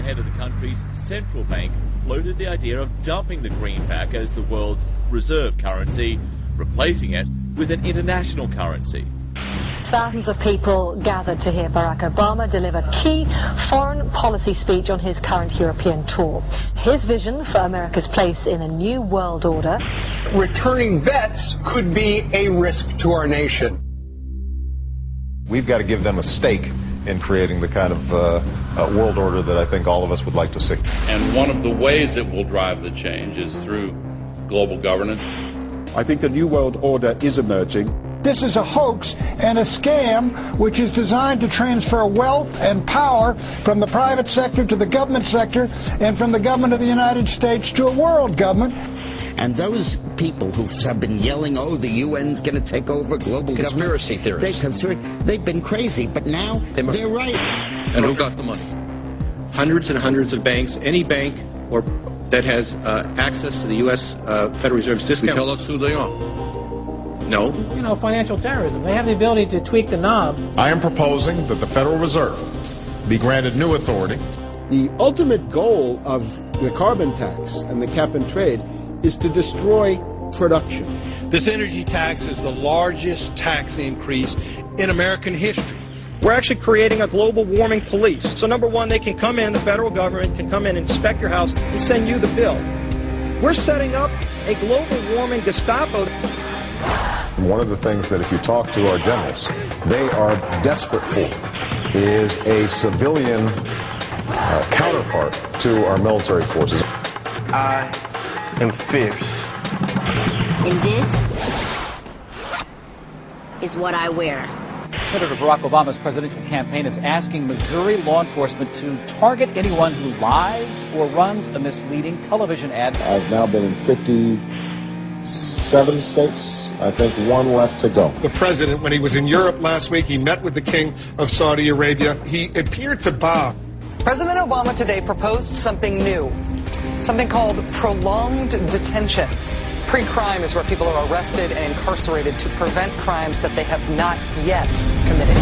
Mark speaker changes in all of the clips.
Speaker 1: the head of the country's central bank floated the idea of dumping the greenback as the world's reserve currency, replacing it with an international currency.
Speaker 2: Thousands of people gathered to hear Barack Obama deliver key foreign policy speech on his current European tour. His vision for America's place in a new world order.
Speaker 3: Returning vets could be a risk to our nation.
Speaker 4: We've got to give them a stake in creating the kind of world order that I think all of us would like to see.
Speaker 5: And one of the ways it will drive the change is through global governance.
Speaker 6: I think a new world order is emerging.
Speaker 7: This is a hoax and a scam which is designed to transfer wealth and power from the private sector to the government sector and from the government of the United States to a world government.
Speaker 8: And those people who have been yelling, oh, the UN's going to take over global
Speaker 9: conspiracy
Speaker 8: government.
Speaker 9: Theorists.
Speaker 8: They've been crazy, but now they're right.
Speaker 9: And who got the money? Hundreds and hundreds of banks. Any bank or that has access to the U.S. Federal Reserve's discount.
Speaker 5: Tell us who they are.
Speaker 9: No.
Speaker 10: You know, financial terrorism. They have the ability to tweak the knob.
Speaker 11: I am proposing that the Federal Reserve be granted new authority.
Speaker 12: The ultimate goal of the carbon tax and the cap and trade is to destroy production.
Speaker 13: This energy tax is the largest tax increase in American history.
Speaker 14: We're actually creating a global warming police. So number one, they can come in, the federal government can come in and inspect your house and send you the bill. We're setting up a global warming Gestapo.
Speaker 4: One of the things that if you talk to our generals, they are desperate for is a civilian counterpart to our military forces.
Speaker 15: I am fierce.
Speaker 16: And this is what I wear.
Speaker 17: Senator Barack Obama's presidential campaign is asking Missouri law enforcement to target anyone who lies or runs a misleading television ad.
Speaker 6: I've now been in 57 states. I think one left to go.
Speaker 18: The president, when he was in Europe last week, he met with the King of Saudi Arabia. He appeared to bow.
Speaker 19: President Obama today proposed something new, something called prolonged detention. Pre-crime is where people are arrested and incarcerated to prevent crimes that they have not yet committed.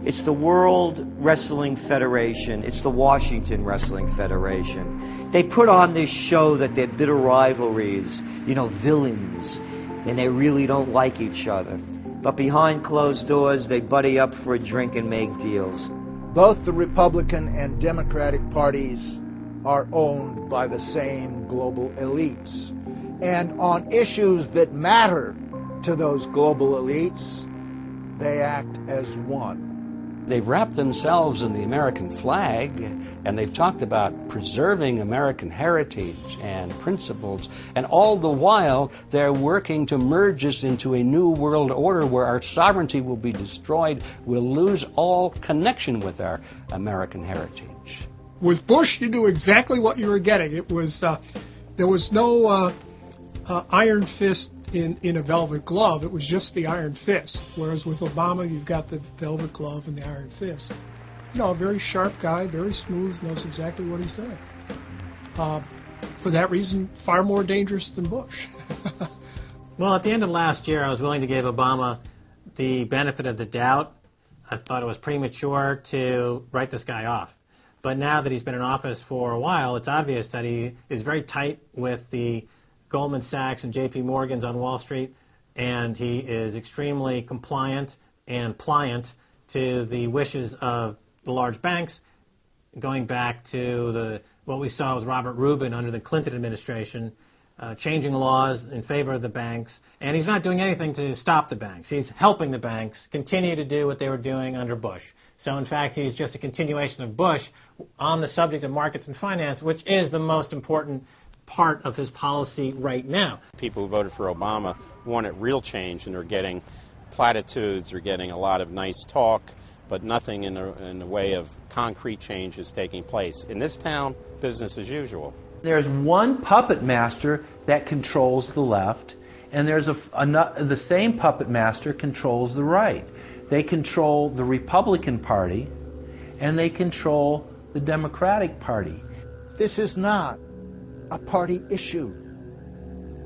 Speaker 20: It's the World Wrestling Federation. It's the Washington Wrestling Federation. They put on this show that they're bitter rivalries, you know, villains, and they really don't like each other. But behind closed doors, they buddy up for a drink and make deals.
Speaker 7: Both the Republican and Democratic parties are owned by the same global elites. And on issues that matter to those global elites, they act as one.
Speaker 21: They've wrapped themselves in the American flag, and they've talked about preserving American heritage and principles, and all the while they're working to merge us into a new world order where our sovereignty will be destroyed. We'll lose all connection with our American heritage.
Speaker 22: With Bush, you knew exactly what you were getting. It was there was no iron fist in a velvet glove. It was just the iron fist. Whereas with Obama, you've got the velvet glove and the iron fist. You know, a very sharp guy, very smooth, knows exactly what he's doing. For that reason, far more dangerous than Bush.
Speaker 10: Well, at the end of last year, I was willing to give Obama the benefit of the doubt. I thought it was premature to write this guy off. But now that he's been in office for a while, it's obvious that he is very tight with the Goldman Sachs and J.P. Morgan's on Wall Street, and he is extremely compliant and pliant to the wishes of the large banks, going back to what we saw with Robert Rubin under the Clinton administration, changing laws in favor of the banks. And he's not doing anything to stop the banks. He's helping the banks continue to do what they were doing under Bush. So, in fact, he's just a continuation of Bush on the subject of markets and finance, which is the most important part of his policy right now.
Speaker 23: People who voted for Obama wanted real change, and they're getting platitudes, they're getting a lot of nice talk, but nothing in the way of concrete change is taking place. In this town, business as usual.
Speaker 24: There's one puppet master that controls the left, and there's the same puppet master controls the right. They control the Republican Party, and they control the the Democratic Party.
Speaker 7: This is not a party issue.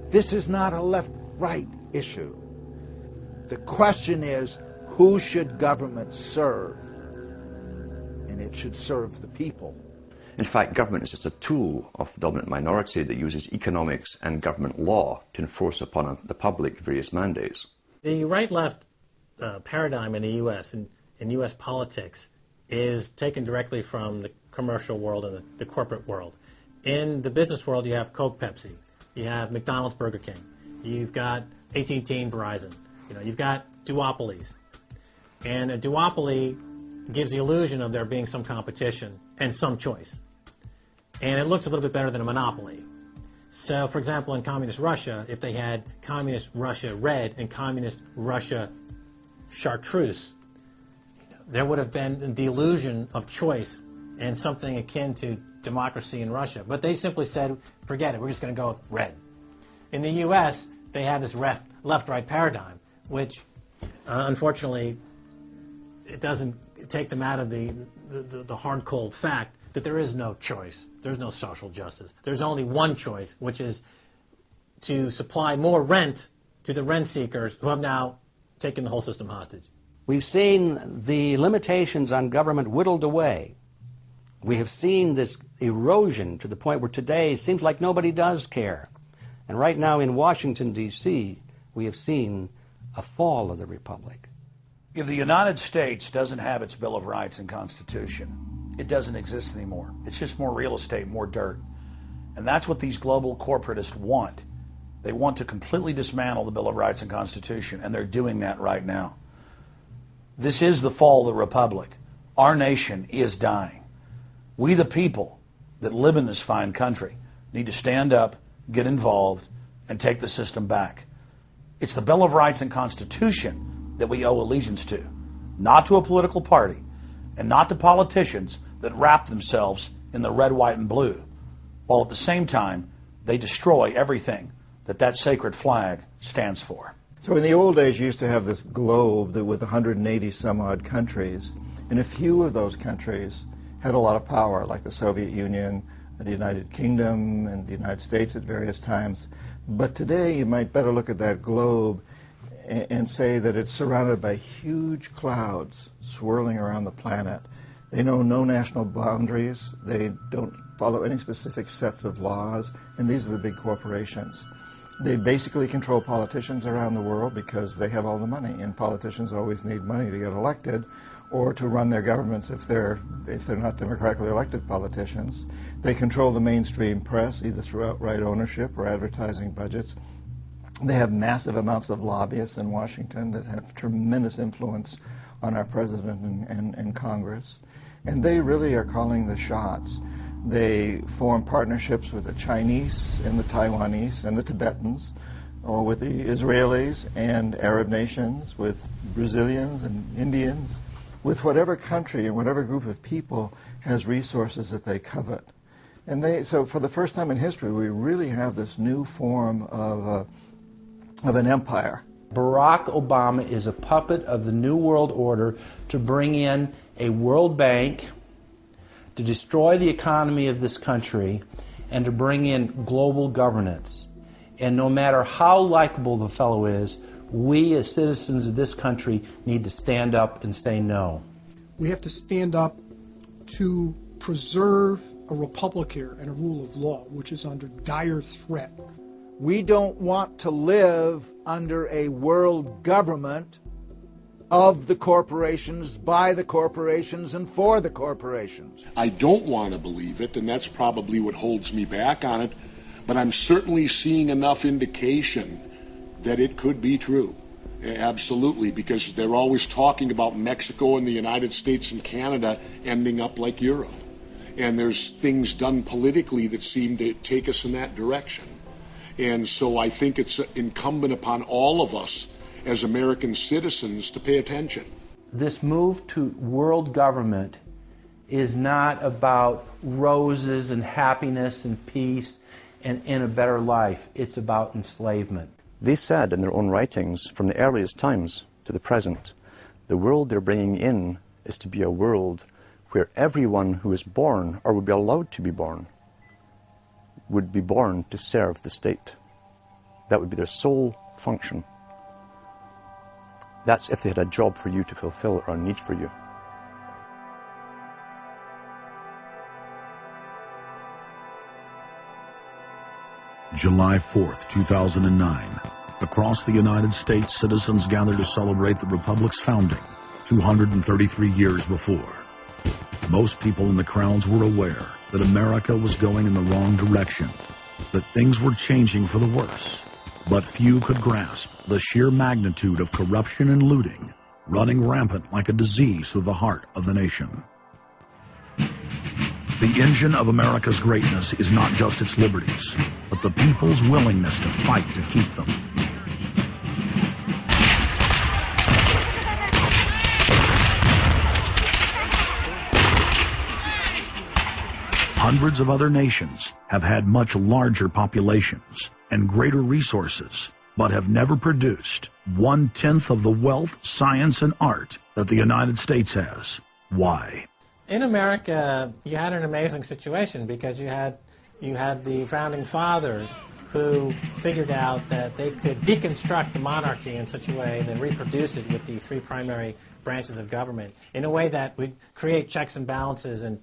Speaker 7: This is not a left-right issue. The question is, who should government serve? And it should serve the people.
Speaker 1: In fact, government is just a tool of the dominant minority that uses economics and government law to enforce upon the public various mandates.
Speaker 10: The right-left paradigm in the U.S. and in U.S. politics is taken directly from the commercial world and the corporate world. In the business world, you have Coke, Pepsi. You have McDonald's, Burger King. You've got AT&T and Verizon. You've got duopolies. And a duopoly gives the illusion of there being some competition and some choice. And it looks a little bit better than a monopoly. So, for example, in communist Russia, if they had communist Russia red and communist Russia chartreuse, there would have been the illusion of choice and something akin to democracy in Russia. But they simply said, forget it, we're just going to go with red. In the U.S., they have this left-right paradigm, which, unfortunately, it doesn't take them out of the hard, cold fact that there is no choice. There's no social justice. There's only one choice, which is to supply more rent to the rent seekers who have now taken the whole system hostage.
Speaker 21: We've seen the limitations on government whittled away. We have seen this erosion to the point where today it seems like nobody does care. And right now in Washington, D.C., we have seen a fall of the republic.
Speaker 2: If the United States doesn't have its Bill of Rights and Constitution, it doesn't exist anymore. It's just more real estate, more dirt. And that's what these global corporatists want. They want to completely dismantle the Bill of Rights and Constitution, and they're doing that right now. This is the fall of the republic. Our nation is dying. We, the people that live in this fine country, need to stand up, get involved, and take the system back. It's the Bill of Rights and Constitution that we owe allegiance to, not to a political party, and not to politicians that wrap themselves in the red, white, and blue, while at the same time they destroy everything that sacred flag stands for.
Speaker 12: So in the old days, you used to have this globe that with 180 some odd countries, and a few of those countries had a lot of power, like the Soviet Union, the United Kingdom, and the United States at various times. But today, you might better look at that globe and say that it's surrounded by huge clouds swirling around the planet. They know no national boundaries. They don't follow any specific sets of laws, and these are the big corporations. They basically control politicians around the world because they have all the money, and politicians always need money to get elected or to run their governments if they're not democratically elected politicians. They control the mainstream press, either through outright ownership or advertising budgets. They have massive amounts of lobbyists in Washington that have tremendous influence on our president and Congress. And they really are calling the shots. They form partnerships with the Chinese and the Taiwanese and the Tibetans, or with the Israelis and Arab nations, with Brazilians and Indians, with whatever country and whatever group of people has resources that they covet. And so for the first time in history, we really have this new form of an empire.
Speaker 24: Barack Obama is a puppet of the New World Order to bring in a World Bank, to destroy the economy of this country, and to bring in global governance. And no matter how likable the fellow is, we as citizens of this country need to stand up and say no.
Speaker 22: We have to stand up to preserve a republic here and a rule of law, which is under dire threat.
Speaker 7: We don't want to live under a world government of the corporations, by the corporations, and for the corporations.
Speaker 3: I don't want to believe it, and that's probably what holds me back on it, but I'm certainly seeing enough indication that it could be true. Absolutely, because they're always talking about Mexico and the United States and Canada ending up like Europe. And there's things done politically that seem to take us in that direction. And so I think it's incumbent upon all of us as American citizens to pay attention.
Speaker 24: This move to world government is not about roses and happiness and peace and a better life. It's about enslavement.
Speaker 1: They said in their own writings, from the earliest times to the present, the world they're bringing in is to be a world where everyone who is born, or would be allowed to be born to serve the state. That would be their sole function. That's if they had a job for you to fulfill or a need for you.
Speaker 5: July 4th, 2009. Across the United States, citizens gathered to celebrate the Republic's founding 233 years before. Most people in the crowds were aware that America was going in the wrong direction, that things were changing for the worse. But few could grasp the sheer magnitude of corruption and looting running rampant like a disease through the heart of the nation. The engine of America's greatness is not just its liberties, but the people's willingness to fight to keep them. Hundreds of other nations have had much larger populations and greater resources, but have never produced 1/10 of the wealth, science, and art that the United States has. Why?
Speaker 10: In America, you had an amazing situation because you had the founding fathers who figured out that they could deconstruct the monarchy in such a way and then reproduce it with the three primary branches of government in a way that would create checks and balances and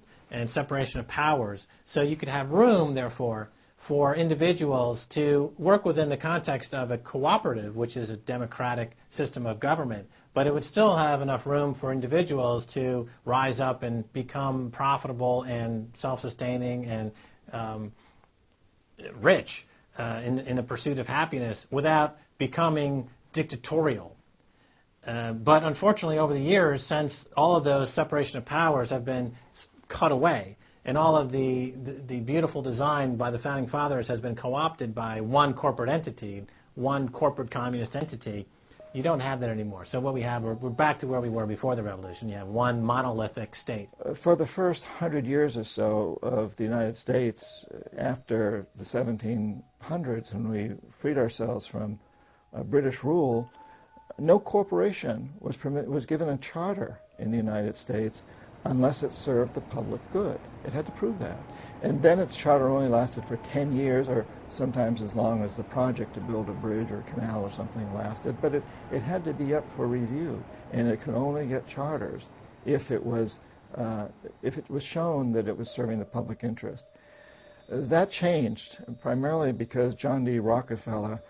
Speaker 10: separation of powers. So you could have room, therefore, for individuals to work within the context of a cooperative, which is a democratic system of government. But it would still have enough room for individuals to rise up and become profitable and self-sustaining and rich in the pursuit of happiness without becoming dictatorial. But unfortunately, over the years, since all of those separation of powers have been cut away, and all of the beautiful design by the founding fathers has been co-opted by one corporate entity, one corporate communist entity, you don't have that anymore. So what we have, we're back to where we were before the revolution. You have one monolithic state.
Speaker 12: For the first 100 years or so of the United States, after the 1700s, when we freed ourselves from British rule, no corporation was given a charter in the United States unless it served the public good. It had to prove that. And then its charter only lasted for 10 years, or sometimes as long as the project to build a bridge or a canal or something lasted. But it had to be up for review, and it could only get charters if it was shown that it was serving the public interest. That changed, primarily because John D. Rockefeller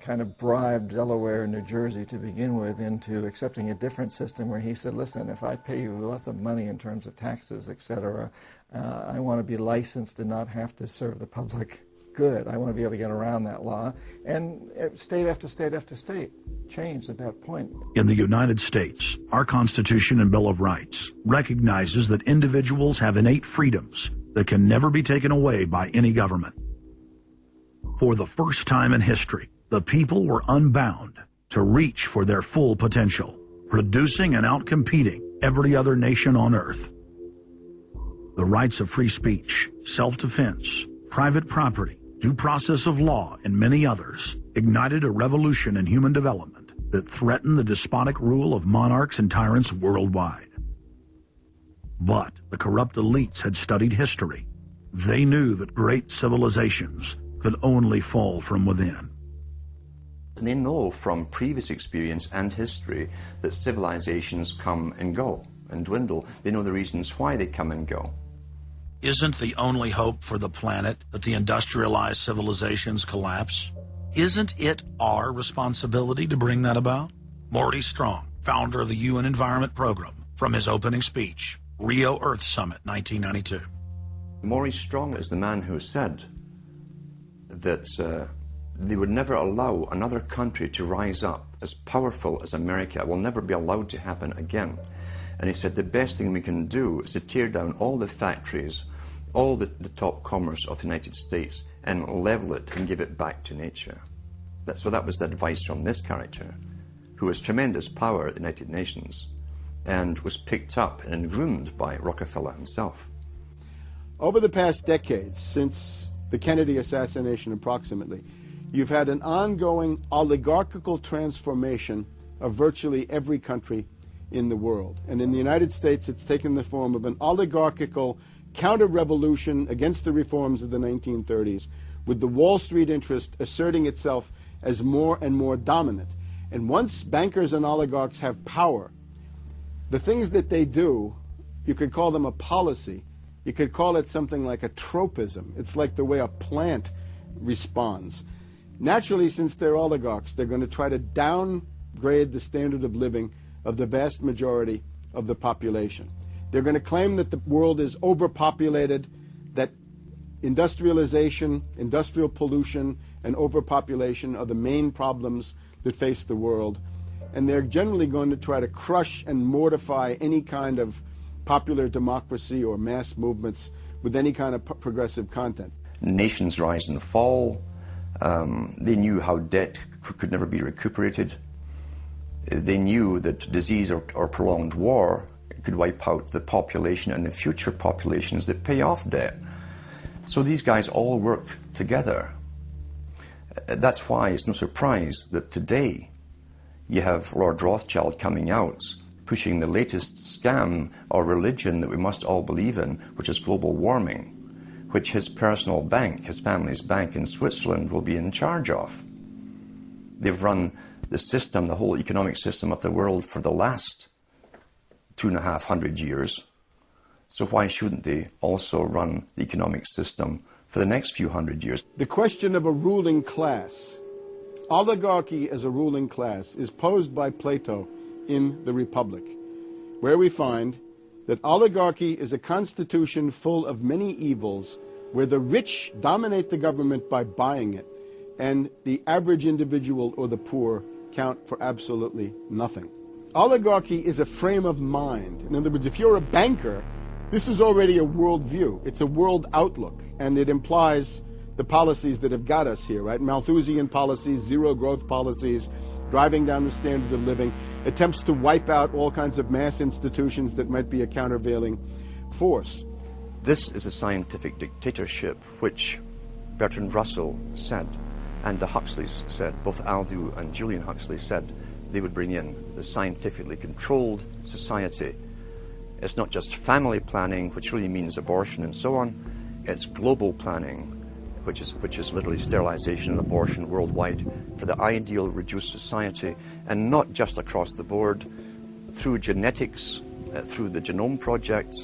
Speaker 12: kind of bribed Delaware and New Jersey to begin with into accepting a different system where he said, listen, if I pay you lots of money in terms of taxes, etc., I want to be licensed and not have to serve the public good. I want to be able to get around that law. And state after state after state changed at that point.
Speaker 5: In the United States, our Constitution and Bill of Rights recognizes that individuals have innate freedoms that can never be taken away by any government. For the first time in history, the people were unbound to reach for their full potential, producing and outcompeting every other nation on earth. The rights of free speech, self-defense, private property, due process of law, and many others ignited a revolution in human development that threatened the despotic rule of monarchs and tyrants worldwide. But the corrupt elites had studied history. They knew that great civilizations could only fall from within.
Speaker 1: And they know from previous experience and history that civilizations come and go and dwindle. They know the reasons why they come and go.
Speaker 5: Isn't the only hope for the planet that the industrialized civilizations collapse? Isn't it our responsibility to bring that about? Morty Strong, founder of the UN Environment Program, from his opening speech, Rio Earth Summit, 1992.
Speaker 1: Maurice Strong is the man who said that they would never allow another country to rise up as powerful as America. It will never be allowed to happen again. And he said the best thing we can do is to tear down all the factories, all the top commerce of the United States, and level it and give it back to nature. So that was the advice from this character, who has tremendous power at the United Nations and was picked up and groomed by Rockefeller himself.
Speaker 8: Over the past decades, since the Kennedy assassination approximately, you've had an ongoing oligarchical transformation of virtually every country in the world. And in the United States, it's taken the form of an oligarchical counter-revolution against the reforms of the 1930s, with the Wall Street interest asserting itself as more and more dominant. And once bankers and oligarchs have power, the things that they do, you could call them a policy. You could call it something like a tropism. It's like the way a plant responds. Naturally, since they're oligarchs, they're going to try to downgrade the standard of living of the vast majority of the population. They're going to claim that the world is overpopulated, that industrialization, industrial pollution, and overpopulation are the main problems that face the world. And they're generally going to try to crush and mortify any kind of popular democracy or mass movements with any kind of progressive content.
Speaker 1: Nations rise and fall. They knew how debt could never be recuperated. They knew that disease or prolonged war could wipe out the population and the future populations that pay off debt. So these guys all work together. That's why it's no surprise that today you have Lord Rothschild coming out pushing the latest scam or religion that we must all believe in, which is global warming, which his personal bank, his family's bank in Switzerland, will be in charge of. They've run the system, the whole economic system of the world for the last 250 years. So why shouldn't they also run the economic system for the next few hundred years?
Speaker 8: The question of a ruling class, oligarchy as a ruling class, is posed by Plato in the Republic, where we find that oligarchy is a constitution full of many evils, where the rich dominate the government by buying it, and the average individual or the poor count for absolutely nothing. Oligarchy is a frame of mind. In other words, if you're a banker, this is already a world view. It's a world outlook, and it implies the policies that have got us here, right? Malthusian policies, zero growth policies, driving down the standard of living, attempts to wipe out all kinds of mass institutions that might be a countervailing force.
Speaker 1: This is a scientific dictatorship, which Bertrand Russell said, and the Huxleys said, both Aldous and Julian Huxley said they would bring in the scientifically controlled society. It's not just family planning, which really means abortion and so on. It's global planning, which is literally sterilization and abortion worldwide for the ideal reduced society, and not just across the board, through genetics, through the Genome Project,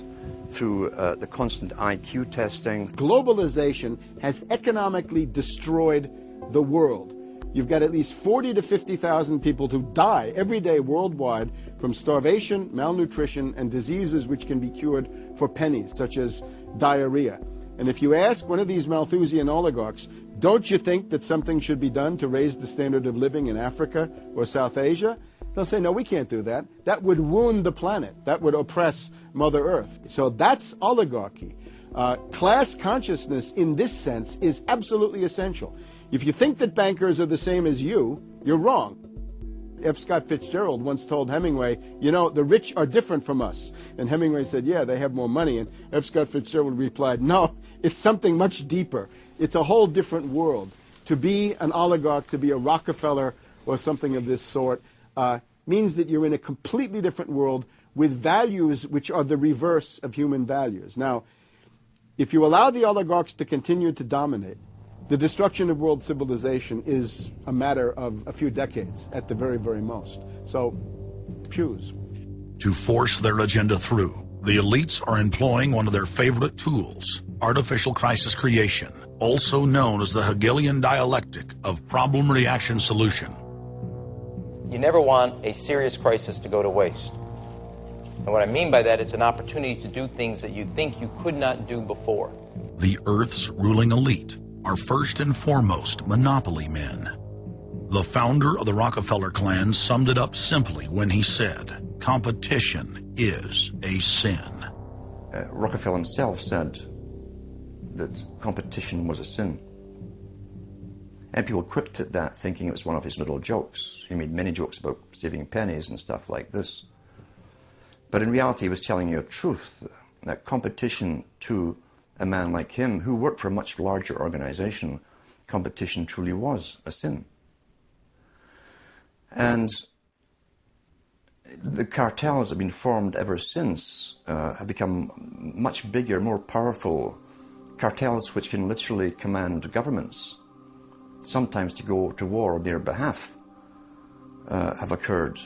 Speaker 1: through the constant IQ testing.
Speaker 8: Globalization has economically destroyed the world. You've got at least 40 to 50,000 people who die every day worldwide from starvation, malnutrition, and diseases which can be cured for pennies, such as diarrhea. And if you ask one of these Malthusian oligarchs, don't you think that something should be done to raise the standard of living in Africa or South Asia? They'll say, no, we can't do that. That would wound the planet. That would oppress Mother Earth. So that's oligarchy. Class consciousness in this sense is absolutely essential. If you think that bankers are the same as you, you're wrong. F. Scott Fitzgerald once told Hemingway, you know, the rich are different from us. And Hemingway said, yeah, they have more money. And F. Scott Fitzgerald replied, no, it's something much deeper. It's a whole different world. To be an oligarch, to be a Rockefeller or something of this sort, means that you're in a completely different world with values which are the reverse of human values. Now, if you allow the oligarchs to continue to dominate, the destruction of world civilization is a matter of a few decades at the very, very most. So, choose.
Speaker 5: To force their agenda through, the elites are employing one of their favorite tools, artificial crisis creation, also known as the Hegelian dialectic of problem-reaction-solution.
Speaker 9: You never want a serious crisis to go to waste. And what I mean by that, it's an opportunity to do things that you think you could not do before.
Speaker 5: The Earth's ruling elite are first and foremost monopoly men. The founder of the Rockefeller clan summed it up simply when he said, competition is a sin.
Speaker 1: Rockefeller himself said that competition was a sin. And people quipped at that, thinking it was one of his little jokes. He made many jokes about saving pennies and stuff like this. But in reality, he was telling you a truth, that competition to a man like him, who worked for a much larger organization, competition truly was a sin. And The cartels have been formed ever since, have become much bigger, more powerful. Cartels which can literally command governments, sometimes to go to war on their behalf, have occurred.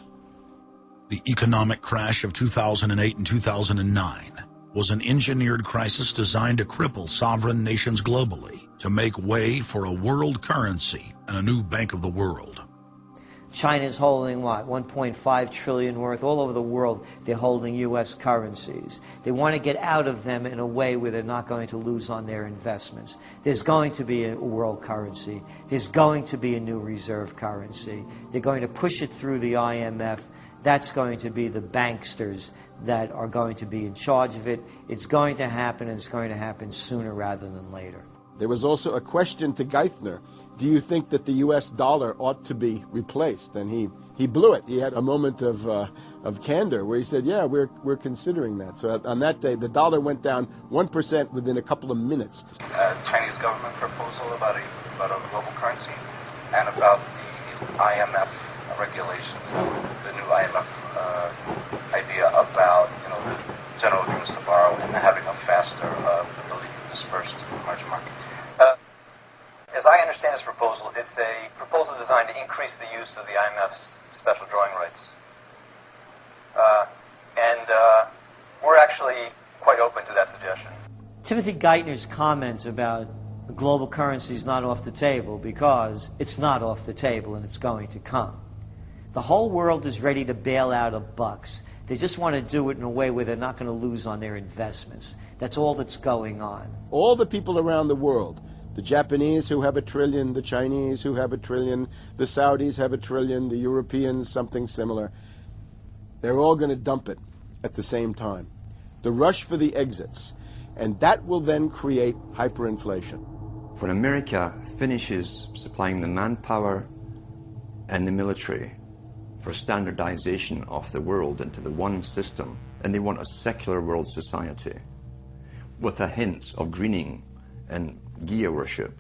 Speaker 5: The economic crash of 2008 and 2009 was an engineered crisis designed to cripple sovereign nations globally to make way for a world currency and a new bank of the world.
Speaker 20: China's holding, what, 1.5 trillion worth. All over the world, they're holding U.S. currencies. They want to get out of them in a way where they're not going to lose on their investments. There's going to be a world currency. There's going to be a new reserve currency. They're going to push it through the IMF. That's going to be the banksters that are going to be in charge of it. It's going to happen, and it's going to happen sooner rather than later.
Speaker 8: There was also a question to Geithner. Do you think that the U.S. dollar ought to be replaced? And he blew it. He had a moment of candor where he said, yeah, we're considering that. So on that day, the dollar went down 1% within a couple of minutes.
Speaker 4: Chinese government proposal about a global currency and about the IMF regulations, the new IMF idea about the general agreements to borrow and having a faster ability to disperse to the emerging markets. As I understand this proposal, it's a proposal designed to increase the use of the IMF's special drawing rights. And we're actually quite open to that suggestion.
Speaker 20: Timothy Geithner's comment about the global currency is not off the table because it's not off the table and it's going to come. The whole world is ready to bail out of bucks. They just want to do it in a way where they're not going to lose on their investments. That's all that's going on.
Speaker 8: All the people around the world, the Japanese who have $1 trillion, the Chinese who have $1 trillion, the Saudis have $1 trillion, the Europeans something similar, they're all going to dump it at the same time. The rush for the exits. And that will then create hyperinflation.
Speaker 1: When America finishes supplying the manpower and the military for standardization of the world into the one system, and they want a secular world society with a hint of greening and Gia worship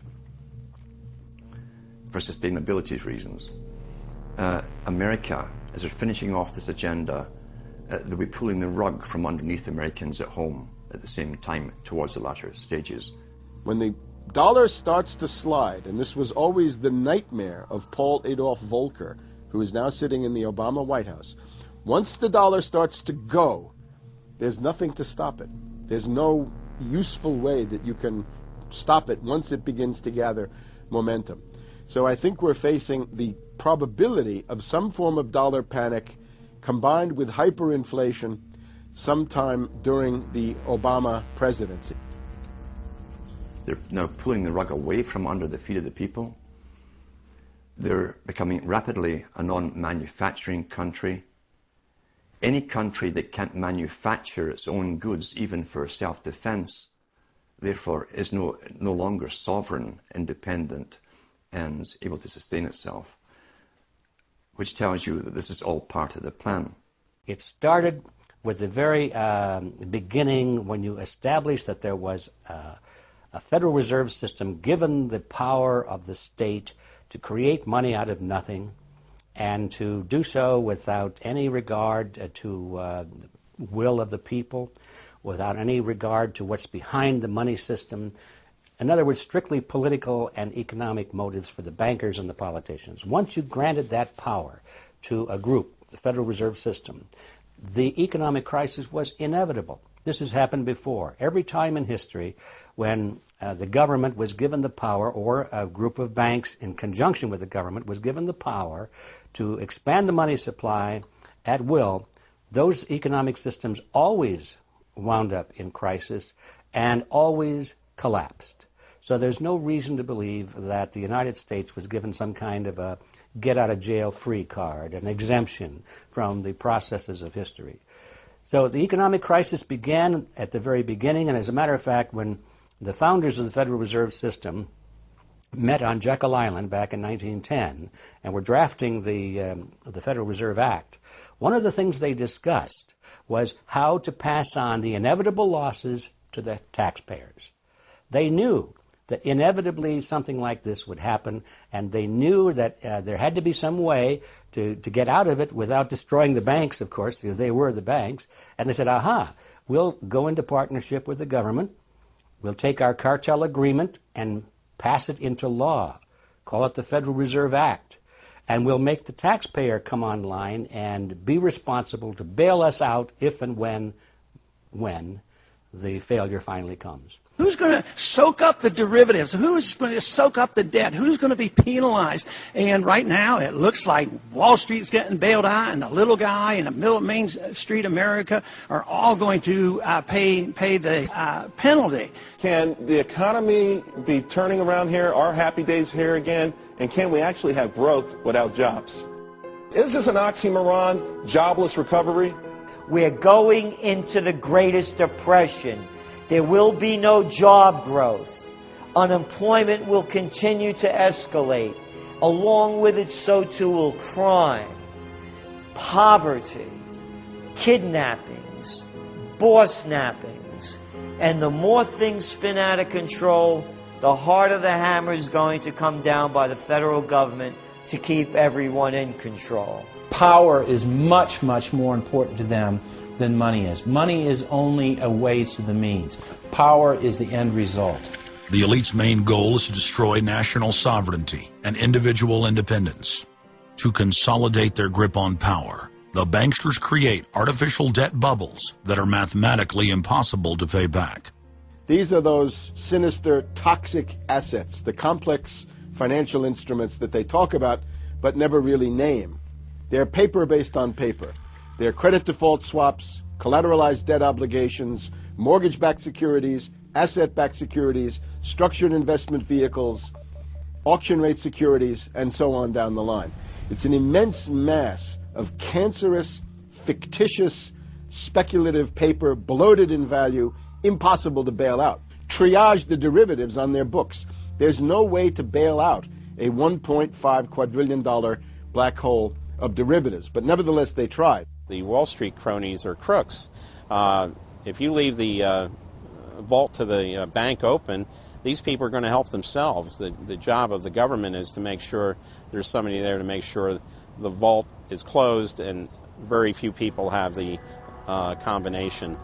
Speaker 1: for sustainability reasons. America, as they're finishing off this agenda, they'll be pulling the rug from underneath Americans at home at the same time towards the latter stages.
Speaker 8: When the dollar starts to slide, and this was always the nightmare of Paul Adolph Volcker, who is now sitting in the Obama White House, once the dollar starts to go, there's nothing to stop it. There's no useful way that you can stop it once it begins to gather momentum. So I think we're facing the probability of some form of dollar panic combined with hyperinflation sometime during the Obama presidency.
Speaker 1: They're now pulling the rug away from under the feet of the people. They're becoming rapidly a non-manufacturing country. Any country that can't manufacture its own goods, even for self-defense, therefore is no longer sovereign, independent, and able to sustain itself, which tells you that this is all part of the plan.
Speaker 21: It started with the very beginning when you established that there was a Federal Reserve System given the power of the state to create money out of nothing and to do so without any regard to the will of the people, without any regard to what's behind the money system. In other words, strictly political and economic motives for the bankers and the politicians. Once you granted that power to a group, the Federal Reserve System, the economic crisis was inevitable. This has happened before. Every time in history when the government was given the power, or a group of banks in conjunction with the government was given the power to expand the money supply at will, those economic systems always wound up in crisis and always collapsed. So there's no reason to believe that the United States was given some kind of a get-out-of-jail-free card, an exemption from the processes of history. So the economic crisis began at the very beginning, and as a matter of fact, when the founders of the Federal Reserve System met on Jekyll Island back in 1910 and were drafting the Federal Reserve Act, one of the things they discussed was how to pass on the inevitable losses to the taxpayers. They knew that inevitably something like this would happen, and they knew that there had to be some way to get out of it without destroying the banks, of course, because they were the banks. And they said, aha, we'll go into partnership with the government, we'll take our cartel agreement and pass it into law, call it the Federal Reserve Act, and we'll make the taxpayer come online and be responsible to bail us out if and when the failure finally comes.
Speaker 11: Who's going to soak up the derivatives? Who's going to soak up the debt? Who's going to be penalized? And right now it looks like Wall Street's getting bailed out, and the little guy in the middle of Main Street America are all going to pay the penalty.
Speaker 6: Can the economy be turning around here? Are happy days here again? And can we actually have growth without jobs? Is this an oxymoron, jobless recovery?
Speaker 20: We're going into the greatest depression. There will be no job growth. Unemployment will continue to escalate. Along with it, so too will crime, poverty, kidnappings, boss snappings. And the more things spin out of control, the harder the hammer is going to come down by the federal government to keep everyone in control.
Speaker 24: Power is much, much more important to them than money is. Money is only a way to the means. Power is the end result.
Speaker 5: The elite's main goal is to destroy national sovereignty and individual independence. To consolidate their grip on power, the banksters create artificial debt bubbles that are mathematically impossible to pay back.
Speaker 8: These are those sinister, toxic assets, the complex financial instruments that they talk about but never really name. They're paper based on paper. They're credit default swaps, collateralized debt obligations, mortgage-backed securities, asset-backed securities, structured investment vehicles, auction rate securities, and so on down the line. It's an immense mass of cancerous, fictitious, speculative paper, bloated in value, impossible to bail out. Triage the derivatives on their books. There's no way to bail out a $1.5 quadrillion black hole of derivatives, but nevertheless they tried.
Speaker 23: The Wall Street cronies are crooks. If you leave the vault to the bank open, these people are going to help themselves. The job of the government is to make sure there's somebody there to make sure the vault is closed, and very few people have the combination.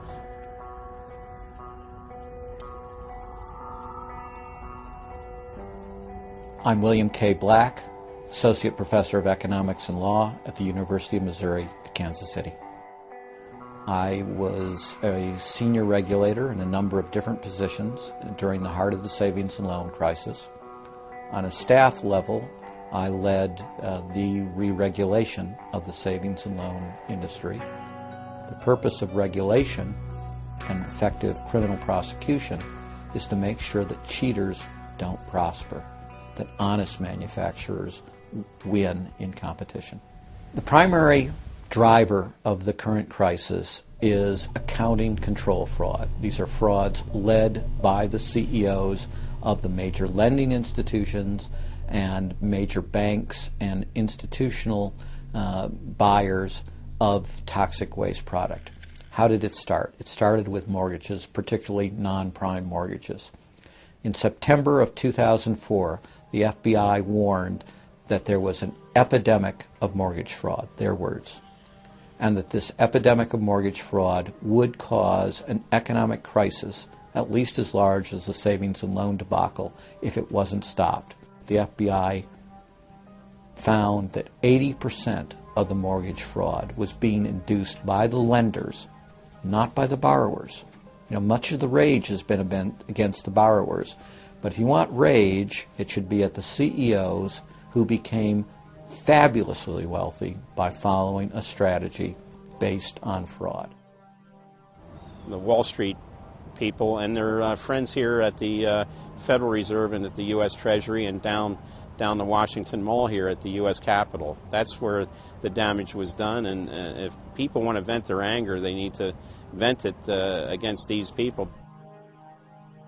Speaker 17: I'm William K. Black, Associate Professor of Economics and Law at the University of Missouri at Kansas City. I was a senior regulator in a number of different positions during the heart of the savings and loan crisis. On a staff level, I led the re-regulation of the savings and loan industry. The purpose of regulation and effective criminal prosecution is to make sure that cheaters don't prosper, that honest manufacturers win in competition. The primary driver of the current crisis is accounting control fraud. These are frauds led by the CEOs of the major lending institutions and major banks and institutional buyers of toxic waste product. How did it start? It started with mortgages, particularly non-prime mortgages. In September of 2004, the FBI warned that there was an epidemic of mortgage fraud, their words, and that this epidemic of mortgage fraud would cause an economic crisis at least as large as the savings and loan debacle if it wasn't stopped. The FBI found that 80% of the mortgage fraud was being induced by the lenders, not by the borrowers. You know, much of the rage has been against the borrowers, but if you want rage, it should be at the CEOs who became fabulously wealthy by following a strategy based on fraud.
Speaker 23: The Wall Street people and their friends here at the Federal Reserve and at the U.S. Treasury and down the Washington Mall here at the U.S. Capitol. That's where the damage was done, and if people want to vent their anger, they need to vent it against these people.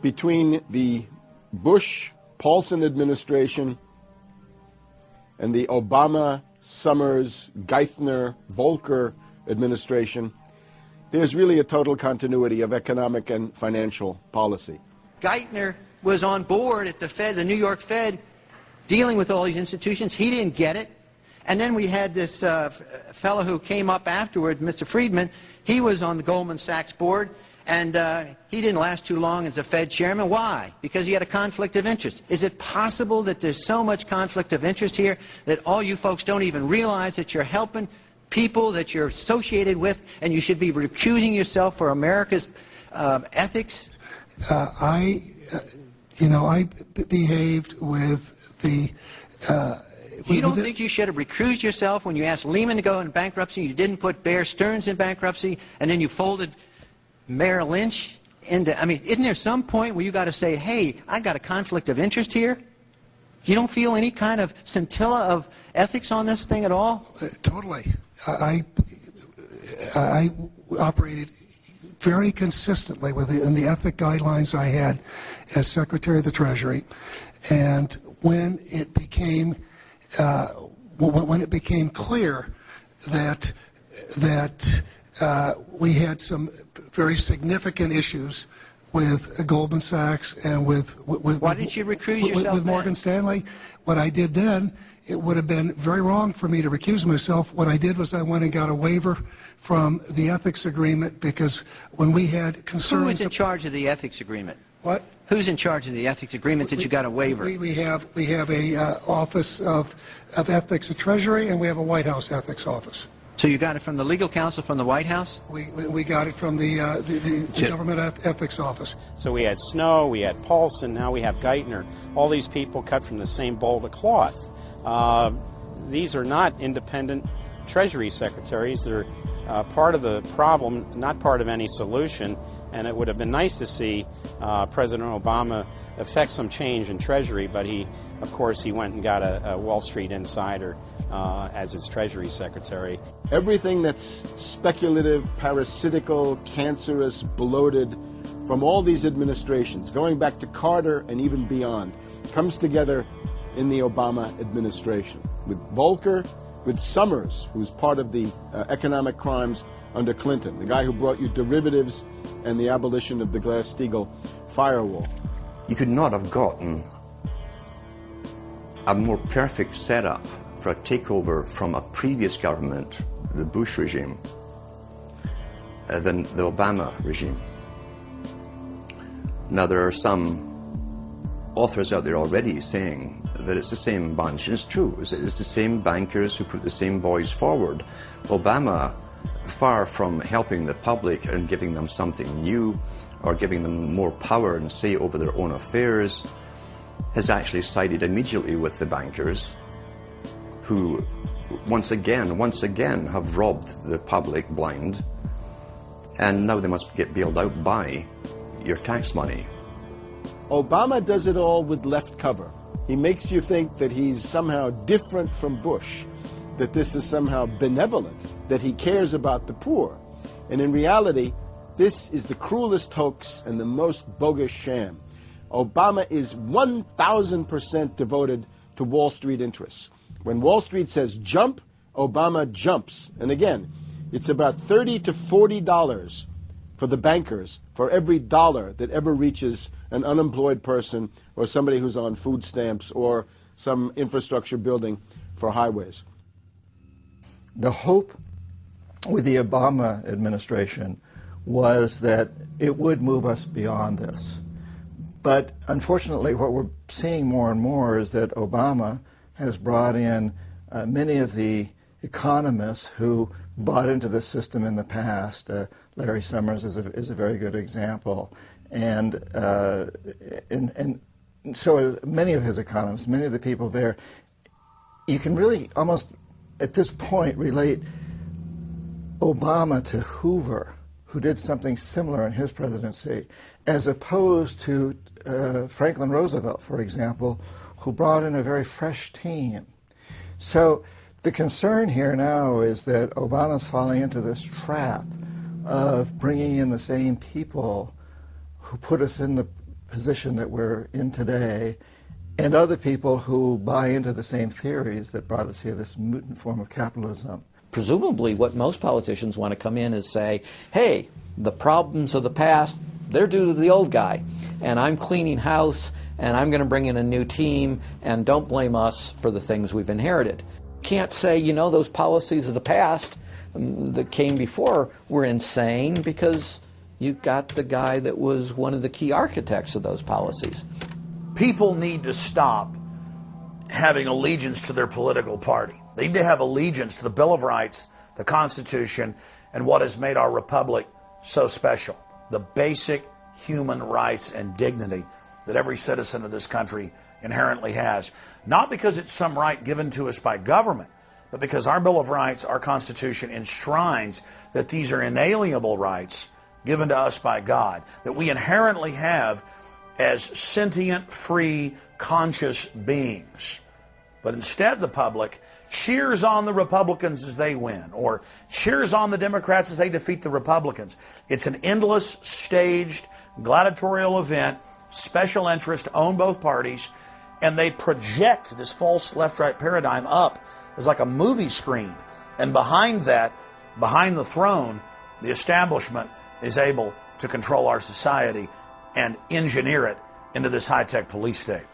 Speaker 8: Between the Bush-Paulson administration and the Obama, Summers, Geithner, Volcker administration, there's really a total continuity of economic and financial policy.
Speaker 20: Geithner
Speaker 13: was on board at the Fed, the New York Fed, dealing with all these institutions. He didn't get it. And then we had this fellow who came up afterward, Mr. Friedman. He was on the Goldman Sachs board, and he didn't last too long as a Fed chairman. Why? Because he had a conflict of interest. Is it possible that there's so much conflict of interest here that all you folks don't even realize that you're helping people that you're associated with, and you should be recusing yourself for America's ethics?
Speaker 14: I behaved with the...
Speaker 13: You don't think you should have recused yourself when you asked Lehman to go in bankruptcy, you didn't put Bear Stearns in bankruptcy, and then you folded Merrill Lynch into... I mean, isn't there some point where you got to say, hey, I got a conflict of interest here? You don't feel any kind of scintilla of ethics on this thing at all?
Speaker 14: Totally. I operated very consistently within the ethic guidelines I had as Secretary of the Treasury, and when it became clear that we had some very significant issues with Goldman Sachs and with
Speaker 13: why didn't you recuse yourself
Speaker 14: with Morgan Stanley, what I did then, it would have been very wrong for me to recuse myself. What I did was I went and got a waiver from the ethics agreement, because when we had concerns...
Speaker 13: Who is in charge of the ethics agreement?
Speaker 14: What?
Speaker 13: Who's in charge of the ethics agreement that you got a waiver?
Speaker 14: We have a Office of Ethics at Treasury, and we have a White House ethics office.
Speaker 13: So you got it from the legal counsel from the White House?
Speaker 14: We got it from the government ethics office.
Speaker 23: So we had Snow, we had Paulson, now we have Geithner. All these people cut from the same bowl of cloth. These are not independent Treasury secretaries. They're part of the problem, not part of any solution. And it would have been nice to see President Obama effect some change in Treasury, but of course, he went and got a Wall Street insider as his Treasury Secretary.
Speaker 8: Everything that's speculative, parasitical, cancerous, bloated from all these administrations, going back to Carter and even beyond, comes together in the Obama administration. With Volcker, with Summers, who's part of the economic crimes under Clinton, the guy who brought you derivatives and the abolition of the Glass-Steagall firewall.
Speaker 1: You could not have gotten a more perfect setup for a takeover from a previous government, the Bush regime, than the Obama regime. Now, there are some authors out there already saying that it's the same bunch, and it's true. It's the same bankers who put the same boys forward. Obama, far from helping the public and giving them something new or giving them more power and say over their own affairs, has actually sided immediately with the bankers who once again have robbed the public blind, and now they must get bailed out by your tax money.
Speaker 8: Obama does it all with left cover. He makes you think that he's somehow different from Bush, that this is somehow benevolent, that he cares about the poor. And in reality, this is the cruelest hoax and the most bogus sham. Obama is 1,000% devoted to Wall Street interests. When Wall Street says jump, Obama jumps. And again, it's about $30 to $40 for the bankers for every dollar that ever reaches an unemployed person or somebody who's on food stamps or some infrastructure building for highways.
Speaker 12: The hope with the Obama administration was that it would move us beyond this. But unfortunately, what we're seeing more and more is that Obama has brought in many of the economists who bought into the system in the past. Larry Summers is a very good example. And so many of his economists, many of the people there, you can really almost at this point relate Obama to Hoover, who did something similar in his presidency, as opposed to Franklin Roosevelt, for example, who brought in a very fresh team. So the concern here now is that Obama's falling into this trap of bringing in the same people who put us in the position that we're in today, and other people who buy into the same theories that brought us here, this mutant form of capitalism.
Speaker 17: Presumably what most politicians want to come in is say, hey, the problems of the past, they're due to the old guy, and I'm cleaning house, and I'm going to bring in a new team, and don't blame us for the things we've inherited. Can't say, you know, those policies of the past that came before were insane, because you got the guy that was one of the key architects of those policies.
Speaker 2: People need to stop having allegiance to their political party. They need to have allegiance to the Bill of Rights, the Constitution, and what has made our republic so special. The basic human rights and dignity that every citizen of this country inherently has. Not because it's some right given to us by government, but because our Bill of Rights, our Constitution, enshrines that these are inalienable rights given to us by God, that we inherently have as sentient, free, conscious beings. But instead the public cheers on the Republicans as they win, or cheers on the Democrats as they defeat the Republicans. It's an endless, staged, gladiatorial event, special interest, own both parties, and they project this false left-right paradigm up as like a movie screen. And behind that, behind the throne, the establishment is able to control our society and engineer it into this high-tech police state.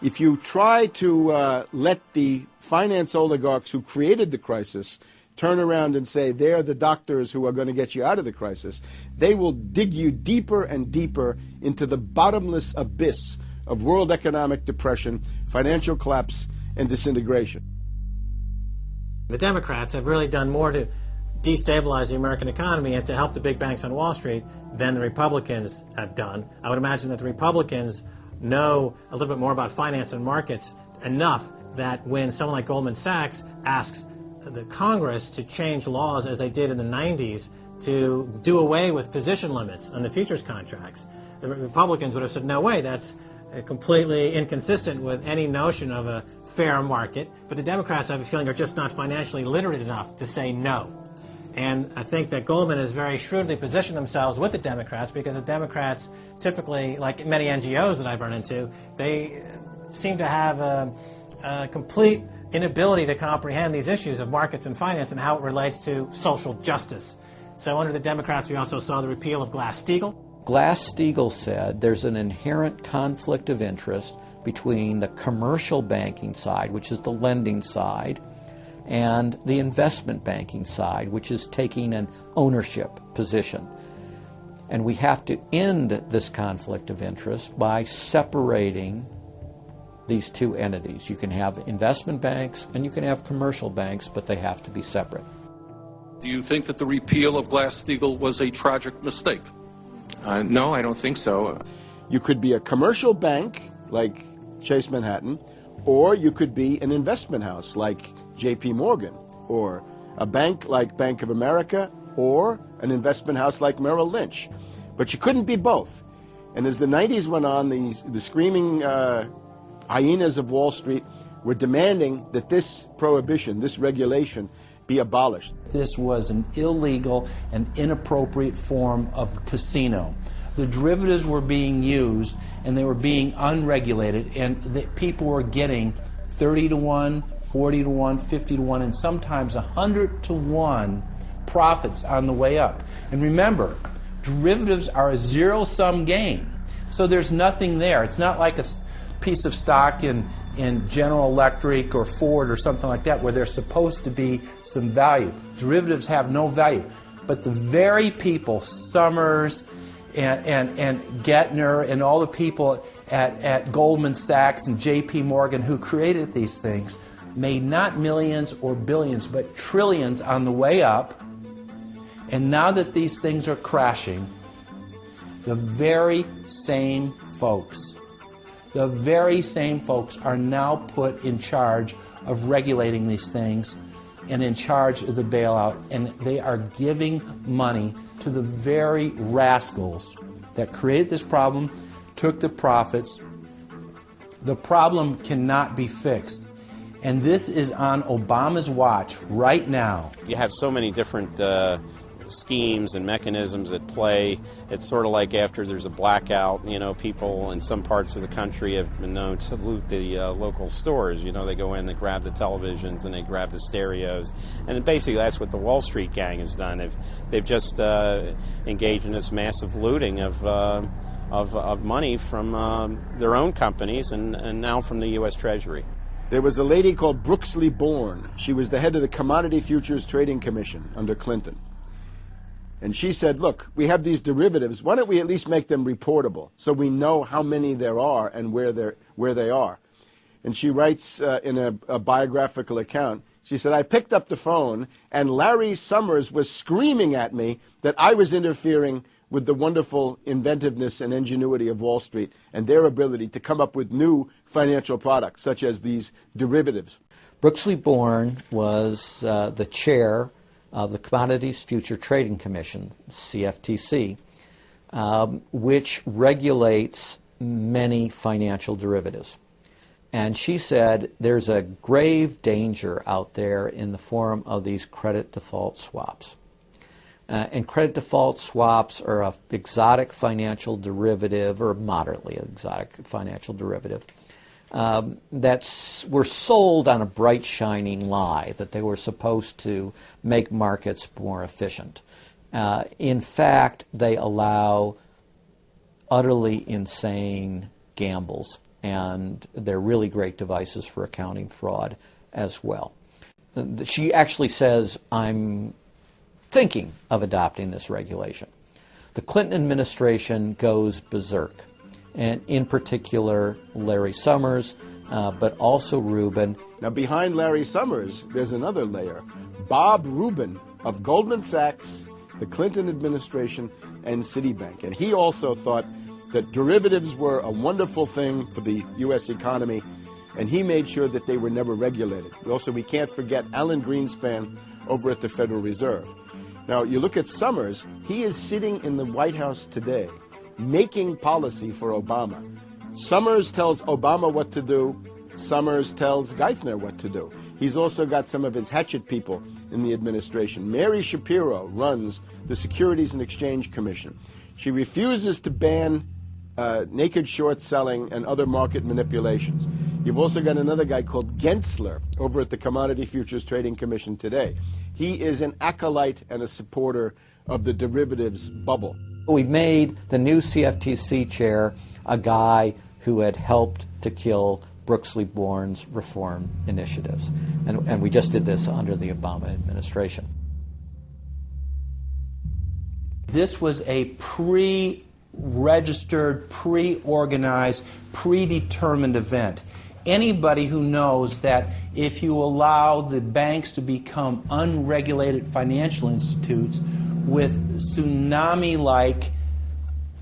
Speaker 8: If you try to let the finance oligarchs who created the crisis turn around and say they're the doctors who are going to get you out of the crisis, they will dig you deeper and deeper into the bottomless abyss of world economic depression, financial collapse, and disintegration.
Speaker 10: The Democrats have really done more to destabilize the American economy and to help the big banks on Wall Street than the Republicans have done. I would imagine that the Republicans know a little bit more about finance and markets enough that when someone like Goldman Sachs asks the Congress to change laws as they did in the 90s to do away with position limits on the futures contracts, the Republicans would have said, no way, that's completely inconsistent with any notion of a fair market. But the Democrats, I have a feeling, are just not financially literate enough to say no. And I think that Goldman has very shrewdly positioned themselves with the Democrats, because the Democrats typically, like many NGOs that I've run into, they seem to have a complete inability to comprehend these issues of markets and finance and how it relates to social justice. So under the Democrats, we also saw the repeal of Glass-Steagall.
Speaker 17: Glass-Steagall said there's an inherent conflict of interest between the commercial banking side, which is the lending side, and the investment banking side, which is taking an ownership position. And we have to end this conflict of interest by separating these two entities. You can have investment banks and you can have commercial banks, but they have to be separate.
Speaker 15: Do you think that the repeal of Glass-Steagall was a tragic mistake?
Speaker 8: No, I don't think so. You could be a commercial bank like Chase Manhattan, or you could be an investment house like J.P. Morgan, or a bank like Bank of America, or an investment house like Merrill Lynch. But you couldn't be both. And as the 90s went on, the screaming hyenas of Wall Street were demanding that this prohibition, this regulation, be abolished.
Speaker 24: This was an illegal and inappropriate form of casino. The derivatives were being used, and they were being unregulated, and people were getting 30 to 1, 40 to 1, 50 to 1, and sometimes 100 to 1 profits on the way up. And remember, derivatives are a zero-sum game, so there's nothing there. It's not like a piece of stock in General Electric or Ford or something like that where there's supposed to be some value. Derivatives have no value. But the very people, Summers and Gettner and all the people at Goldman Sachs and J.P. Morgan who created these things, made not millions or billions, but trillions on the way up. And now that these things are crashing, the very same folks are now put in charge of regulating these things and in charge of the bailout, and they are giving money to the very rascals that created this problem, took the profits. The problem cannot be fixed. And this is on Obama's watch right now.
Speaker 23: You have so many different schemes and mechanisms at play. It's sort of like after there's a blackout, people in some parts of the country have been known to loot the local stores. They go in, they grab the televisions, and they grab the stereos. And basically that's what the Wall Street gang has done. They've just engaged in this massive looting of money from their own companies and now from the U.S. Treasury.
Speaker 8: There was a lady called Brooksley Born. She was the head of the Commodity Futures Trading Commission under Clinton. And she said, look, we have these derivatives. Why don't we at least make them reportable so we know how many there are and where they are? And she writes in a biographical account, she said, I picked up the phone and Larry Summers was screaming at me that I was interfering with the wonderful inventiveness and ingenuity of Wall Street and their ability to come up with new financial products, such as these derivatives.
Speaker 17: Brooksley Born was the chair of the Commodities Future Trading Commission, CFTC, which regulates many financial derivatives. And she said there's a grave danger out there in the form of these credit default swaps. And credit default swaps are an exotic financial derivative, or moderately exotic financial derivative, that were sold on a bright, shining lie that they were supposed to make markets more efficient. In fact, they allow utterly insane gambles, and they're really great devices for accounting fraud as well. She actually says, I'm thinking of adopting this regulation. The Clinton administration goes berserk, and in particular Larry Summers, but also Rubin.
Speaker 8: Now behind Larry Summers, there's another layer. Bob Rubin of Goldman Sachs, the Clinton administration, and Citibank. And he also thought that derivatives were a wonderful thing for the U.S. economy, and he made sure that they were never regulated. Also, we can't forget Alan Greenspan over at the Federal Reserve. Now, you look at Summers, he is sitting in the White House today, making policy for Obama. Summers tells Obama what to do. Summers tells Geithner what to do. He's also got some of his hatchet people in the administration. Mary Shapiro runs the Securities and Exchange Commission. She refuses to ban naked short selling and other market manipulations. You've also got another guy called Gensler over at the Commodity Futures Trading Commission today. He is an acolyte and a supporter of the derivatives bubble.
Speaker 17: We made the new CFTC chair a guy who had helped to kill Brooksley Born's reform initiatives. And we just did this under the Obama administration.
Speaker 24: This was a pre-registered, pre-organized, predetermined event. Anybody who knows that if you allow the banks to become unregulated financial institutes with tsunami-like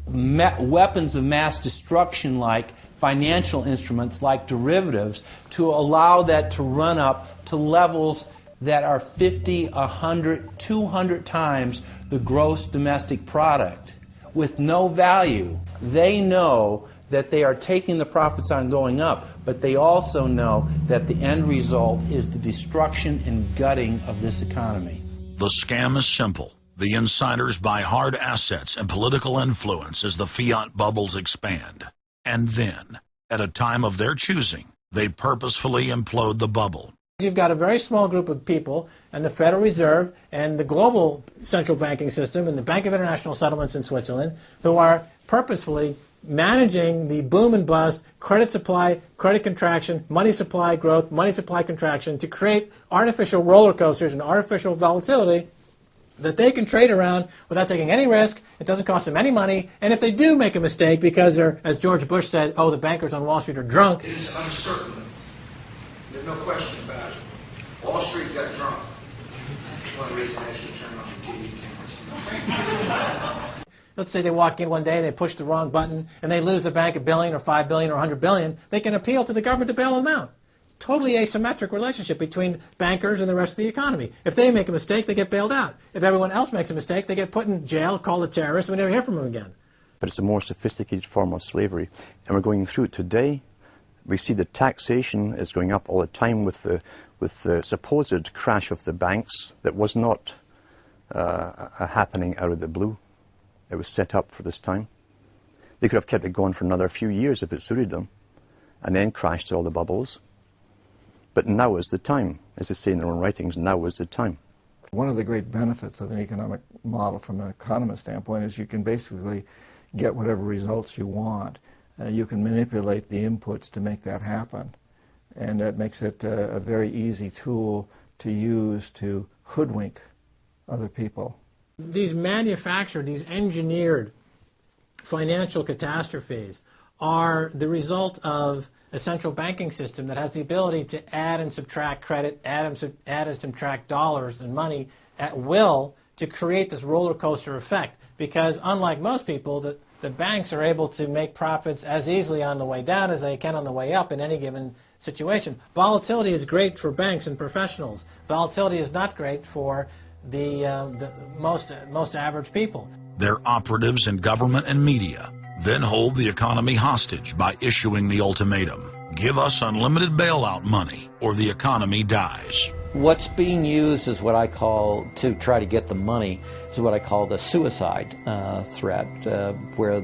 Speaker 24: weapons of mass destruction-like financial instruments like derivatives, to allow that to run up to levels that are 50, 100, 200 times the gross domestic product with no value. They know that they are taking the profits on going up, but they also know that the end result is the destruction and gutting of this economy.
Speaker 5: The scam is simple. The insiders buy hard assets and political influence as the fiat bubbles expand. And then, at a time of their choosing, they purposefully implode the bubble.
Speaker 10: You've got a very small group of people, and the Federal Reserve and the global central banking system and the Bank of International Settlements in Switzerland, who are purposefully managing the boom and bust, credit supply, credit contraction, money supply growth, money supply contraction, to create artificial roller coasters and artificial volatility that they can trade around without taking any risk. It doesn't cost them any money. And if they do make a mistake because they're, as George Bush said, oh, the bankers on Wall Street are drunk.
Speaker 16: It is uncertain. There's no question about it. Wall Street got drunk. That's one reason I should turn on the TV cameras.
Speaker 10: Let's say they walk in one day, they push the wrong button, and they lose the bank $1 billion or $5 billion or $100 billion. They can appeal to the government to bail them out. It's totally asymmetric relationship between bankers and the rest of the economy. If they make a mistake, they get bailed out. If everyone else makes a mistake, they get put in jail, called a terrorist, and we never hear from them again.
Speaker 1: But it's a more sophisticated form of slavery, and we're going through it today. We see the taxation is going up all the time with the supposed crash of the banks that was not a happening out of the blue. It was set up for this time. They could have kept it going for another few years if it suited them, and then crashed all the bubbles. But now is the time. As they say in their own writings, now is the time.
Speaker 12: One of the great benefits of an economic model from an economist standpoint is you can basically get whatever results you want. You can manipulate the inputs to make that happen. And that makes it a very easy tool to use to hoodwink other people.
Speaker 10: These manufactured, these engineered financial catastrophes are the result of a central banking system that has the ability to add and subtract credit, add and subtract dollars and money at will to create this roller coaster effect. Because unlike most people, the banks are able to make profits as easily on the way down as they can on the way up in any given situation. Volatility is great for banks and professionals. Volatility is not great for the most average people.
Speaker 5: Their operatives in government and media then hold the economy hostage by issuing the ultimatum: give us unlimited bailout money or the economy dies.
Speaker 17: What's being used is what I call, to try to get the money, is what I call the suicide threat, where,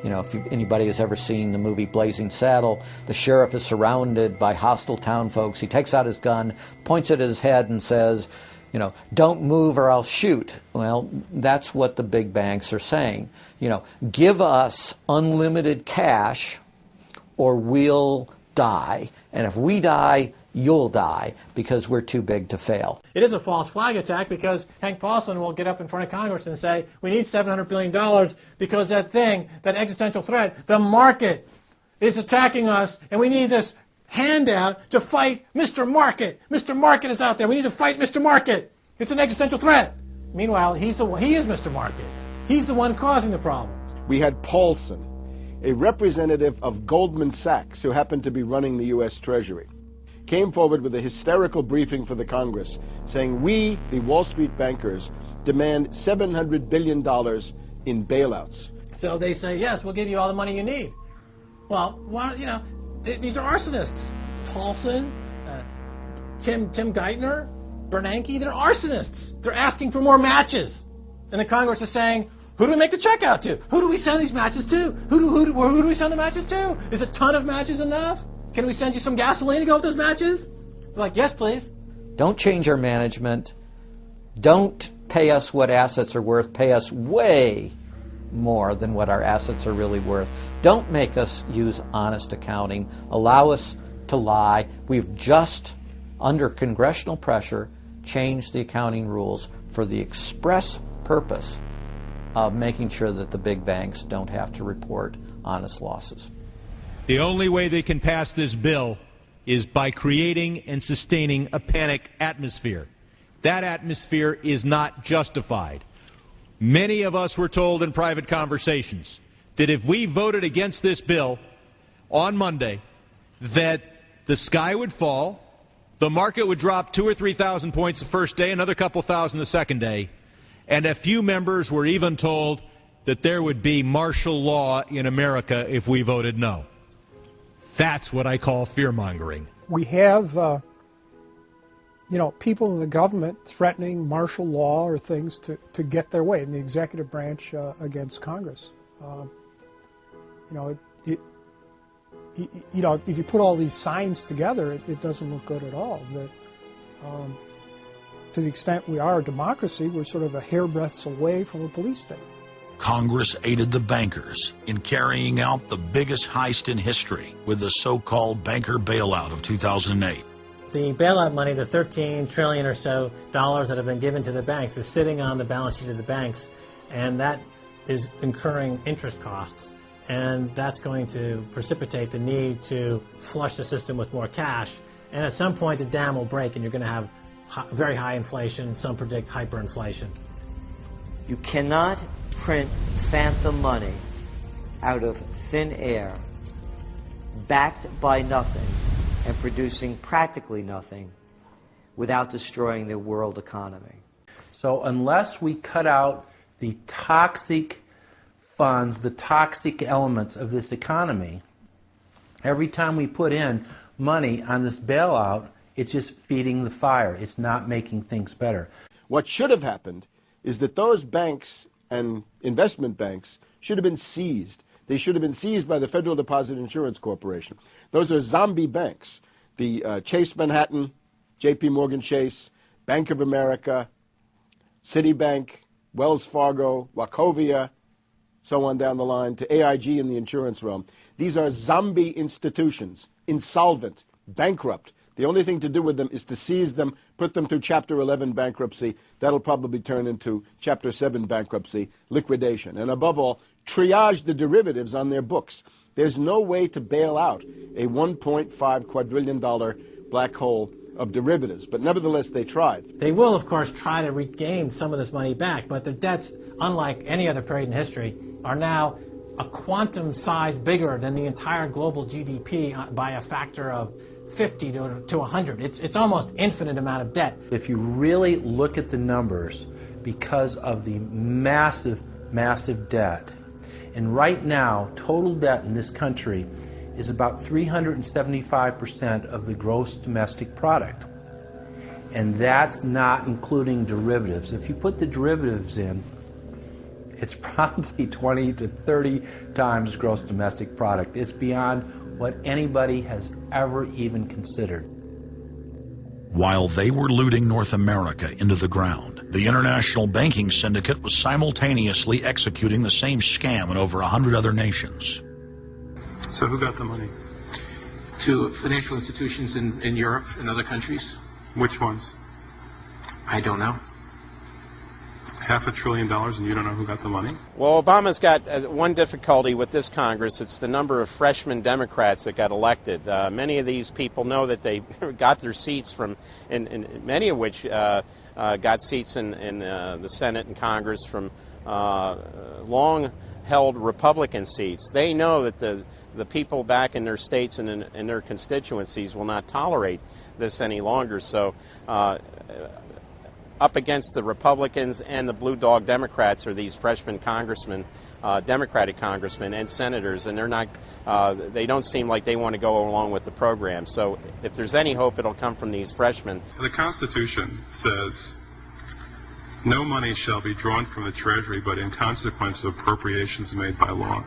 Speaker 17: you know, if anybody has ever seen the movie Blazing Saddle, the sheriff is surrounded by hostile town folks. He takes out his gun, points it at his head and says, you know, don't move or I'll shoot. Well, that's what the big banks are saying. You know, give us unlimited cash or we'll die. And if we die, you'll die, because we're too big to fail.
Speaker 10: It is a false flag attack because Hank Paulson will get up in front of Congress and say, we need $700 billion because that thing, that existential threat, the market is attacking us and we need this handout to fight Mr. Market. Mr. Market is out there. We need to fight Mr. Market. It's an existential threat. Meanwhile, he is Mr. Market. He's the one causing the problem.
Speaker 8: We had Paulson, a representative of Goldman Sachs who happened to be running the U.S. Treasury, came forward with a hysterical briefing for the Congress saying, we, the Wall Street bankers, demand $700 billion in bailouts.
Speaker 10: So they say, yes, we'll give you all the money you need. Well, you know, these are arsonists. Paulson, Tim Geithner, Bernanke, they're arsonists. They're asking for more matches. And the Congress is saying, who do we make the check out to? Who do we send these matches to? Who do we send the matches to? Is a ton of matches enough? Can we send you some gasoline to go with those matches? They're like, yes, please.
Speaker 17: Don't change our management. Don't pay us what assets are worth. Pay us way more than what our assets are really worth. Don't make us use honest accounting. Allow us to lie. We've just, under congressional pressure, changed the accounting rules for the express purpose of making sure that the big banks don't have to report honest losses.
Speaker 7: The only way they can pass this bill is by creating and sustaining a panic atmosphere. That atmosphere is not justified. Many of us were told in private conversations that if we voted against this bill on Monday, that the sky would fall, the market would drop 2,000 or 3,000 points the first day, another couple thousand the second day, and a few members were even told that there would be martial law in America if we voted no. That's what I call fear-mongering.
Speaker 18: We have, people in the government threatening martial law or things to get their way in the executive branch against Congress. If you put all these signs together, it doesn't look good at all. That, to the extent we are a democracy, we're sort of a hairbreadth away from a police state.
Speaker 5: Congress aided the bankers in carrying out the biggest heist in history with the so-called banker bailout of 2008.
Speaker 10: The bailout money, the $13 trillion or so dollars that have been given to the banks, is sitting on the balance sheet of the banks, and that is incurring interest costs. And that's going to precipitate the need to flush the system with more cash. And at some point, the dam will break, and you're going to have very high inflation. Some predict hyperinflation.
Speaker 20: You cannot print phantom money out of thin air, backed by nothing, and producing practically nothing without destroying the world economy.
Speaker 24: So unless we cut out the toxic funds, the toxic elements of this economy, every time we put in money on this bailout, it's just feeding the fire. It's not making things better.
Speaker 8: What should have happened is that those banks and investment banks should have been seized. They should have been seized by the Federal Deposit Insurance Corporation. Those are zombie banks. The Chase Manhattan, J.P. Morgan Chase, Bank of America, Citibank, Wells Fargo, Wachovia, so on down the line, to AIG in the insurance realm. These are zombie institutions, insolvent, bankrupt. The only thing to do with them is to seize them, put them through Chapter 11 bankruptcy. That'll probably turn into Chapter 7 bankruptcy, liquidation. And above all, triage the derivatives on their books. There's no way to bail out a $1.5 quadrillion black hole of derivatives, but nevertheless they tried.
Speaker 10: They will, of course, try to regain some of this money back, but their debts, unlike any other period in history, are now a quantum size bigger than the entire global GDP by a factor of 50 to 100. It's almost infinite amount of debt.
Speaker 24: If you really look at the numbers, because of the massive, massive debt, and right now, total debt in this country is about 375% of the gross domestic product. And that's not including derivatives. If you put the derivatives in, it's probably 20 to 30 times gross domestic product. It's beyond what anybody has ever even considered.
Speaker 5: While they were looting North America into the ground, the international banking syndicate was simultaneously executing the same scam in over 100 other nations.
Speaker 15: So who got the money?
Speaker 3: To financial institutions in Europe and other countries.
Speaker 15: Which ones?
Speaker 3: I don't know.
Speaker 15: $500 billion and you don't know who got the money?
Speaker 23: Well, Obama's got one difficulty with this Congress. It's the number of freshman Democrats that got elected. Many of these people know that they got their seats from, and many of which got seats in the Senate and Congress from long-held Republican seats. They know that the people back in their states and in their constituencies will not tolerate this any longer. So up against the Republicans and the blue dog Democrats are these freshman congressmen, Democratic congressmen and senators, and they're not. They don't seem like they want to go along with the program. So if there's any hope, it'll come from these freshmen.
Speaker 15: The Constitution says no money shall be drawn from the Treasury, but in consequence of appropriations made by law.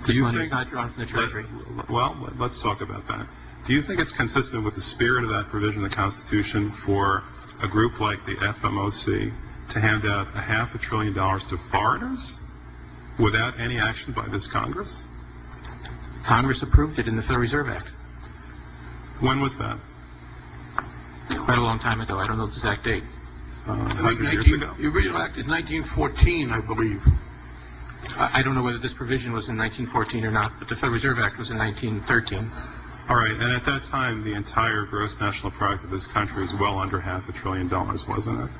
Speaker 3: This money is not drawn from the Treasury.
Speaker 15: Well, let's talk about that. Do you think it's consistent with the spirit of that provision of the Constitution for a group like the FMOC to hand out $500 billion to foreigners without any action by this Congress?
Speaker 3: Congress approved it in the Federal Reserve Act.
Speaker 15: When was that?
Speaker 3: Quite a long time ago. I don't know the exact date.
Speaker 15: 100 years ago.
Speaker 16: The original act is 1914, I believe.
Speaker 3: I don't know whether this provision was in 1914 or not, but the Federal Reserve Act was in 1913.
Speaker 15: All right, and at that time, the entire gross national product of this country was well under $500 billion, wasn't it?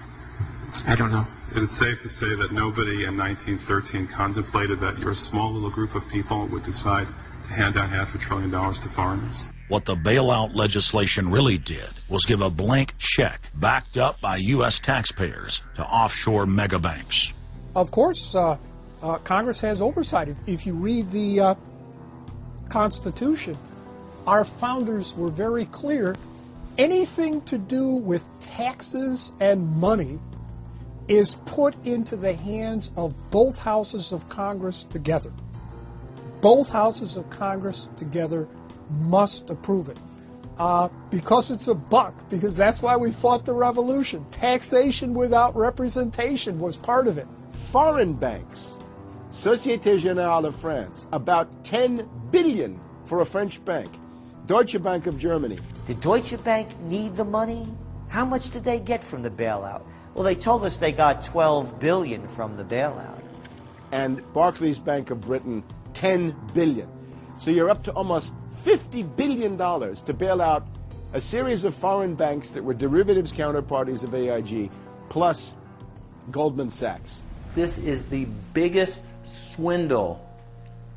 Speaker 3: I don't know.
Speaker 15: Is it safe to say that nobody in 1913 contemplated that your small little group of people would decide to hand out $500 billion to foreigners?
Speaker 5: What the bailout legislation really did was give a blank check backed up by U.S. taxpayers to offshore mega banks.
Speaker 18: Of course, Congress has oversight. If you read the Constitution, our founders were very clear. Anything to do with taxes and money is put into the hands of both houses of Congress together. Both houses of Congress together must approve it. Because it's a buck, because that's why we fought the revolution. Taxation without representation was part of it.
Speaker 8: Foreign banks, Société Générale of France, about 10 billion for a French bank. Deutsche Bank of Germany.
Speaker 20: Did Deutsche Bank need the money? How much did they get from the bailout? Well, they told us they got $12 billion from the bailout.
Speaker 8: And Barclays Bank of Britain, $10 billion. So you're up to almost $50 billion to bail out a series of foreign banks that were derivatives counterparties of AIG, plus Goldman Sachs.
Speaker 24: This is the biggest swindle,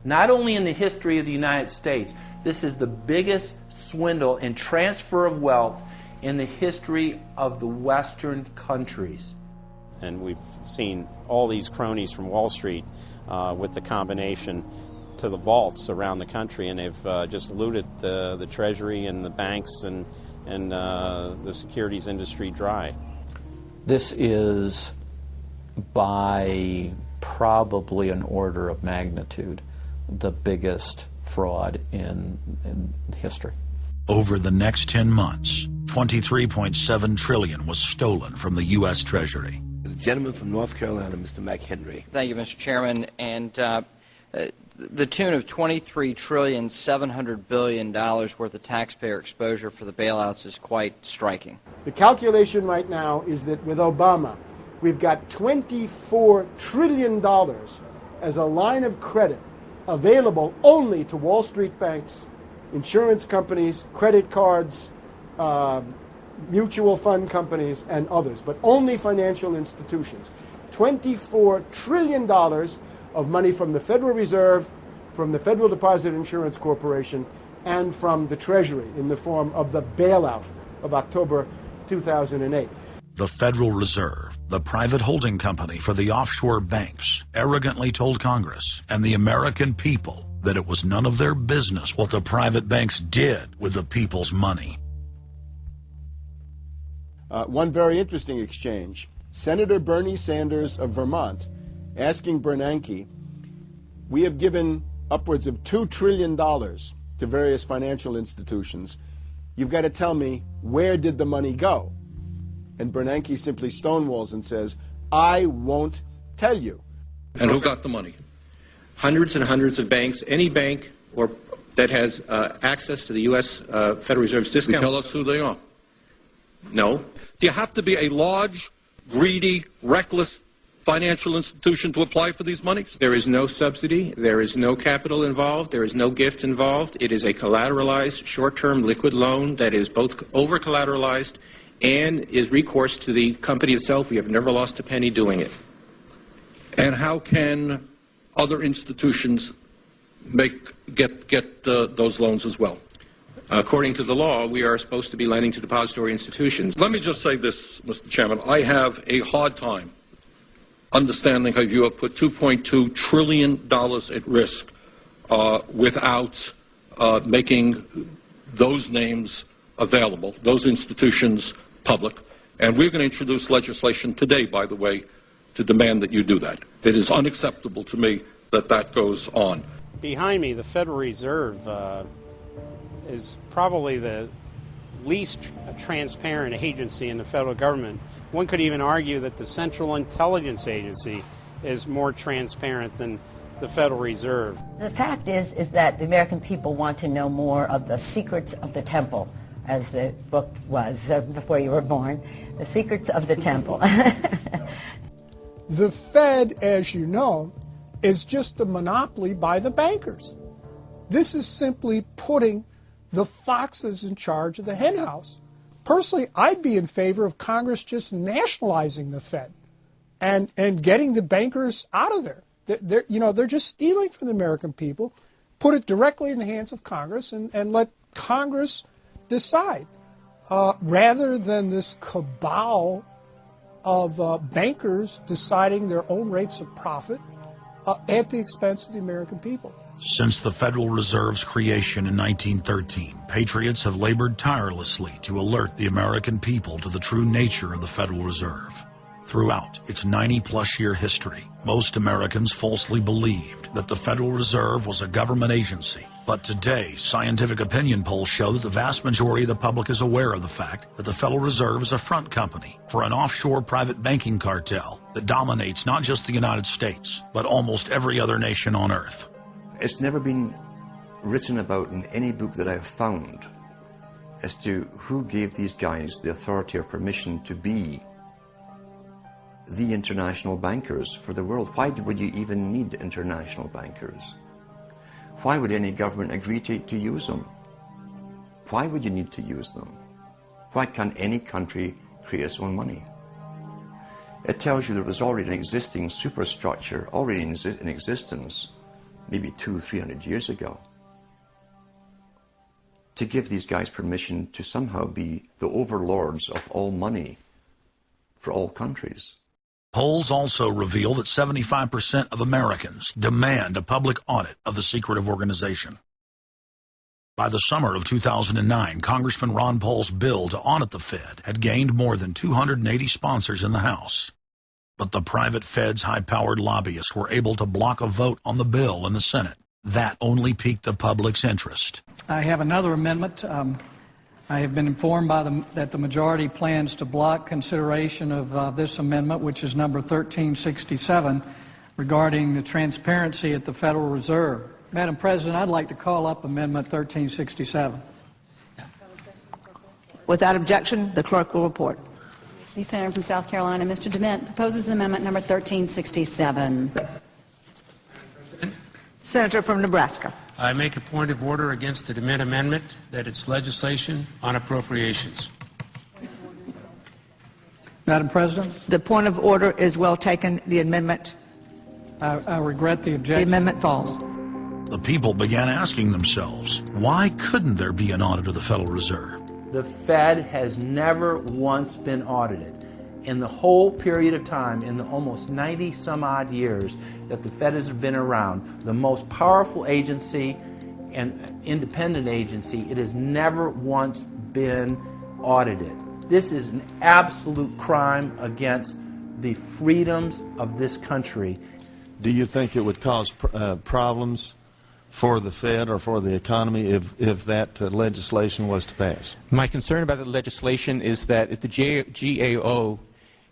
Speaker 24: not only in the history of the United States. This is the biggest swindle and transfer of wealth in the history of the Western countries.
Speaker 23: And we've seen all these cronies from Wall Street with the combination to the vaults around the country, and they've just looted the Treasury and the banks and the securities industry dry.
Speaker 17: This is by probably an order of magnitude the biggest fraud in history.
Speaker 5: Over the next 10 months, $23.7 trillion was stolen from the U.S. Treasury.
Speaker 4: The gentleman from North Carolina, Mr. McHenry.
Speaker 9: Thank you, Mr. Chairman. And the tune of $23.7 trillion worth of taxpayer exposure for the bailouts is quite striking.
Speaker 8: The calculation right now is that with Obama, we've got $24 trillion as a line of credit available only to Wall Street banks, insurance companies, credit cards, mutual fund companies, and others, but only financial institutions. $24 trillion of money from the Federal Reserve, from the Federal Deposit Insurance Corporation, and from the Treasury in the form of the bailout of October 2008.
Speaker 5: The Federal Reserve, the private holding company for the offshore banks, arrogantly told Congress and the American people that it was none of their business what the private banks did with the people's money.
Speaker 8: One very interesting exchange. Senator Bernie Sanders of Vermont asking Bernanke, we have given upwards of $2 trillion to various financial institutions. You've got to tell me, where did the money go? And Bernanke simply stonewalls and says, I won't tell you.
Speaker 19: And who got the money? Hundreds and hundreds of banks. Any bank or that has access to the U.S. Federal Reserve's discount.
Speaker 22: You tell us who they are.
Speaker 19: No.
Speaker 22: Do you have to be a large, greedy, reckless financial institution to apply for these monies?
Speaker 19: There is no subsidy. There is no capital involved. There is no gift involved. It is a collateralized, short-term liquid loan that is both over-collateralized and is recourse to the company itself. We have never lost a penny doing it.
Speaker 22: And how can other institutions get those loans as well?
Speaker 19: According to the law, we are supposed to be lending to depository institutions.
Speaker 22: Let me just say this, Mr. Chairman. I have a hard time understanding how you have put $2.2 trillion at risk without making those names available, those institutions public. And we're going to introduce legislation today, by the way, to demand that you do that. It is unacceptable to me that that goes on.
Speaker 23: Behind me, the Federal Reserve is probably the least transparent agency in the federal government. One could even argue that the Central Intelligence Agency is more transparent than the Federal Reserve.
Speaker 25: The fact is that the American people want to know more of the secrets of the temple, as the book was before you were born, The Secrets of the Temple.
Speaker 18: The Fed, as you know, is just a monopoly by the bankers. This is simply putting the foxes in charge of the hen house. Personally, I'd be in favor of Congress just nationalizing the Fed and getting the bankers out of there. They're just stealing from the American people. Put it directly in the hands of Congress and let Congress decide, rather than this cabal of bankers deciding their own rates of profit at the expense of the American people.
Speaker 5: Since the Federal Reserve's creation in 1913, patriots have labored tirelessly to alert the American people to the true nature of the Federal Reserve. Throughout its 90-plus year history, most Americans falsely believed that the Federal Reserve was a government agency. But today, scientific opinion polls show that the vast majority of the public is aware of the fact that the Federal Reserve is a front company for an offshore private banking cartel that dominates not just the United States, but almost every other nation on Earth.
Speaker 1: It's never been written about in any book that I've found as to who gave these guys the authority or permission to be the international bankers for the world. Why would you even need international bankers? Why would any government agree to use them? Why would you need to use them? Why can't any country create its own money? It tells you there was already an existing superstructure already in existence maybe 200-300 years ago, to give these guys permission to somehow be the overlords of all money for all countries.
Speaker 5: Polls also reveal that 75% of Americans demand a public audit of the secretive organization. By the summer of 2009, Congressman Ron Paul's bill to audit the Fed had gained more than 280 sponsors in the House. But the private Fed's high-powered lobbyists were able to block a vote on the bill in the Senate. That only piqued the public's interest.
Speaker 6: I have another amendment. I have been informed that the majority plans to block consideration of this amendment, which is number 1367, regarding the transparency at the Federal Reserve. Madam President, I'd like to call up Amendment 1367.
Speaker 11: Without objection, the clerk will report.
Speaker 13: The Senator from South Carolina, Mr. DeMint, proposes amendment number 1367.
Speaker 11: Senator from Nebraska.
Speaker 14: I make a point of order against the DeMint amendment that it's legislation on appropriations.
Speaker 6: Madam President?
Speaker 11: The point of order is well taken. The amendment.
Speaker 6: I regret the objection.
Speaker 11: The amendment falls.
Speaker 5: The people began asking themselves, why couldn't there be an audit of the Federal Reserve?
Speaker 24: The Fed has never once been audited. In the whole period of time, in the almost 90 some odd years that the Fed has been around, the most powerful agency and independent agency, it has never once been audited. This is an absolute crime against the freedoms of this country.
Speaker 21: Do you think it would cause problems for the Fed or for the economy if that legislation was to pass?
Speaker 3: My concern about the legislation is that if the GAO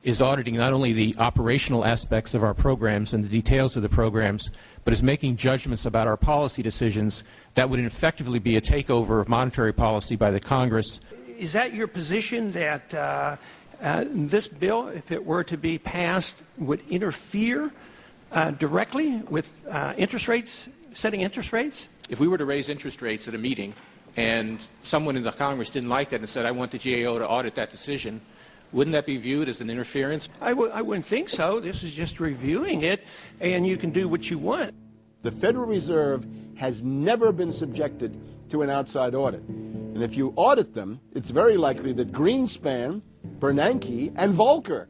Speaker 3: is auditing not only the operational aspects of our programs and the details of the programs, but is making judgments about our policy decisions, that would effectively be a takeover of monetary policy by the Congress.
Speaker 26: Is that your position, that this bill, if it were to be passed, would interfere directly with interest rates, setting interest rates?
Speaker 3: If we were to raise interest rates at a meeting and someone in the Congress didn't like that and said, I want the GAO to audit that decision, wouldn't that be viewed as an interference?
Speaker 26: I wouldn't think so. This is just reviewing it, and you can do what you want.
Speaker 8: The Federal Reserve has never been subjected to an outside audit. And if you audit them, it's very likely that Greenspan, Bernanke, and Volcker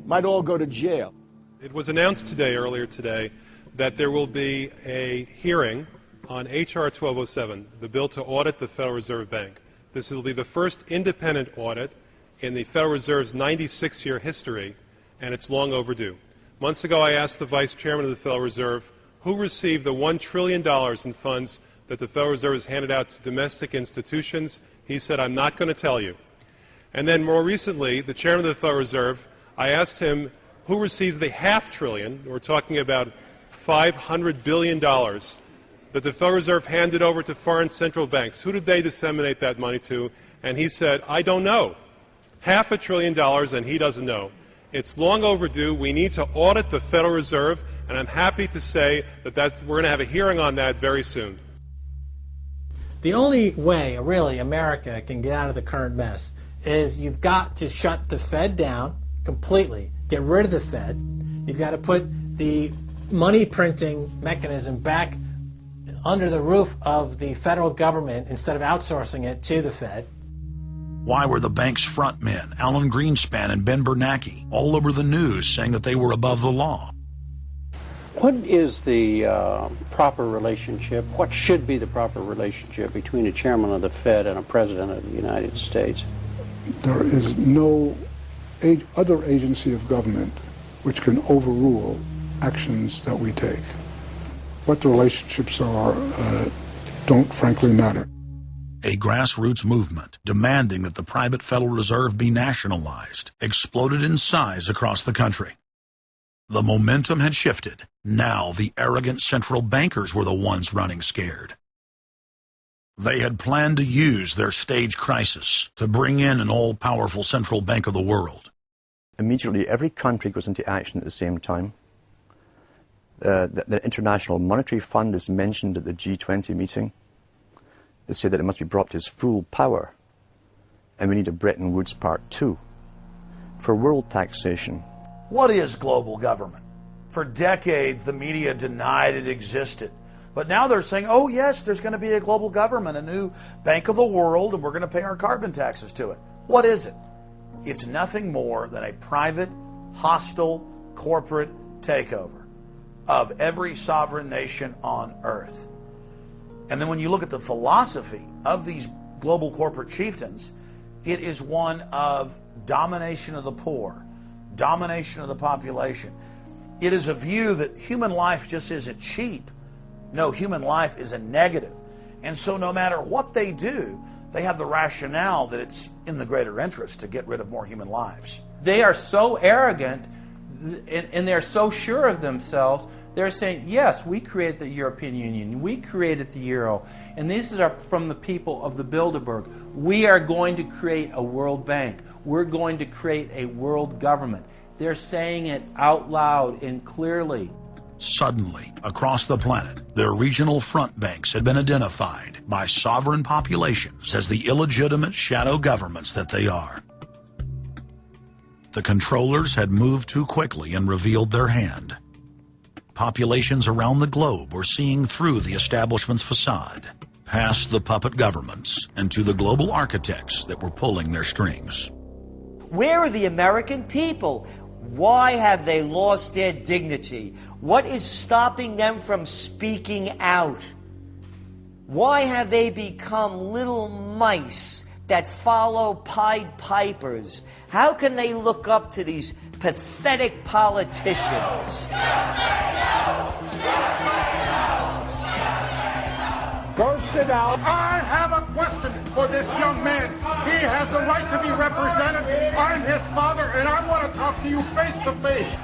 Speaker 8: might all go to jail.
Speaker 15: It was announced earlier today, that there will be a hearing on H.R. 1207, the bill to audit the Federal Reserve Bank. This will be the first independent audit in the Federal Reserve's 96-year history, and it's long overdue. Months ago, I asked the Vice Chairman of the Federal Reserve who received the $1 trillion in funds that the Federal Reserve has handed out to domestic institutions. He said, I'm not going to tell you. And then more recently, the Chairman of the Federal Reserve, I asked him who receives the $500 billion, we're talking about $500 billion, that the Federal Reserve handed over to foreign central banks. Who did they disseminate that money to? And he said, I don't know. $500 billion, and he doesn't know. It's long overdue. We need to audit the Federal Reserve, and I'm happy to say that we're going to have a hearing on that very soon.
Speaker 10: The only way, really, America can get out of the current mess is you've got to shut the Fed down completely, get rid of the Fed. You've got to put the money printing mechanism back under the roof of the federal government instead of outsourcing it to the Fed.
Speaker 5: Why were the bank's front men, Alan Greenspan and Ben Bernanke, all over the news saying that they were above the law?
Speaker 27: What is the proper relationship, what should be the proper relationship between a chairman of the Fed and a president of the United States?
Speaker 28: There is no other agency of government which can overrule actions that we take. What the relationships are don't frankly matter.
Speaker 5: A grassroots movement demanding that the private Federal Reserve be nationalized exploded in size across the country. The momentum had shifted. Now the arrogant central bankers were the ones running scared. They had planned to use their stage crisis to bring in an all-powerful central bank of the world.
Speaker 1: Immediately, every country goes into action at the same time. The International Monetary Fund is mentioned at the G20 meeting. They say that it must be brought to its full power, and we need a Bretton Woods Part 2 for world taxation.
Speaker 2: What is global government? For decades, the media denied it existed. But now they're saying, oh yes, there's going to be a global government, a new bank of the world, and we're going to pay our carbon taxes to it. What is it? It's nothing more than a private, hostile, corporate takeover of every sovereign nation on earth. And then when you look at the philosophy of these global corporate chieftains, it is one of domination of the poor, domination of the population. It is a view that human life just isn't cheap. No, human life is a negative. And so no matter what they do, they have the rationale that it's in the greater interest to get rid of more human lives.
Speaker 24: They are so arrogant and they're so sure of themselves, they're saying, yes, we created the European Union, we created the Euro, and these are from the people of the Bilderberg. We are going to create a world bank. We're going to create a world government. They're saying it out loud and clearly.
Speaker 5: Suddenly, across the planet, their regional front banks had been identified by sovereign populations as the illegitimate shadow governments that they are. The controllers had moved too quickly and revealed their hand. Populations around the globe were seeing through the establishment's facade, past the puppet governments, and to the global architects that were pulling their strings.
Speaker 4: Where are the American people? Why have they lost their dignity? What is stopping them from speaking out? Why have they become little mice that follow Pied Pipers? How can they look up to these pathetic politicians?
Speaker 7: Go sit down. I have a question for this young man. He has the right to be represented. I'm his father, and I want to talk to you face to face.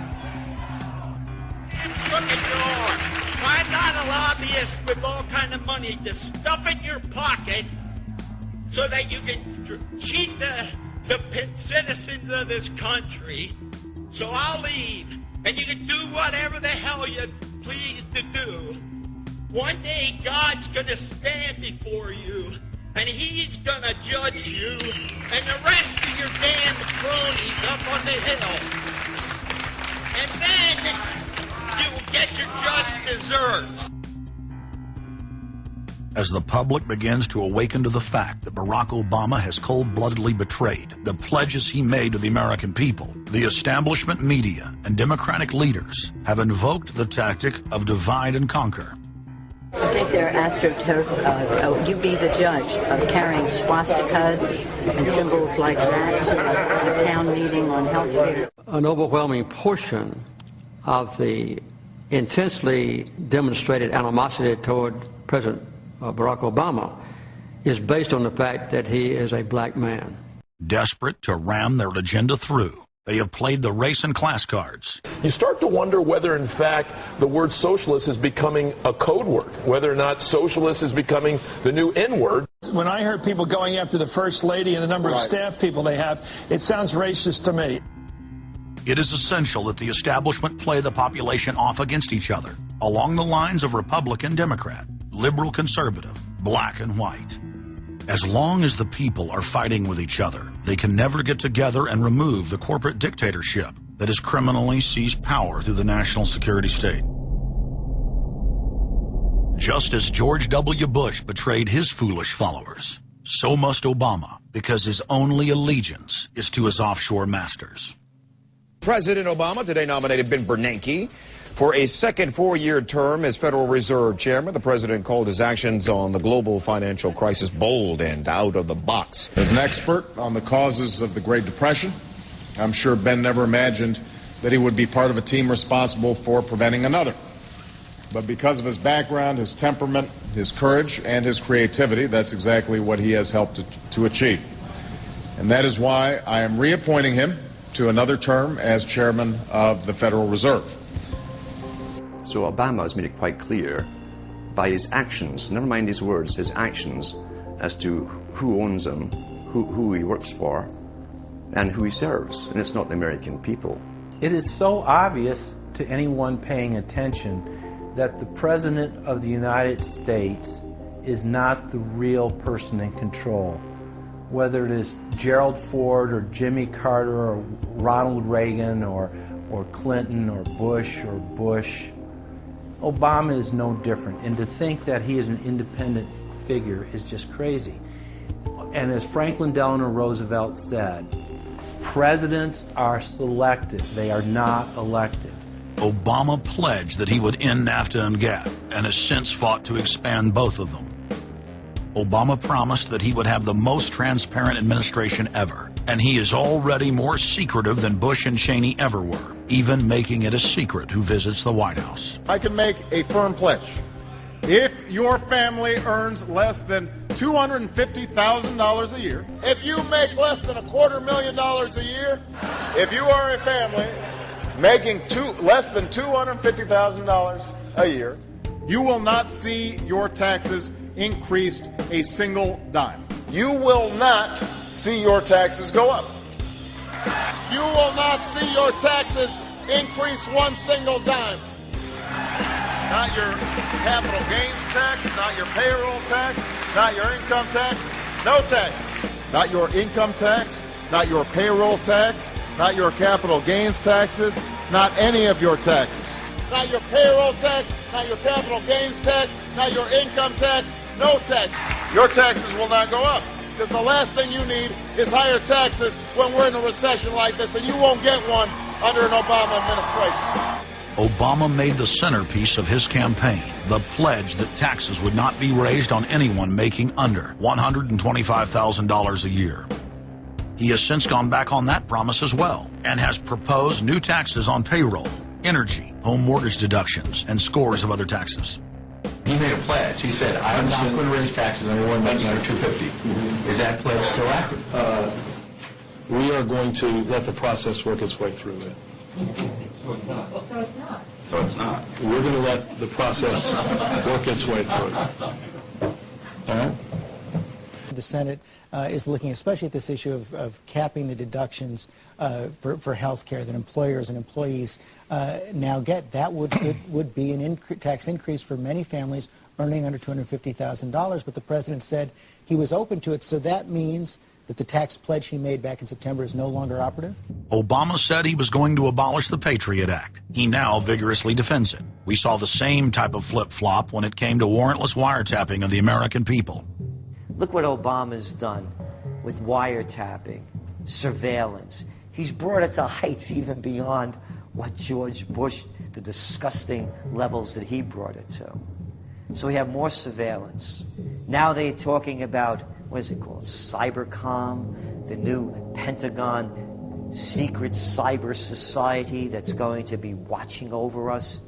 Speaker 9: Look at your I'm not a lobbyist with all kind of money to stuff in your pocket so that you can cheat the citizens of this country. So I'll leave, and you can do whatever the hell you please to do. One day God's going to stand before you, and he's going to judge you and the rest of your damn cronies up on the hill. And then you will get your just desserts.
Speaker 5: As the public begins to awaken to the fact that Barack Obama has cold-bloodedly betrayed the pledges he made to the American people, the establishment media and Democratic leaders have invoked the tactic of divide and conquer.
Speaker 25: I think they're astroturf. You be the judge of carrying swastikas and symbols like that to a town meeting on health care.
Speaker 27: An overwhelming portion of the intensely demonstrated animosity toward President Barack Obama is based on the fact that he is a black man.
Speaker 5: Desperate to ram their agenda through, they have played the race and class cards.
Speaker 12: You start to wonder whether, in fact, the word socialist is becoming a code word, whether or not socialist is becoming the new N-word.
Speaker 18: When I heard people going after the First Lady and the number of staff people they have, it sounds racist to me.
Speaker 5: It is essential that the establishment play the population off against each other, along the lines of Republican, Democrat, liberal, conservative, black and white. As long as the people are fighting with each other, they can never get together and remove the corporate dictatorship that has criminally seized power through the national security state. Just as George W. Bush betrayed his foolish followers, so must Obama, because his only allegiance is to his offshore masters.
Speaker 16: President Obama today nominated Ben Bernanke for a second four-year term as Federal Reserve Chairman. The president called his actions on the global financial crisis bold and out of the box.
Speaker 17: As an expert on the causes of the Great Depression, I'm sure Ben never imagined that he would be part of a team responsible for preventing another. But because of his background, his temperament, his courage, and his creativity, that's exactly what he has helped to achieve. And that is why I am reappointing him to another term as chairman of the Federal Reserve.
Speaker 1: So Obama has made it quite clear by his actions, never mind his words, his actions, as to who owns him, who he works for, and who he serves. And it's not the American people.
Speaker 24: It is so obvious to anyone paying attention that the President of the United States is not the real person in control. Whether it is Gerald Ford or Jimmy Carter or Ronald Reagan or Clinton or Bush, Obama is no different. And to think that he is an independent figure is just crazy. And as Franklin Delano Roosevelt said, presidents are selected, they are not elected.
Speaker 5: Obama pledged that he would end NAFTA and GATT, and has since fought to expand both of them. Obama promised that he would have the most transparent administration ever, and he is already more secretive than Bush and Cheney ever were, even making it a secret who visits the White House.
Speaker 17: I can make a firm pledge. If your family earns less than $250,000 a year, if you make less than $250,000 a year, if you are a family making less than $250,000 a year, you will not see your taxes increased a single dime. You will not see your taxes go up. You will not see your taxes increase one single dime. Not your capital gains tax, not your payroll tax, not your income tax, no tax. Not your income tax, not your payroll tax, not your capital gains taxes, not any of your taxes. Not your payroll tax, not your capital gains tax, not your income tax, no tax. Your taxes will not go up, because the last thing you need is higher taxes when we're in a recession like this, and you won't get one under an Obama administration.
Speaker 5: Obama made the centerpiece of his campaign the pledge that taxes would not be raised on anyone making under $125,000 a year. He has since gone back on that promise as well, and has proposed new taxes on payroll, energy, home mortgage deductions, and scores of other taxes.
Speaker 6: He made a pledge. He said, I'm not going to raise taxes on anyone making under $250,000. Is that pledge still active?
Speaker 12: We are going to let the process work its way through it.
Speaker 6: So it's not. So it's not. So it's not.
Speaker 12: We're going to let the process work its way through it. All right?
Speaker 11: The Senate is looking especially at this issue of capping the deductions for health care that employers and employees now get. That would be an tax increase for many families earning under $250,000, but the president said he was open to it, so that means that the tax pledge he made back in September is no longer operative?
Speaker 5: Obama said he was going to abolish the Patriot Act. He now vigorously defends it. We saw the same type of flip-flop when it came to warrantless wiretapping of the American people.
Speaker 4: Look what Obama's done with wiretapping, surveillance. He's brought it to heights even beyond what George Bush, the disgusting levels that he brought it to. So we have more surveillance. Now they're talking about, what is it called, Cybercom, the new Pentagon secret cyber society that's going to be watching over us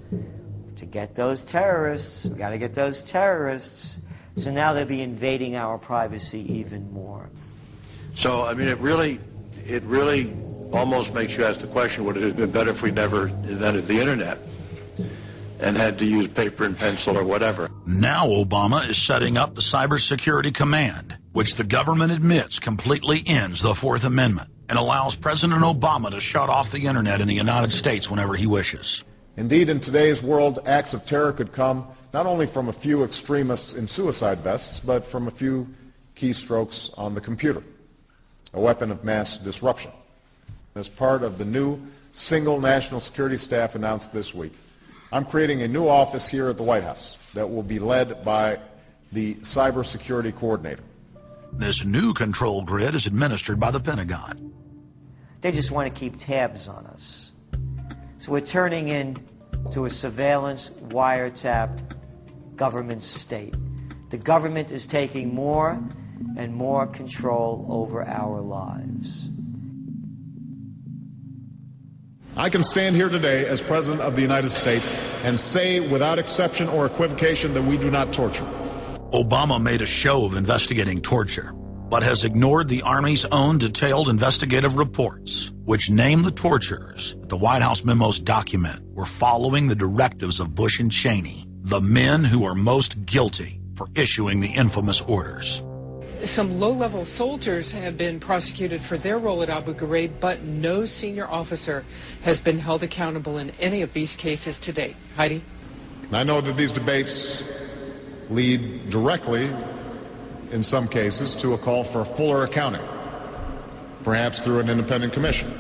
Speaker 4: to get those terrorists. We got to get those terrorists. So now they'll be invading our privacy even more.
Speaker 13: So, I mean, it really almost makes you ask the question, would it have been better if we never invented the internet and had to use paper and pencil or whatever?
Speaker 5: Now Obama is setting up the Cybersecurity Command, which the government admits completely ends the Fourth Amendment and allows President Obama to shut off the internet in the United States whenever he wishes.
Speaker 17: Indeed, in today's world, acts of terror could come not only from a few extremists in suicide vests, but from a few keystrokes on the computer, a weapon of mass disruption. As part of the new single national security staff announced this week, I'm creating a new office here at the White House that will be led by the cybersecurity coordinator.
Speaker 5: This new control grid is administered by the Pentagon.
Speaker 4: They just want to keep tabs on us. So we're turning into a surveillance, wiretapped government state. The government is taking more and more control over our lives.
Speaker 17: I can stand here today as President of the United States and say without exception or equivocation that we do not torture.
Speaker 5: Obama made a show of investigating torture, but has ignored the Army's own detailed investigative reports, which name the torturers that the White House memos document were following the directives of Bush and Cheney, the men who are most guilty for issuing the infamous orders.
Speaker 14: Some low-level soldiers have been prosecuted for their role at Abu Ghraib, but no senior officer has been held accountable in any of these cases to date. Heidi?
Speaker 17: I know that these debates lead directly, in some cases, to a call for fuller accounting, perhaps through an independent commission.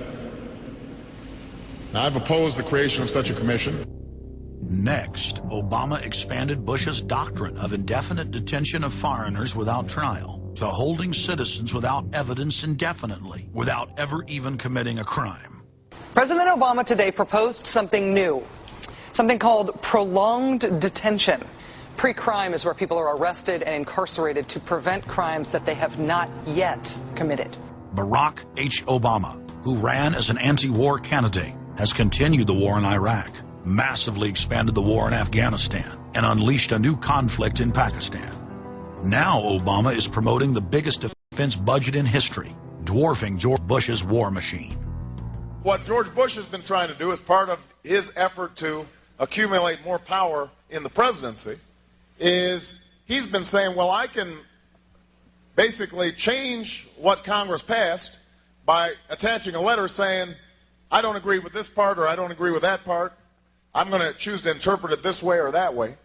Speaker 17: Now, I've opposed the creation of such a commission.
Speaker 5: Next, Obama expanded Bush's doctrine of indefinite detention of foreigners without trial to holding citizens without evidence indefinitely, without ever even committing a crime.
Speaker 19: President Obama today proposed something new, something called prolonged detention.
Speaker 3: Pre-crime is where people are arrested and incarcerated to prevent crimes that they have not yet committed.
Speaker 5: Barack H. Obama, who ran as an anti-war candidate, has continued the war in Iraq, massively expanded the war in Afghanistan, and unleashed a new conflict in Pakistan. Now Obama is promoting the biggest defense budget in history, dwarfing George Bush's war machine.
Speaker 17: What George Bush has been trying to do as part of his effort to accumulate more power in the presidency is he's been saying, well, I can basically change what Congress passed by attaching a letter saying, I don't agree with this part or I don't agree with that part. I'm going to choose to interpret it this way or that way.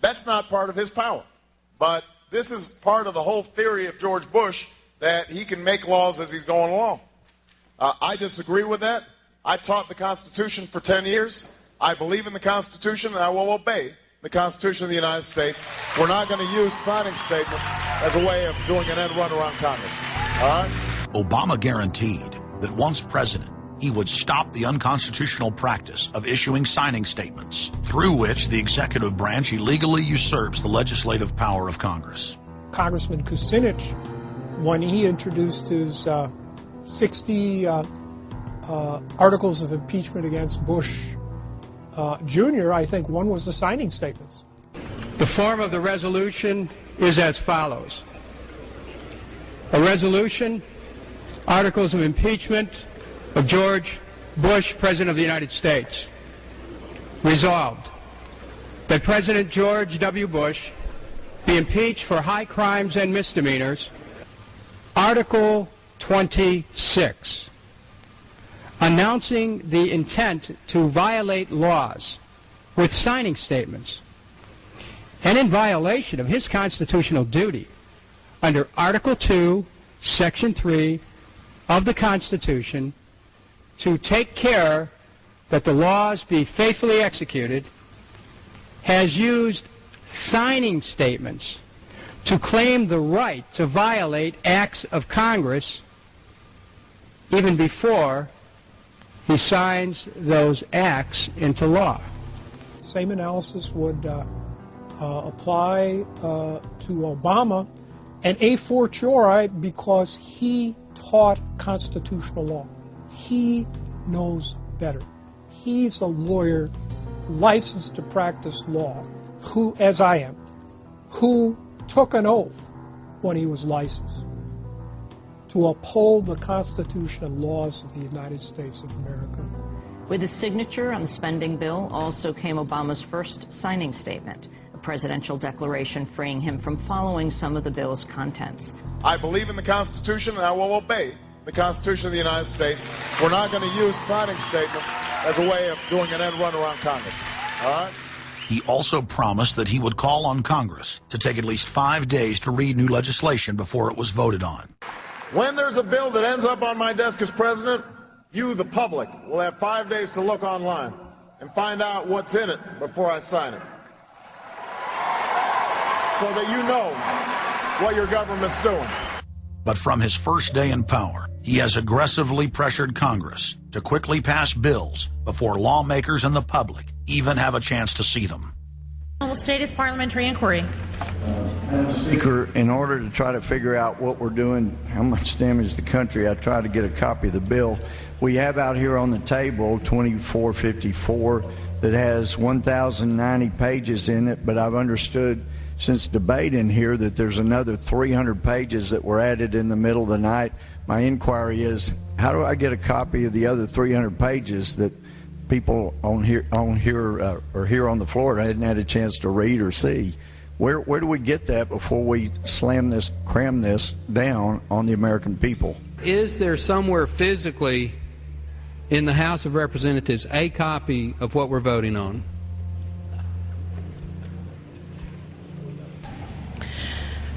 Speaker 17: That's not part of his power. But this is part of the whole theory of George Bush, that he can make laws as he's going along. I disagree with that. I taught the Constitution for 10 years. I believe in the Constitution, and I will obey the Constitution of the United States. We're not going to use signing statements as a way of doing an end run around Congress. All right?
Speaker 5: Obama guaranteed that once president, he would stop the unconstitutional practice of issuing signing statements, through which the executive branch illegally usurps the legislative power of Congress.
Speaker 18: Congressman Kucinich, when he introduced his 60 articles of impeachment against Bush Jr., I think one was the signing statements.
Speaker 8: The form of the resolution is as follows. A resolution, articles of impeachment of George Bush, President of the United States. Resolved, that President George W. Bush be impeached for high crimes and misdemeanors. Article 26. Announcing the intent to violate laws with signing statements, and in violation of his constitutional duty under Article 2, Section 3 of the Constitution, to take care that the laws be faithfully executed, has used signing statements to claim the right to violate acts of Congress even before he signs those acts into law.
Speaker 18: Same analysis would apply to Obama, and a fortiori because he taught constitutional law. He knows better. He's a lawyer licensed to practice law, who, as I am, who took an oath when he was licensed to uphold the Constitution and laws of the United States of America.
Speaker 19: With his signature on the spending bill also came Obama's first signing statement, a presidential declaration freeing him from following some of the bill's contents.
Speaker 17: I believe in the Constitution, and I will obey the Constitution of the United States. We're not going to use signing statements as a way of doing an end run around Congress. All right?
Speaker 5: He also promised that he would call on Congress to take at least 5 days to read new legislation before it was voted on.
Speaker 17: When there's a bill that ends up on my desk as president, you, the public, will have 5 days to look online and find out what's in it before I sign it, so that you know what your government's doing.
Speaker 5: But from his first day in power, he has aggressively pressured Congress to quickly pass bills before lawmakers and the public even have a chance to see them.
Speaker 20: Will state his parliamentary inquiry.
Speaker 21: Speaker, in order to try to figure out what we're doing, how much damage the country, I tried to get a copy of the bill. We have out here on the table 2454 that has 1,090 pages in it, but I've understood since debate in here that there's another 300 pages that were added in the middle of the night. My inquiry is, how do I get a copy of the other 300 pages that people on here on the floor hadn't had a chance to read or see? Where do we get that before we cram this down on the American people?
Speaker 8: Is there somewhere physically in the House of Representatives a copy of what we're voting on?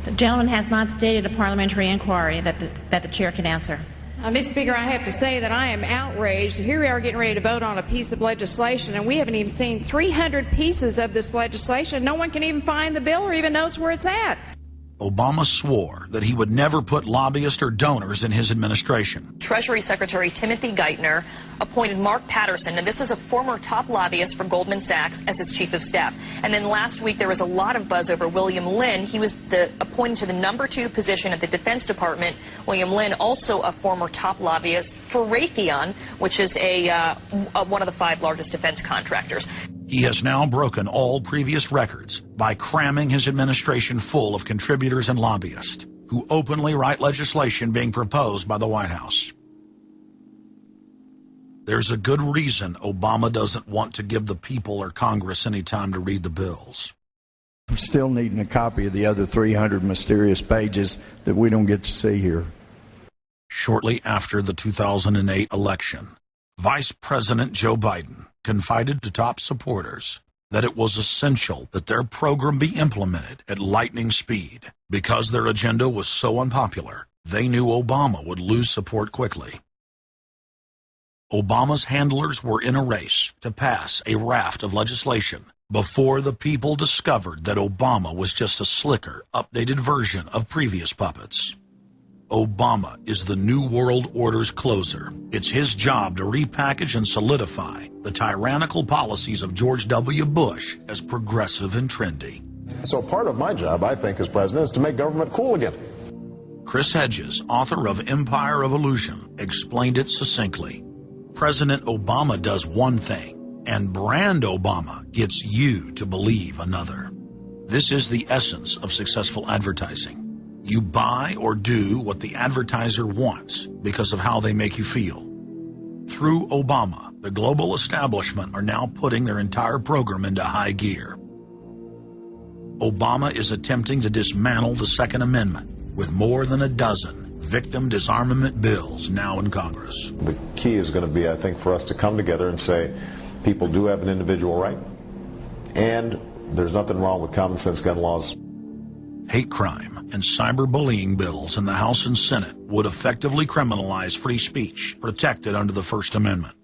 Speaker 20: The gentleman has not stated a parliamentary inquiry that the chair can answer.
Speaker 22: Mr. Speaker, I have to say that I am outraged. Here we are getting ready to vote on a piece of legislation, and we haven't even seen 300 pieces of this legislation. No one can even find the bill or even knows where it's at.
Speaker 5: Obama swore that he would never put lobbyists or donors in his administration.
Speaker 2: Treasury Secretary Timothy Geithner appointed Mark Patterson, and this is a former top lobbyist for Goldman Sachs, as his chief of staff. And then last week there was a lot of buzz over William Lynn. He was appointed to the #2 position at the Defense Department. William Lynn, also a former top lobbyist for Raytheon, which is one of the 5 largest defense contractors.
Speaker 5: He has now broken all previous records by cramming his administration full of contributors and lobbyists who openly write legislation being proposed by the White House. There's a good reason Obama doesn't want to give the people or Congress any time to read the bills.
Speaker 21: I'm still needing a copy of the other 300 mysterious pages that we don't get to see here.
Speaker 5: Shortly after the 2008 election, Vice President Joe Biden confided to top supporters that it was essential that their program be implemented at lightning speed. Because their agenda was so unpopular, they knew Obama would lose support quickly. Obama's handlers were in a race to pass a raft of legislation before the people discovered that Obama was just a slicker, updated version of previous puppets. Obama is the New World Order's closer. It's his job to repackage and solidify the tyrannical policies of George W. Bush as progressive and trendy.
Speaker 7: So part of my job, I think, as president, is to make government cool again.
Speaker 5: Chris Hedges, author of Empire of Illusion, explained it succinctly. President Obama does one thing, and brand Obama gets you to believe another. This is the essence of successful advertising. You buy or do what the advertiser wants because of how they make you feel. Through Obama, the global establishment are now putting their entire program into high gear. Obama is attempting to dismantle the Second Amendment with more than a dozen victim disarmament bills now in Congress.
Speaker 7: The key is going to be, I think, for us to come together and say people do have an individual right, and there's nothing wrong with common sense gun laws.
Speaker 5: Hate crime and cyberbullying bills in the House and Senate would effectively criminalize free speech protected under the First Amendment.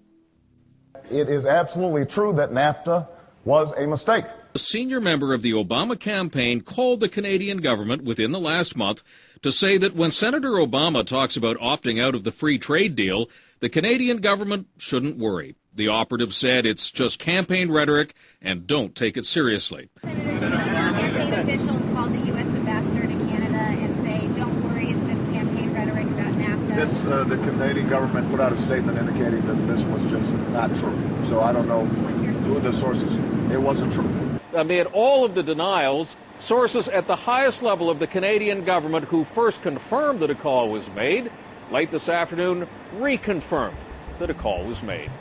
Speaker 7: It is absolutely true that NAFTA was a mistake.
Speaker 9: A senior member of the Obama campaign called the Canadian government within the last month to say that when Senator Obama talks about opting out of the free trade deal, the Canadian government shouldn't worry. The operative said it's just campaign rhetoric and don't take it seriously.
Speaker 10: Campaign officials called the U.S. ambassador to Canada and say, don't worry, it's just campaign rhetoric about NAFTA.
Speaker 7: The Canadian government put out a statement indicating that this was just not true. So I don't know who the sources. It wasn't true.
Speaker 9: Amid all of the denials, sources at the highest level of the Canadian government who first confirmed that a call was made, late this afternoon reconfirmed that a call was made.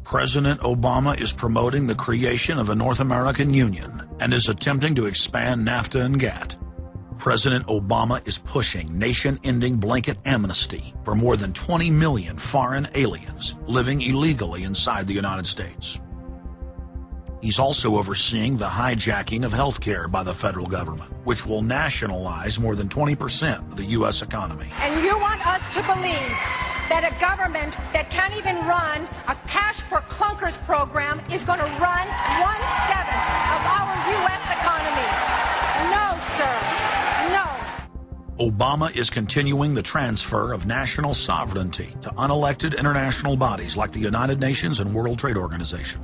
Speaker 5: President Obama is promoting the creation of a North American Union and is attempting to expand NAFTA and GATT. President Obama is pushing nation-ending blanket amnesty for more than 20 million foreign aliens living illegally inside the United States. He's also overseeing the hijacking of health care by the federal government, which will nationalize more than 20% of the U.S. economy.
Speaker 15: And you want us to believe that a government that can't even run a cash for clunkers program is going to run 1/7 of our U.S. economy. No, sir. No.
Speaker 5: Obama is continuing the transfer of national sovereignty to unelected international bodies like the United Nations and World Trade Organization.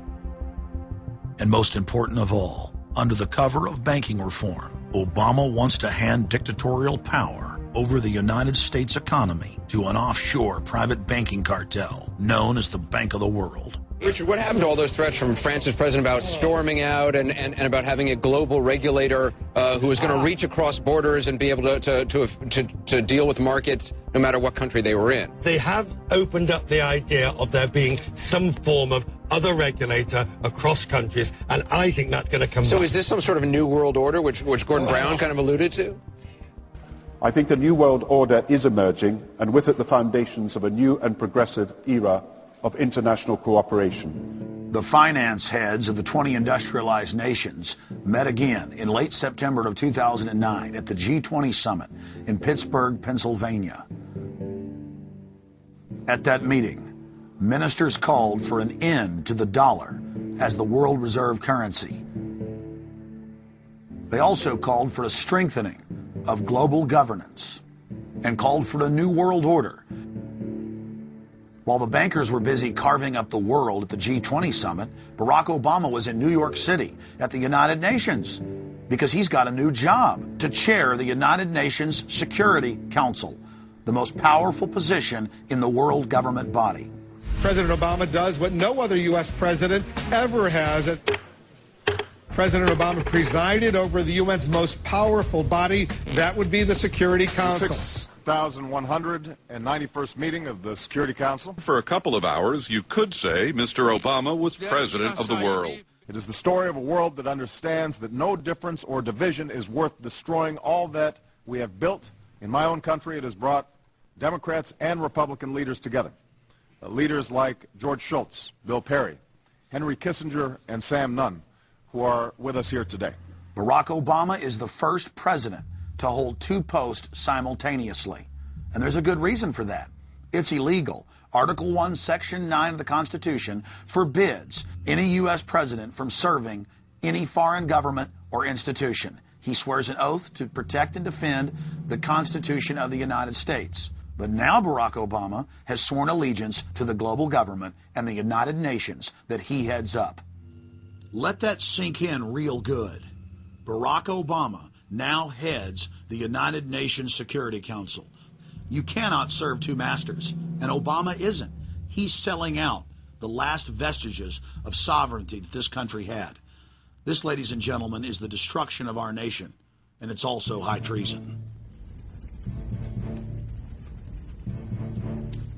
Speaker 5: And most important of all, under the cover of banking reform, Obama wants to hand dictatorial power over the United States economy to an offshore private banking cartel known as the Bank of the World.
Speaker 23: Richard, what happened to all those threats from France's president about storming out and about having a global regulator who is going to reach across borders and be able to deal with markets no matter what country they were in?
Speaker 26: They have opened up the idea of there being some form of other regulator across countries, and I think that's going to come
Speaker 23: So
Speaker 26: back.
Speaker 23: is this some sort of new world order, which Gordon Brown kind of alluded to?
Speaker 28: I think a new world order is emerging, and with it the foundations of a new and progressive era of international cooperation.
Speaker 5: The finance heads of the 20 industrialized nations met again in late September of 2009 at the G20 summit in Pittsburgh, Pennsylvania. At that meeting, ministers called for an end to the dollar as the world reserve currency. They also called for a strengthening of global governance and called for a new world order. While the bankers were busy carving up the world at the G20 summit, Barack Obama was in New York City at the United Nations because he's got a new job to chair the United Nations Security Council, the most powerful position in the world government body.
Speaker 1: President Obama does what no other U.S. president ever has. As President Obama presided over the UN's most powerful body, that would be the Security Council.
Speaker 17: 6,191st meeting of the Security Council.
Speaker 6: For a couple of hours, you could say Mr. Obama was president of the world.
Speaker 17: It is the story of a world that understands that no difference or division is worth destroying all that we have built. In my own country, it has brought Democrats and Republican leaders together. Leaders like George Shultz, Bill Perry, Henry Kissinger, and Sam Nunn, who are with us here today.
Speaker 5: Barack Obama is the first president to hold two posts simultaneously. And there's a good reason for that. It's illegal. Article 1, Section 9 of the Constitution forbids any U.S. president from serving any foreign government or institution. He swears an oath to protect and defend the Constitution of the United States. But now Barack Obama has sworn allegiance to the global government and the United Nations that he heads up. Let that sink in real good. Barack Obama now heads the United Nations Security Council. You cannot serve two masters, and Obama isn't. He's selling out the last vestiges of sovereignty that this country had. This, ladies and gentlemen, is the destruction of our nation, and it's also high treason.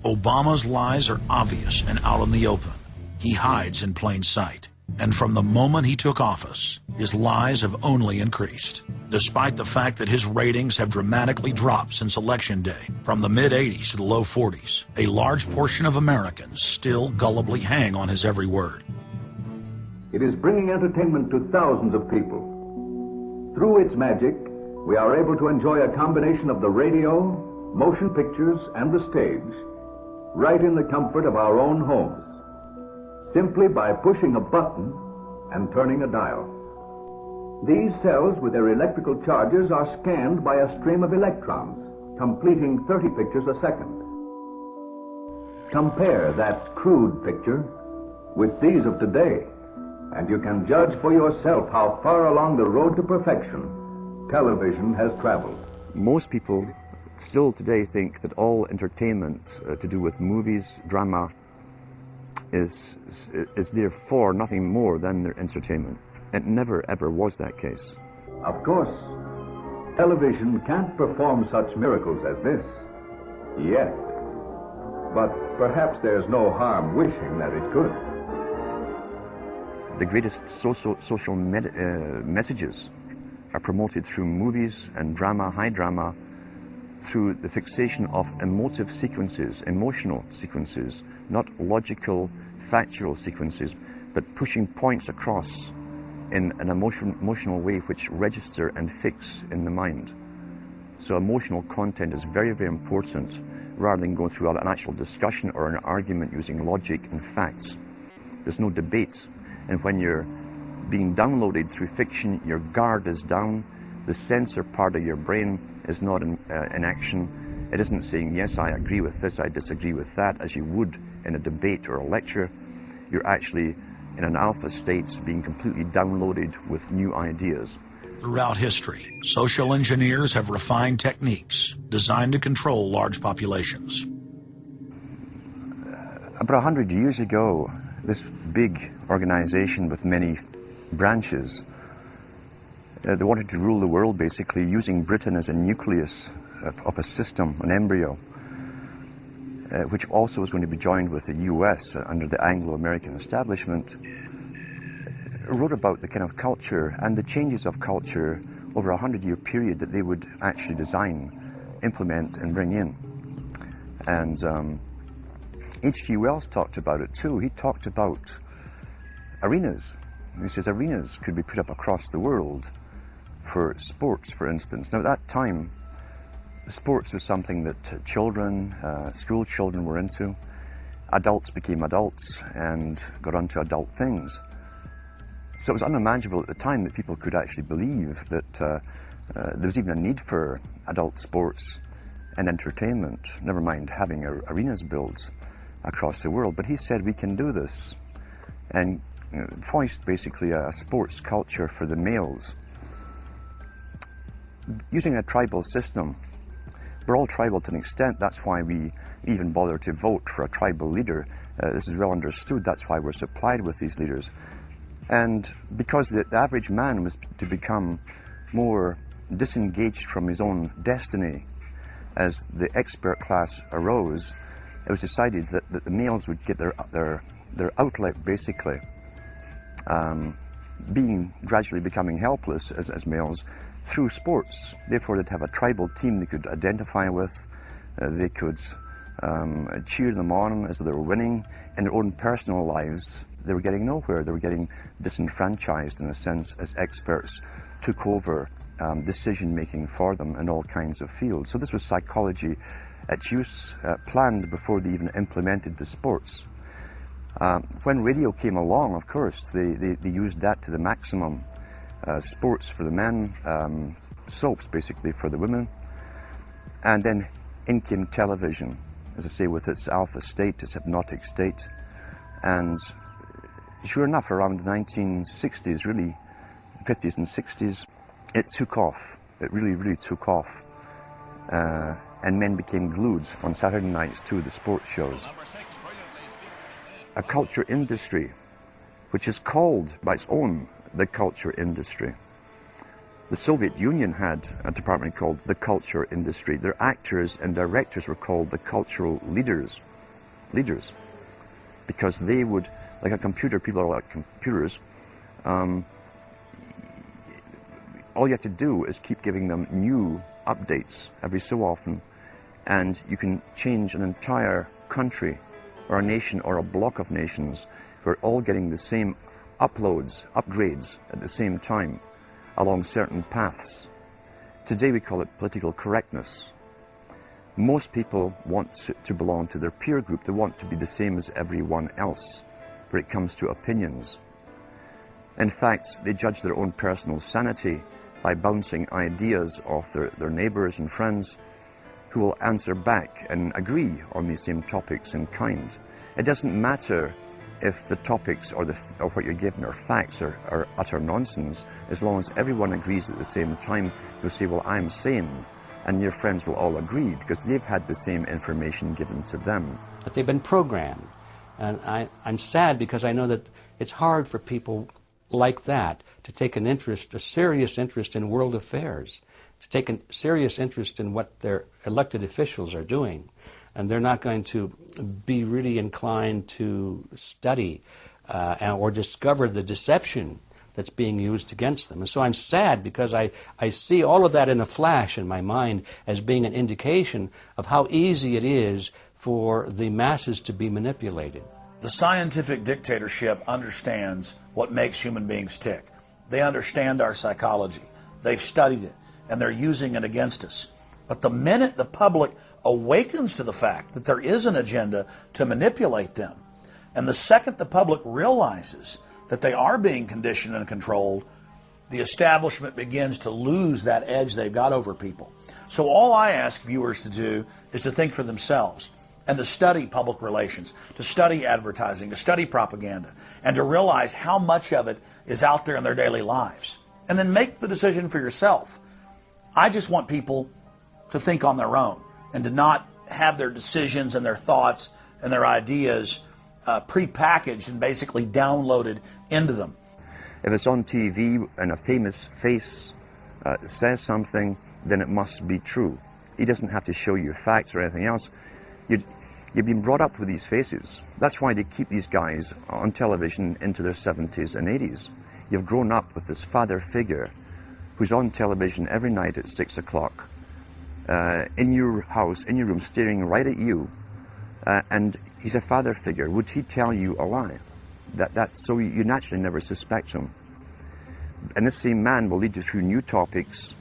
Speaker 5: Obama's lies are obvious and out in the open. He hides in plain sight. And from the moment he took office, his lies have only increased, despite the fact that his ratings have dramatically dropped since Election Day, from the mid-80s to the low 40s. A large portion of Americans still gullibly hang on his every word.
Speaker 11: It is bringing entertainment to thousands of people. Through its magic, we are able to enjoy a combination of the radio, motion pictures, and the stage, right in the comfort of our own homes, simply by pushing a button and turning a dial. These cells with their electrical charges are scanned by a stream of electrons, completing 30 pictures a second. Compare that crude picture with these of today, and you can judge for yourself how far along the road to perfection television has traveled.
Speaker 12: Most people still today think that all entertainment to do with movies, drama, is therefore nothing more than their entertainment. It never ever was that case.
Speaker 11: Of course, television can't perform such miracles as this, yet. But perhaps there's no harm wishing that it could.
Speaker 12: The greatest social messages are promoted through movies and drama, high drama, through the fixation of emotive sequences, emotional sequences, not logical, factual sequences, but pushing points across in an emotional way which register and fix in the mind. So emotional content is very, very important, rather than going through an actual discussion or an argument using logic and facts. There's no debate. And when you're being downloaded through fiction, your guard is down, the censor part of your brain is not in action. It isn't saying, yes, I agree with this, I disagree with that, as you would in a debate or a lecture. You're actually in an alpha state, being completely downloaded with new ideas.
Speaker 5: Throughout history, social engineers have refined techniques designed to control large populations.
Speaker 12: About 100 years ago, this big organization with many branches, they wanted to rule the world basically using Britain as a nucleus of a system, an embryo, which also was going to be joined with the US under the Anglo-American establishment, wrote about the kind of culture and the changes of culture over a 100-year period that they would actually design, implement, and bring in. And H.G. Wells talked about it too. He talked about arenas. He says arenas could be put up across the world for sports, for instance. Now, at that time, sports was something that children, school children were into. Adults became adults and got onto adult things. So it was unimaginable at the time that people could actually believe that There was even a need for adult sports and entertainment, never mind having arenas built across the world. But he said we can do this, and foist basically a sports culture for the males. Using a tribal system, we're all tribal to an extent. That's why we even bother to vote for a tribal leader. This is well understood. That's why we're supplied with these leaders. And because the average man was to become more disengaged from his own destiny as the expert class arose, it was decided that the males would get their outlet, basically, gradually becoming helpless as males through sports. Therefore, they'd have a tribal team they could identify with. They could cheer them on as they were winning. In their own personal lives, they were getting nowhere. They were getting disenfranchised, in a sense, as experts took over decision-making for them in all kinds of fields. So this was psychology at use, planned before they even implemented the sports. When radio came along, of course, they used that to the maximum. Sports for the men, soaps basically for the women, and then in came television, as I say, with its alpha state, its hypnotic state. And sure enough, around the 1960s, really, 50s and 60s, it took off. It really, really took off. And men became glued on Saturday nights to the sports shows. A culture industry, which is called by its own the culture industry. The Soviet Union had a department called the culture industry. Their actors and directors were called the cultural leaders, because they would, like a computer, people are like computers, all you have to do is keep giving them new updates every so often, and you can change an entire country or a nation or a block of nations who are all getting the same upgrades at the same time along certain paths. Today we call it political correctness. Most people want to belong to their peer group. They want to be the same as everyone else when it comes to opinions. In fact, they judge their own personal sanity by bouncing ideas off their neighbors and friends who will answer back and agree on these same topics in kind. It doesn't matter if the topics or what you're given are facts or utter nonsense, as long as everyone agrees at the same time. You'll say, well, I'm sane, and your friends will all agree because they've had the same information given to them.
Speaker 3: But they've been programmed, and I'm sad because I know that it's hard for people like that to take an interest, a serious interest in world affairs, to take a serious interest in what their elected officials are doing. And they're not going to be really inclined to study or discover the deception that's being used against them. And so I'm sad because I see all of that in a flash in my mind as being an indication of how easy it is for the masses to be manipulated.
Speaker 5: The scientific dictatorship understands what makes human beings tick. They understand our psychology. They've studied it, and they're using it against us. But the minute the public awakens to the fact that there is an agenda to manipulate them, and the second the public realizes that they are being conditioned and controlled, the establishment begins to lose that edge they've got over people. So all I ask viewers to do is to think for themselves and to study public relations, to study advertising, to study propaganda, and to realize how much of it is out there in their daily lives. And then make the decision for yourself. I just want people to think on their own and to not have their decisions and their thoughts and their ideas pre-packaged and basically downloaded into them.
Speaker 12: If it's on TV and a famous face says something, then it must be true. He doesn't have to show you facts or anything else. You've been brought up with these faces. That's why they keep these guys on television into their 70s and 80s. You've grown up with this father figure who's on television every night at 6 o'clock, in your house, in your room, staring right at you, and he's a father figure. Would he tell you a lie? So you naturally never suspect him. And this same man will lead you through new topics.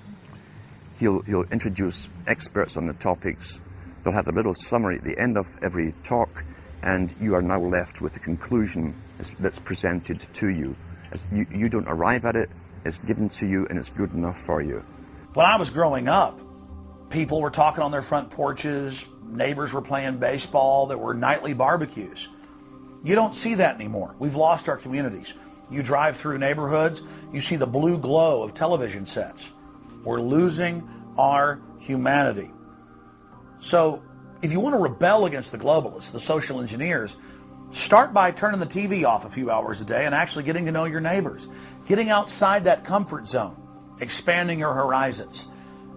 Speaker 12: He'll introduce experts on the topics. They'll have a little summary at the end of every talk, and you are now left with the conclusion that's presented to you. You don't arrive at it, it's given to you, and it's good enough for you.
Speaker 5: When I was growing up, people were talking on their front porches, neighbors were playing baseball, there were nightly barbecues. You don't see that anymore. We've lost our communities. You drive through neighborhoods, you see the blue glow of television sets. We're losing our humanity. So if you want to rebel against the globalists, the social engineers, start by turning the TV off a few hours a day and actually getting to know your neighbors. Getting outside that comfort zone, expanding your horizons.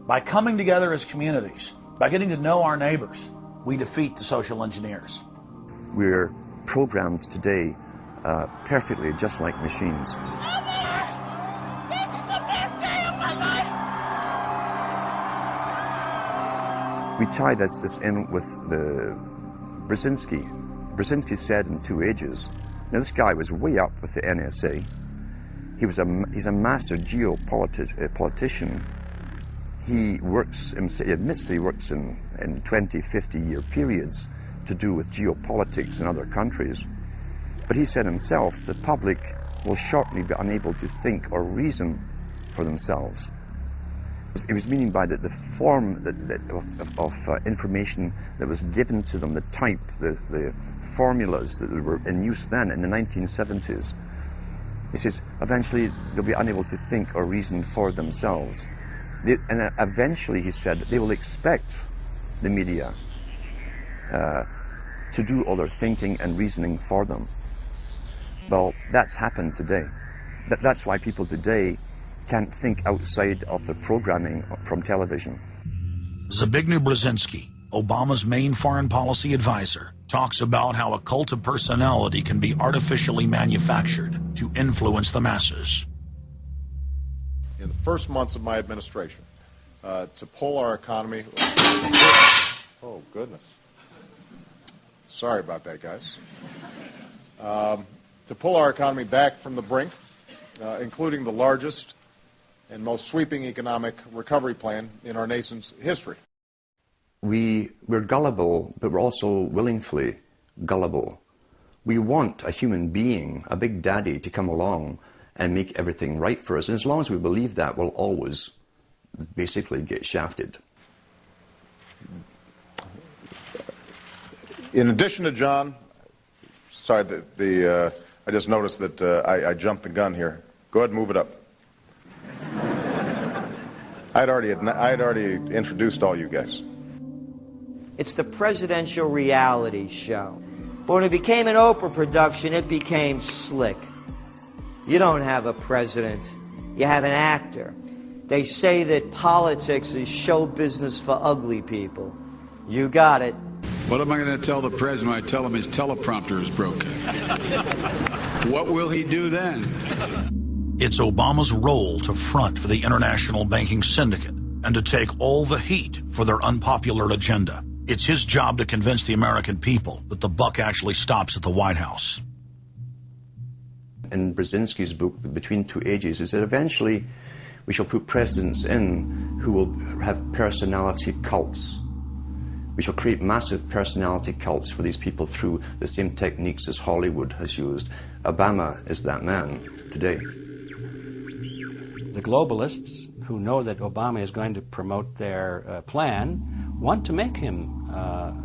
Speaker 5: By coming together as communities, by getting to know our neighbors, we defeat the social engineers.
Speaker 12: We're programmed today perfectly, just like machines. We tie this in with the Brzezinski. Brzezinski said in 2 Ages, now this guy was way up with the NSA. He's a master geopolitician. He admits he works in 20, 50-year periods to do with geopolitics in other countries. But he said himself, the public will shortly be unable to think or reason for themselves. It was meaning by that the form of information that was given to them, the type, the formulas that were in use then in the 1970s. He says, eventually they'll be unable to think or reason for themselves. And eventually, he said, they will expect the media to do all their thinking and reasoning for them. Well, that's happened today. That's why people today can't think outside of the programming from television.
Speaker 5: Zbigniew Brzezinski, Obama's main foreign policy advisor, talks about how a cult of personality can be artificially manufactured to influence the masses.
Speaker 28: In the first months of my administration, to pull our economy... Oh, goodness. Sorry about that, guys. To pull our economy back from the brink, including the largest and most sweeping economic recovery plan in our nation's history.
Speaker 12: We're gullible, but we're also willingly gullible. We want a human being, a big daddy, to come along and make everything right for us. And as long as we believe that, we'll always basically get shafted.
Speaker 28: In addition to John, sorry, I just noticed that I jumped the gun here. Go ahead and move it up. I'd already introduced all you guys.
Speaker 4: It's the presidential reality show. But when it became an Oprah production, it became slick. You don't have a president, you have an actor. They say that politics is show business for ugly people. You got it.
Speaker 13: What am I going to tell the president when I tell him his teleprompter is broken? What will he do then?
Speaker 5: It's Obama's role to front for the international banking syndicate and to take all the heat for their unpopular agenda. It's his job to convince the American people that the buck actually stops at the White House.
Speaker 12: In Brzezinski's book, Between Two Ages, is that eventually we shall put presidents in who will have personality cults. We shall create massive personality cults for these people through the same techniques as Hollywood has used. Obama is that man today.
Speaker 3: The globalists, who know that Obama is going to promote their plan, want to make him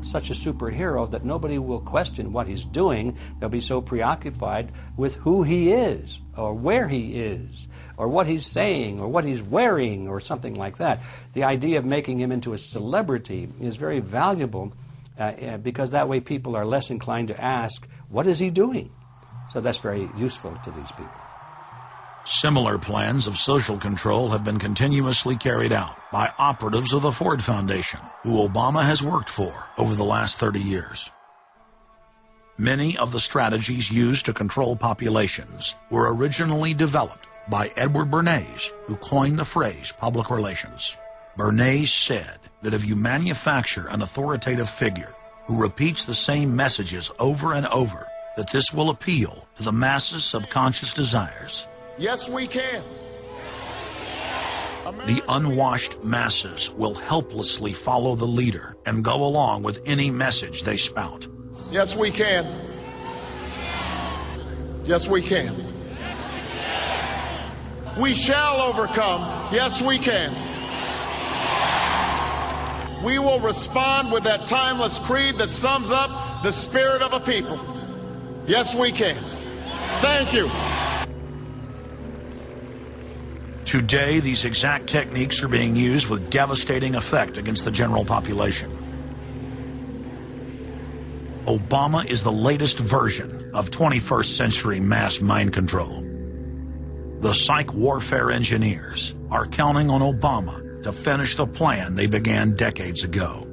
Speaker 3: such a superhero that nobody will question what he's doing. They'll be so preoccupied with who he is, or where he is, or what he's saying, or what he's wearing, or something like that. The idea of making him into a celebrity is very valuable because that way people are less inclined to ask, what is he doing? So that's very useful to these people.
Speaker 5: Similar plans of social control have been continuously carried out by operatives of the Ford Foundation, who Obama has worked for over the last 30 years. Many of the strategies used to control populations were originally developed by Edward Bernays, who coined the phrase public relations. Bernays said that if you manufacture an authoritative figure who repeats the same messages over and over, that this will appeal to the masses' subconscious desires.
Speaker 28: Yes, we can.
Speaker 5: The unwashed masses will helplessly follow the leader and go along with any message they spout.
Speaker 28: Yes, we can. Yes, we can. We shall overcome. Yes, we can. we will respond with that timeless creed that sums up the spirit of a people. Yes, we can. Thank you.
Speaker 5: Today, these exact techniques are being used with devastating effect against the general population. Obama is the latest version of 21st century mass mind control. The psych warfare engineers are counting on Obama to finish the plan they began decades ago.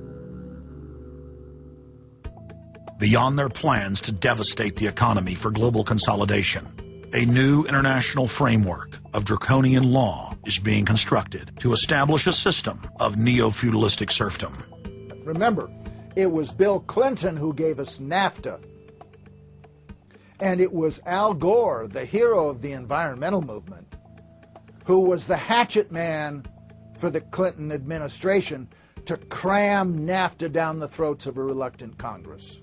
Speaker 5: Beyond their plans to devastate the economy for global consolidation, a new international framework of draconian law is being constructed to establish a system of neo-feudalistic serfdom.
Speaker 8: Remember, it was Bill Clinton who gave us NAFTA. And it was Al Gore, the hero of the environmental movement, who was the hatchet man for the Clinton administration to cram NAFTA down the throats of a reluctant Congress.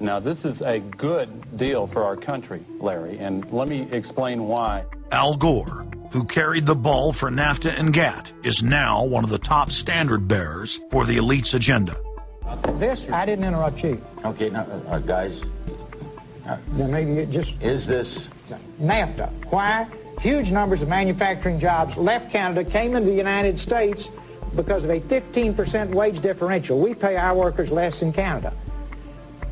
Speaker 14: Now, this is a good deal for our country, Larry, and let me explain why.
Speaker 5: Al Gore, who carried the ball for NAFTA and GATT, is now one of the top standard bearers for the elite's agenda.
Speaker 16: I didn't interrupt you.
Speaker 18: Okay, now, guys.
Speaker 16: Then maybe it just...
Speaker 18: Is this...
Speaker 16: NAFTA. Why? Huge numbers of manufacturing jobs left Canada, came into the United States because of a 15% wage differential. We pay our workers less in Canada.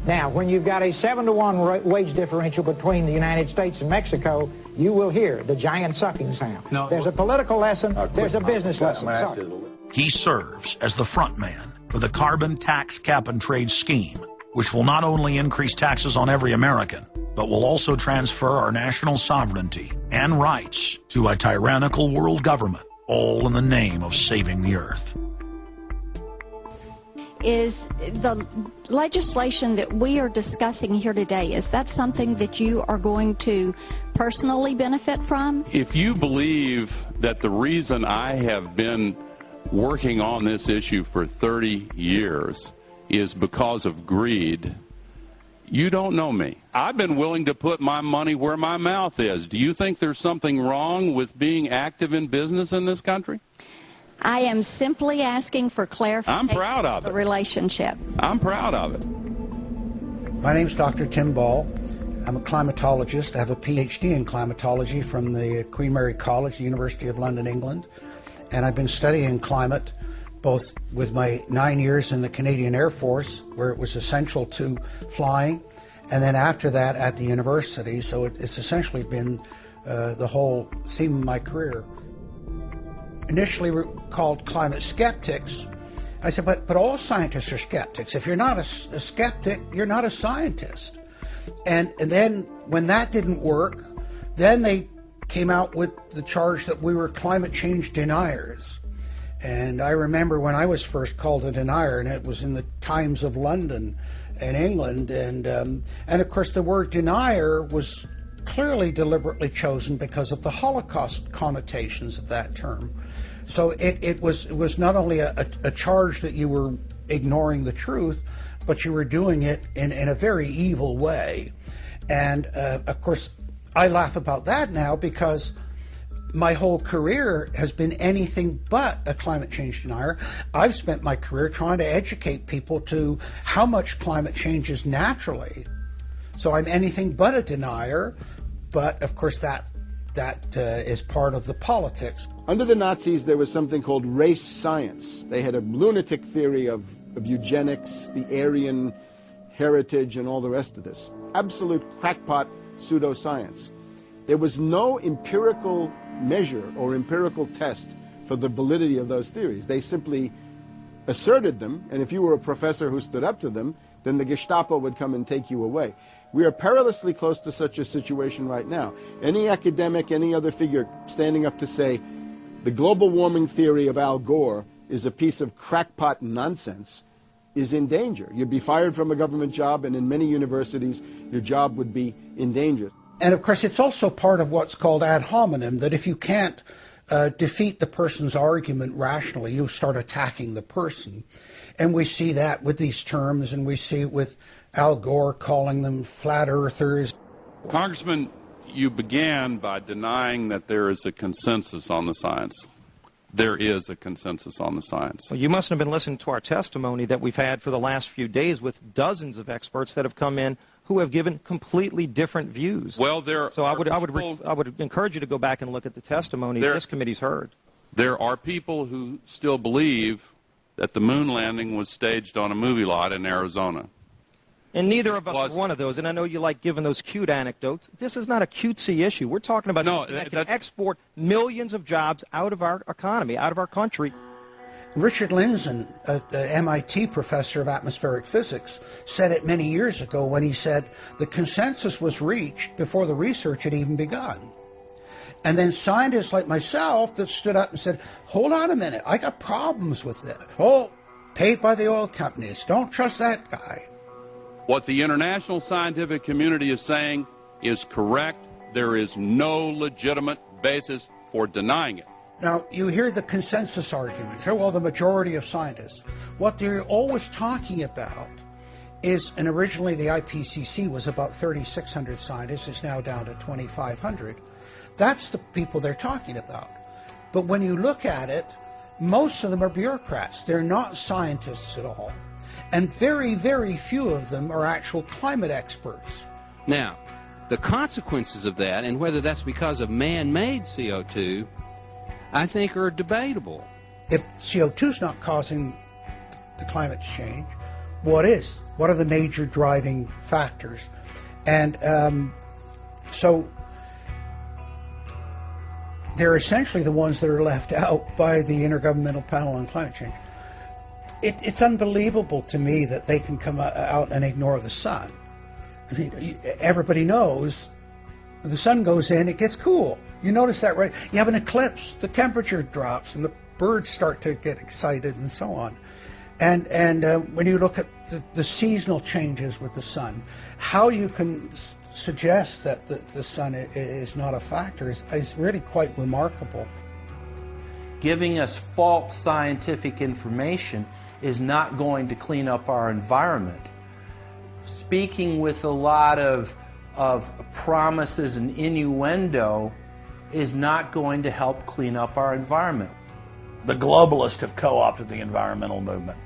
Speaker 16: Now, when you've got a 7-to-1 wage differential between the United States and Mexico, you will hear the giant sucking sound. No, there's a political lesson, there's a business lesson. Sorry.
Speaker 5: He serves as the front man for the carbon tax cap and trade scheme, which will not only increase taxes on every American, but will also transfer our national sovereignty and rights to a tyrannical world government, all in the name of saving the earth.
Speaker 19: Is the legislation that we are discussing here today, is that something that you are going to personally benefit from?
Speaker 14: If you believe that the reason I have been working on this issue for 30 years is because of greed, you don't know me. I've been willing to put my money where my mouth is. Do you think there's something wrong with being active in business in this country?
Speaker 19: I am simply asking for clarification.
Speaker 14: I'm proud of it.
Speaker 19: The relationship.
Speaker 14: I'm proud of it.
Speaker 24: My name's Dr. Tim Ball. I'm a climatologist. I have a PhD in climatology from the Queen Mary College, the University of London, England. And I've been studying climate both with my 9 years in the Canadian Air Force, where it was essential to flying, and then after that at the university. So it's essentially been the whole theme of my career. Initially we're called climate skeptics. I said, but all scientists are skeptics. If you're not a skeptic, you're not a scientist. And then when that didn't work, then they came out with the charge that we were climate change deniers. And I remember when I was first called a denier, and it was in the Times of London and England. And of course the word denier was clearly deliberately chosen because of the Holocaust connotations of that term. So it was not only a charge that you were ignoring the truth, but you were doing it in a very evil way. And of course, I laugh about that now because my whole career has been anything but a climate change denier. I've spent my career trying to educate people to how much climate changes naturally. So I'm anything but a denier, but of course that is part of the politics.
Speaker 25: Under the Nazis, there was something called race science. They had a lunatic theory of eugenics, the Aryan heritage, and all the rest of this. Absolute crackpot pseudoscience. There was no empirical measure or empirical test for the validity of those theories. They simply asserted them, and if you were a professor who stood up to them, then the Gestapo would come and take you away. We are perilously close to such a situation right now. Any academic, any other figure standing up to say the global warming theory of Al Gore is a piece of crackpot nonsense is in danger. You'd be fired from a government job, and in many universities, your job would be in danger.
Speaker 24: And of course, it's also part of what's called ad hominem, that if you can't defeat the person's argument rationally, you start attacking the person. And we see that with these terms, and we see it with Al Gore calling them flat earthers.
Speaker 14: Congressman, you began by denying that there is a consensus on the science. there is a consensus on the science.
Speaker 2: Well, you mustn't have been listening to our testimony that we've had for the last few days with dozens of experts that have come in who have given completely different views.
Speaker 14: Well,
Speaker 2: I would encourage you to go back and look at the testimony this committee's heard.
Speaker 14: There are people who still believe that the moon landing was staged on a movie lot in Arizona.
Speaker 2: And neither of us are one of those. And I know you like giving those cute anecdotes. This is not a cutesy issue. We're talking about something that can export millions of jobs out of our economy, out of our country.
Speaker 24: Richard Lindzen, the MIT professor of atmospheric physics, said it many years ago when he said the consensus was reached before the research had even begun. And then scientists like myself that stood up and said, hold on a minute, I got problems with it. Oh, paid by the oil companies. Don't trust that guy.
Speaker 14: What the international scientific community is saying is correct. There is no legitimate basis for denying it.
Speaker 24: Now, you hear the consensus argument. Well, the majority of scientists. What they're always talking about is, and originally the IPCC was about 3,600 scientists, it's now down to 2,500. That's the people they're talking about. But when you look at it, most of them are bureaucrats. They're not scientists at all. And very, very few of them are actual climate experts.
Speaker 7: Now, the consequences of that, and whether that's because of man-made CO2, I think are debatable.
Speaker 24: If CO2 is not causing the climate change, what is? What are the major driving factors? And so they're essentially the ones that are left out by the Intergovernmental Panel on Climate Change. It's unbelievable to me that they can come out and ignore the sun. I mean, everybody knows the sun goes in, it gets cool. You notice that, right? You have an eclipse, the temperature drops, and the birds start to get excited and so on. And when you look at the seasonal changes with the sun, how you can suggest that the sun is not a factor is really quite remarkable.
Speaker 9: Giving us false scientific information is not going to clean up our environment. Speaking with a lot of promises and innuendo is not going to help clean up our environment.
Speaker 5: The globalists have co-opted the environmental movement.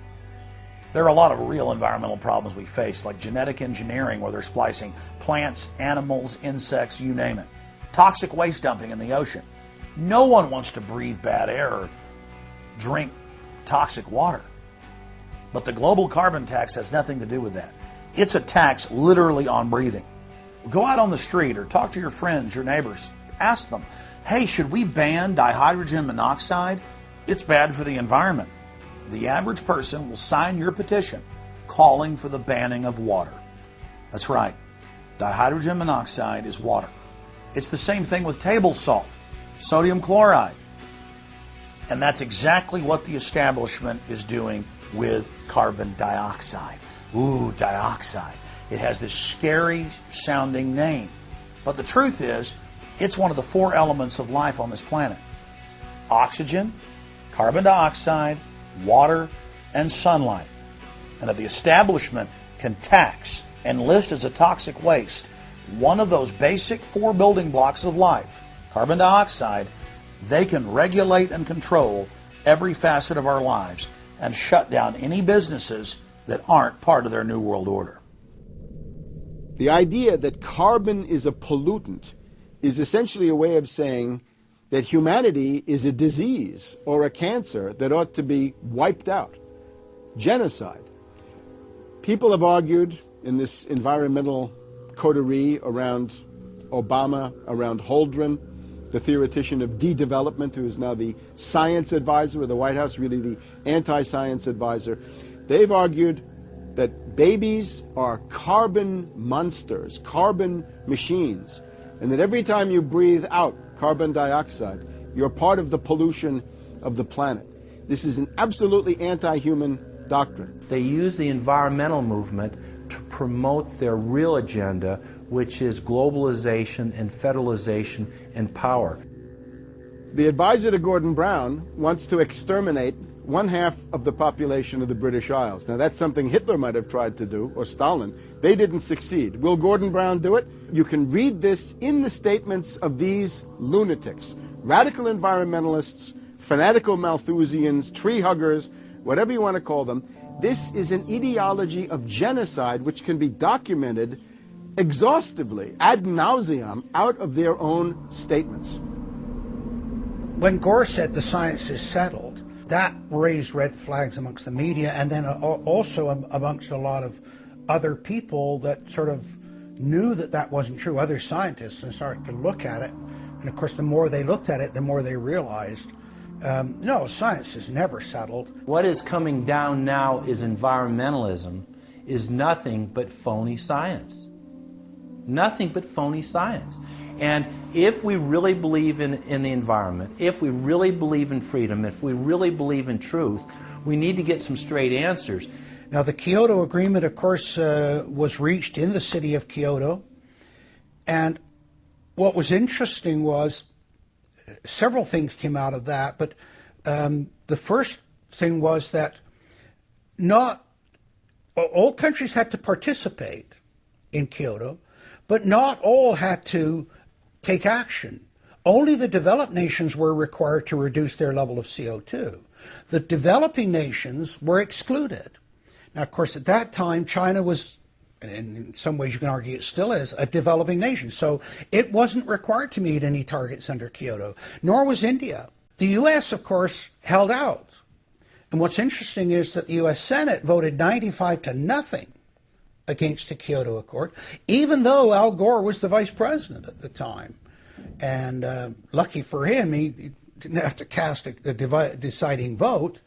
Speaker 5: There are a lot of real environmental problems we face, like genetic engineering, where they're splicing plants, animals, insects, you name it. Toxic waste dumping in the ocean. No one wants to breathe bad air or drink toxic water. But the global carbon tax has nothing to do with that. It's a tax literally on breathing. Go out on the street or talk to your friends, your neighbors. Ask them, hey, should we ban dihydrogen monoxide? It's bad for the environment. The average person will sign your petition calling for the banning of water. That's right. Dihydrogen monoxide is water. It's the same thing with table salt, sodium chloride. And that's exactly what the establishment is doing with carbon dioxide. Ooh, dioxide. It has this scary sounding name. But the truth is, it's one of the 4 elements of life on this planet. Oxygen, carbon dioxide, water, and sunlight. And if the establishment can tax and list as a toxic waste one of those basic 4 building blocks of life, carbon dioxide, they can regulate and control every facet of our lives and shut down any businesses that aren't part of their New World Order.
Speaker 25: The idea that carbon is a pollutant is essentially a way of saying that humanity is a disease or a cancer that ought to be wiped out. Genocide. People have argued in this environmental coterie around Obama, around Holdren, the theoretician of de-development, who is now the science advisor of the White House, really the anti-science advisor. They've argued that babies are carbon monsters, carbon machines, and that every time you breathe out carbon dioxide, you're part of the pollution of the planet. This is an absolutely anti-human doctrine.
Speaker 9: They use the environmental movement to promote their real agenda, which is globalization and federalization and power.
Speaker 25: The advisor to Gordon Brown wants to exterminate 1/2 of the population of the British Isles. Now that's something Hitler might have tried to do, or Stalin. They didn't succeed. Will Gordon Brown do it? You can read this in the statements of these lunatics, radical environmentalists fanatical Malthusians, tree huggers, whatever you want to call them. This is an ideology of genocide which can be documented exhaustively, ad nauseum, out of their own statements.
Speaker 24: When Gore said the science is settled, that raised red flags amongst the media, and then also amongst a lot of other people that sort of knew that that wasn't true, other scientists, and started to look at it. And of course, the more they looked at it, the more they realized, no, science is never settled.
Speaker 9: What is coming down now is environmentalism is nothing but phony science. Nothing but phony science. And if we really believe in the environment, if we really believe in freedom, if we really believe in truth, we need to get some straight answers.
Speaker 24: Now, the Kyoto Agreement, of course, was reached in the city of Kyoto. And what was interesting was several things came out of that. But the first thing was that not all countries had to participate in Kyoto, but not all had to take action. Only the developed nations were required to reduce their level of CO2. The developing nations were excluded. Now, of course, at that time, China was, and in some ways you can argue it still is, a developing nation. So it wasn't required to meet any targets under Kyoto, nor was India. The U.S., of course, held out. And what's interesting is that the U.S. Senate voted 95-0 against the Kyoto Accord, even though Al Gore was the vice president at the time. And lucky for him, he didn't have to cast a deciding vote.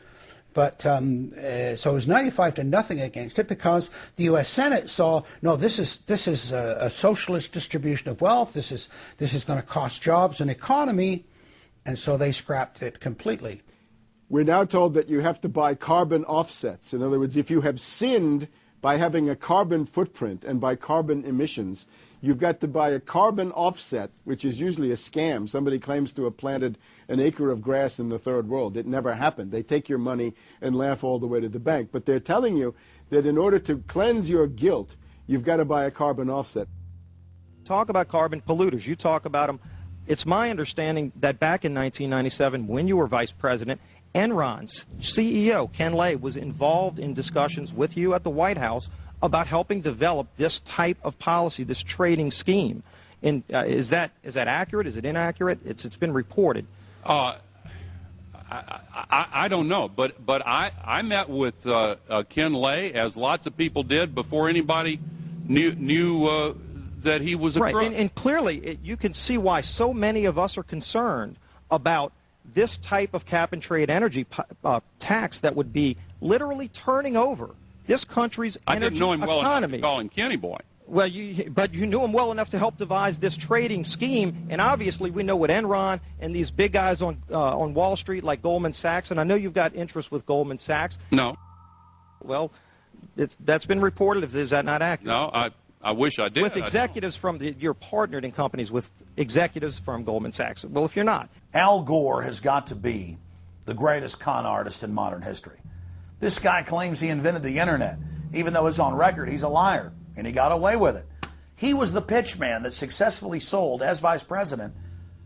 Speaker 24: But so it was 95-0 against it, because the U.S. Senate saw, no, this is a socialist distribution of wealth. This is going to cost jobs and economy, and so they scrapped it completely.
Speaker 25: We're now told that you have to buy carbon offsets. In other words, if you have sinned by having a carbon footprint and by carbon emissions, you've got to buy a carbon offset, which is usually a scam. Somebody claims to have planted an acre of grass in the third world. It never happened. They take your money and laugh all the way to the bank. But they're telling you that in order to cleanse your guilt, you've got to buy a carbon offset.
Speaker 2: Talk about carbon polluters. You talk about them. It's my understanding that back in 1997, when you were vice president, Enron's CEO, Ken Lay, was involved in discussions with you at the White House about helping develop this type of policy, this trading scheme. And is that accurate? Is it inaccurate? It's been reported.
Speaker 14: I don't know, but I met with Ken Lay, as lots of people did, before anybody knew that he was a crook.
Speaker 2: Right, and clearly you can see why so many of us are concerned about this type of cap-and-trade energy tax that would be literally turning over this country's energy economy.
Speaker 14: I didn't know him well enough to call him Kenny Boy.
Speaker 2: Well, but you knew him well enough to help devise this trading scheme, and obviously we know what Enron and these big guys on Wall Street like Goldman Sachs, and I know you've got interest with Goldman Sachs.
Speaker 14: No.
Speaker 2: Well, that's been reported. Is that not accurate?
Speaker 14: No, I wish I did.
Speaker 2: With executives from you're partnered in companies with executives from Goldman Sachs. Well, if you're not.
Speaker 10: Al Gore has got to be the greatest con artist in modern history. This guy claims he invented the internet, even though it's on record he's a liar, and he got away with it. He was the pitch man that successfully sold, as vice president,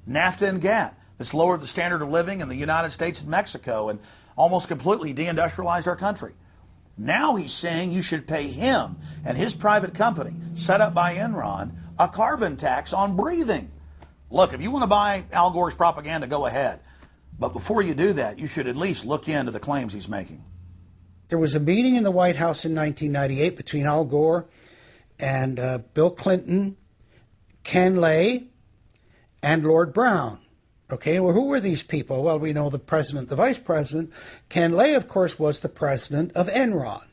Speaker 10: NAFTA and GATT, that's lowered the standard of living in the United States and Mexico and almost completely deindustrialized our country. Now he's saying you should pay him and his private company, set up by Enron, a carbon tax on breathing. Look, if you want to buy Al Gore's propaganda, go ahead. But before you do that, you should at least look into the claims he's making.
Speaker 24: There was a meeting in the White House in 1998 between Al Gore and Bill Clinton, Ken Lay, and Lord Brown. Okay, well, who were these people? Well, we know the president, the vice president. Ken Lay, of course, was the president of Enron.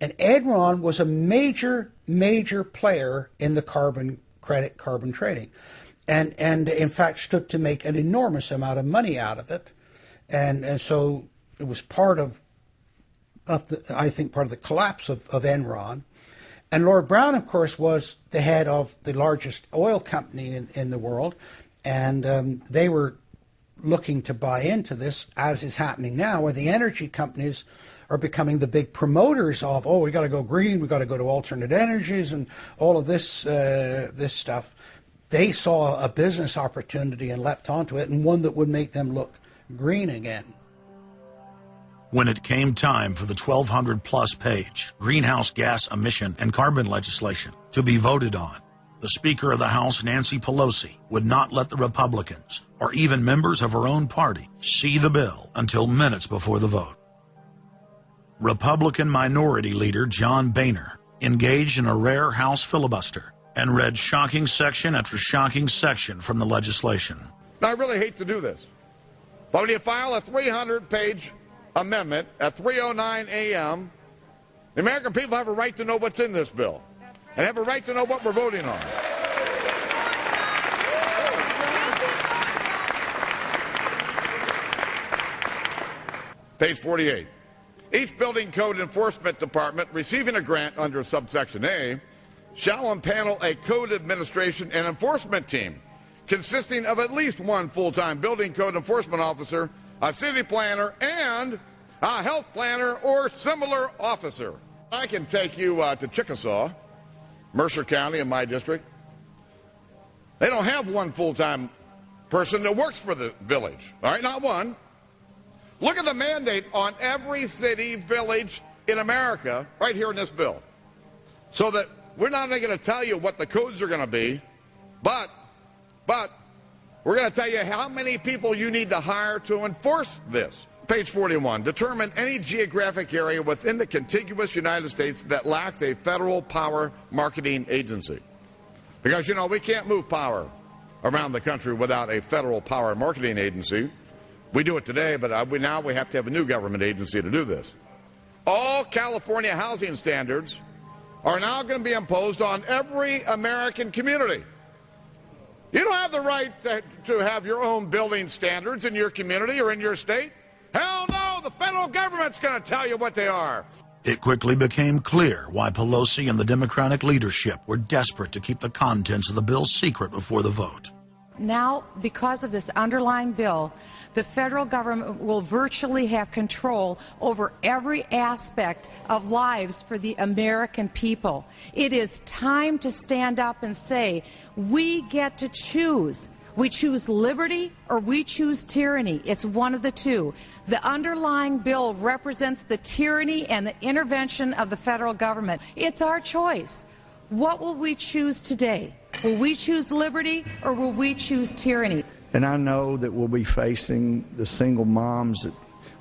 Speaker 24: And Enron was a major, major player in the carbon credit, carbon trading. And in fact, stood to make an enormous amount of money out of it. And so it was part of the collapse of Enron. And Lord Brown, of course, was the head of the largest oil company in the world. And they were looking to buy into this, as is happening now, where the energy companies are becoming the big promoters of, oh, we got to go green, we got to go to alternate energies, and all of this stuff. They saw a business opportunity and leapt onto it, and one that would make them look green again.
Speaker 5: When it came time for the 1,200-plus page greenhouse gas emission and carbon legislation to be voted on, the Speaker of the House, Nancy Pelosi, would not let the Republicans, or even members of her own party, see the bill until minutes before the vote. Republican Minority Leader John Boehner engaged in a rare House filibuster and read shocking section after shocking section from the legislation.
Speaker 1: Now, I really hate to do this, but when you file a 300-page amendment at 3:09 a.m., the American people have a right to know what's in this bill and have a right to know what we're voting on. Page 48. Each building code enforcement department receiving a grant under subsection A shall impanel a code administration and enforcement team consisting of at least one full-time building code enforcement officer, a city planner, and a health planner or similar officer. I can take you to Chickasaw, Mercer County in my district. They don't have one full-time person that works for the village, all right, not one. Look at the mandate on every city, village in America right here in this bill. So that we're not only going to tell you what the codes are going to be, but we're going to tell you how many people you need to hire to enforce this. Page 41, determine any geographic area within the contiguous United States that lacks a federal power marketing agency. Because, you know, we can't move power around the country without a federal power marketing agency. We do it today, but now we have to have a new government agency to do this. All California housing standards are now going to be imposed on every American community. You don't have the right to have your own building standards in your community or in your state. Hell no, the federal government's going to tell you what they are.
Speaker 5: It quickly became clear why Pelosi and the Democratic leadership were desperate to keep the contents of the bill secret before the vote.
Speaker 15: Now, because of this underlying bill, the federal government will virtually have control over every aspect of lives for the American people. It is time to stand up and say, we get to choose. We choose liberty or we choose tyranny. It's one of the two. The underlying bill represents the tyranny and the intervention of the federal government. It's our choice. What will we choose today? Will we choose liberty or will we choose tyranny?
Speaker 20: And I know that we'll be facing the single moms that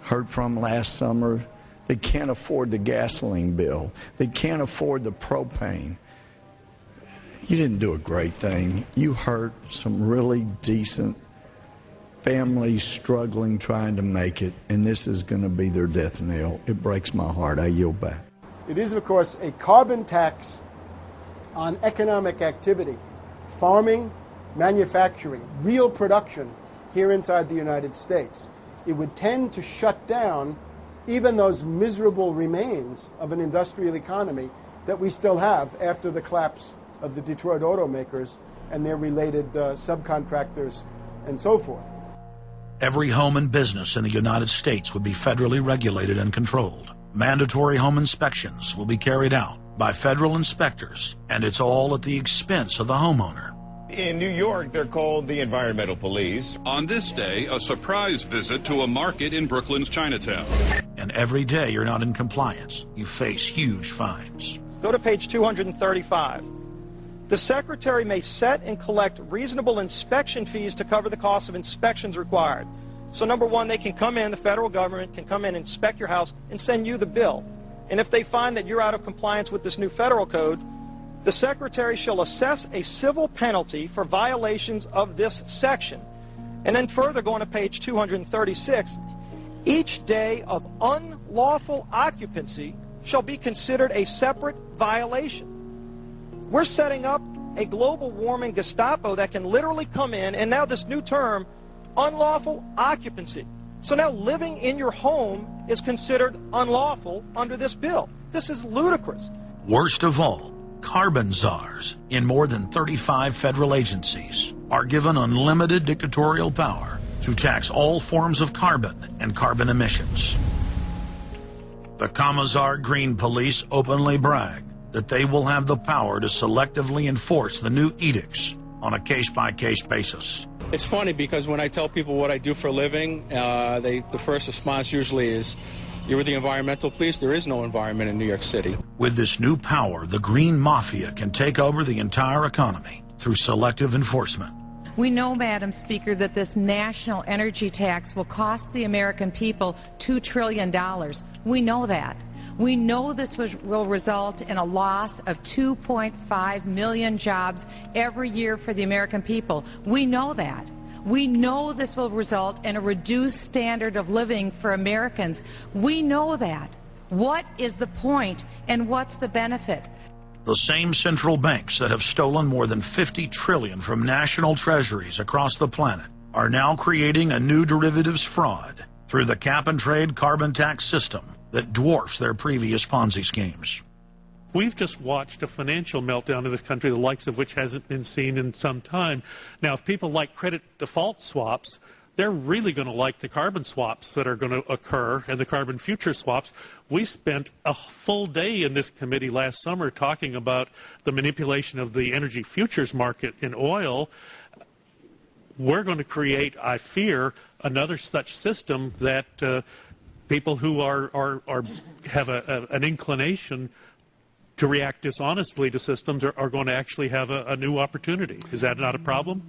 Speaker 20: heard from last summer. They can't afford the gasoline bill. They can't afford the propane. You didn't do a great thing. You hurt some really decent families struggling, trying to make it, and this is going to be their death knell. It breaks my heart. I yield back.
Speaker 25: It is, of course, a carbon tax on economic activity, farming, manufacturing, real production here inside the United States. It would tend to shut down even those miserable remains of an industrial economy that we still have after the collapse of the Detroit automakers and their related subcontractors and so forth.
Speaker 5: Every home and business in the United States would be federally regulated and controlled. Mandatory home inspections will be carried out by federal inspectors, and it's all at the expense of the homeowner.
Speaker 21: In New York, they're called the environmental police.
Speaker 6: On this day, a surprise visit to a market in Brooklyn's Chinatown.
Speaker 5: And every day you're not in compliance, you face huge fines.
Speaker 2: Go to page 235. The Secretary may set and collect reasonable inspection fees to cover the cost of inspections required. So number one, they can come in, the federal government can come in, inspect your house, and send you the bill. And if they find that you're out of compliance with this new federal code, the Secretary shall assess a civil penalty for violations of this section. And then further, going to page 236, each day of unlawful occupancy shall be considered a separate violation. We're setting up a global warming Gestapo that can literally come in, and now this new term, unlawful occupancy. So now living in your home is considered unlawful under this bill. This is ludicrous.
Speaker 5: Worst of all, carbon czars in more than 35 federal agencies are given unlimited dictatorial power to tax all forms of carbon and carbon emissions. The Commissar Green Police openly brag that they will have the power to selectively enforce the new edicts on a case-by-case basis.
Speaker 4: It's funny because when I tell people what I do for a living, the first response usually is, "You're with the environmental police?" There is no environment in New York City.
Speaker 5: With this new power, the green mafia can take over the entire economy through selective enforcement.
Speaker 15: We know, Madam Speaker, that this national energy tax will cost the American people $2 trillion. We know that. We know this will result in a loss of 2.5 million jobs every year for the American people. We know that. We know this will result in a reduced standard of living for Americans. We know that. What is the point and what's the benefit?
Speaker 5: The same central banks that have stolen more than $50 trillion from national treasuries across the planet are now creating a new derivatives fraud through the cap-and-trade carbon tax system that dwarfs their previous Ponzi schemes.
Speaker 11: We've just watched a financial meltdown in this country, the likes of which hasn't been seen in some time. Now, if people like credit default swaps, they're really going to like the carbon swaps that are going to occur and the carbon future swaps. We spent a full day in this committee last summer talking about the manipulation of the energy futures market in oil. We're going to create, I fear, another such system that people who have an inclination to react dishonestly to systems are going to actually have a new opportunity. Is that not a problem?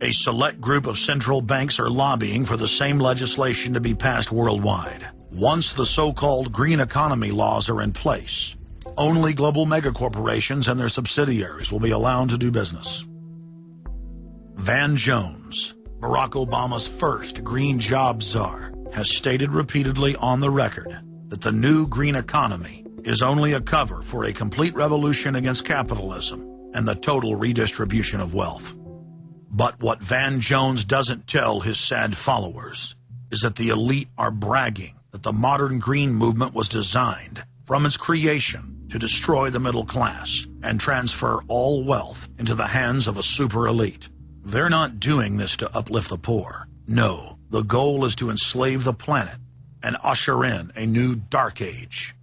Speaker 5: A select group of central banks are lobbying for the same legislation to be passed worldwide. Once the so-called green economy laws are in place, only global megacorporations and their subsidiaries will be allowed to do business. Van Jones, Barack Obama's first green job czar, has stated repeatedly on the record that the new green economy is only a cover for a complete revolution against capitalism and the total redistribution of wealth. But what Van Jones doesn't tell his sad followers is that the elite are bragging that the modern green movement was designed from its creation to destroy the middle class and transfer all wealth into the hands of a super elite. They're not doing this to uplift the poor. No, the goal is to enslave the planet and usher in a new dark age.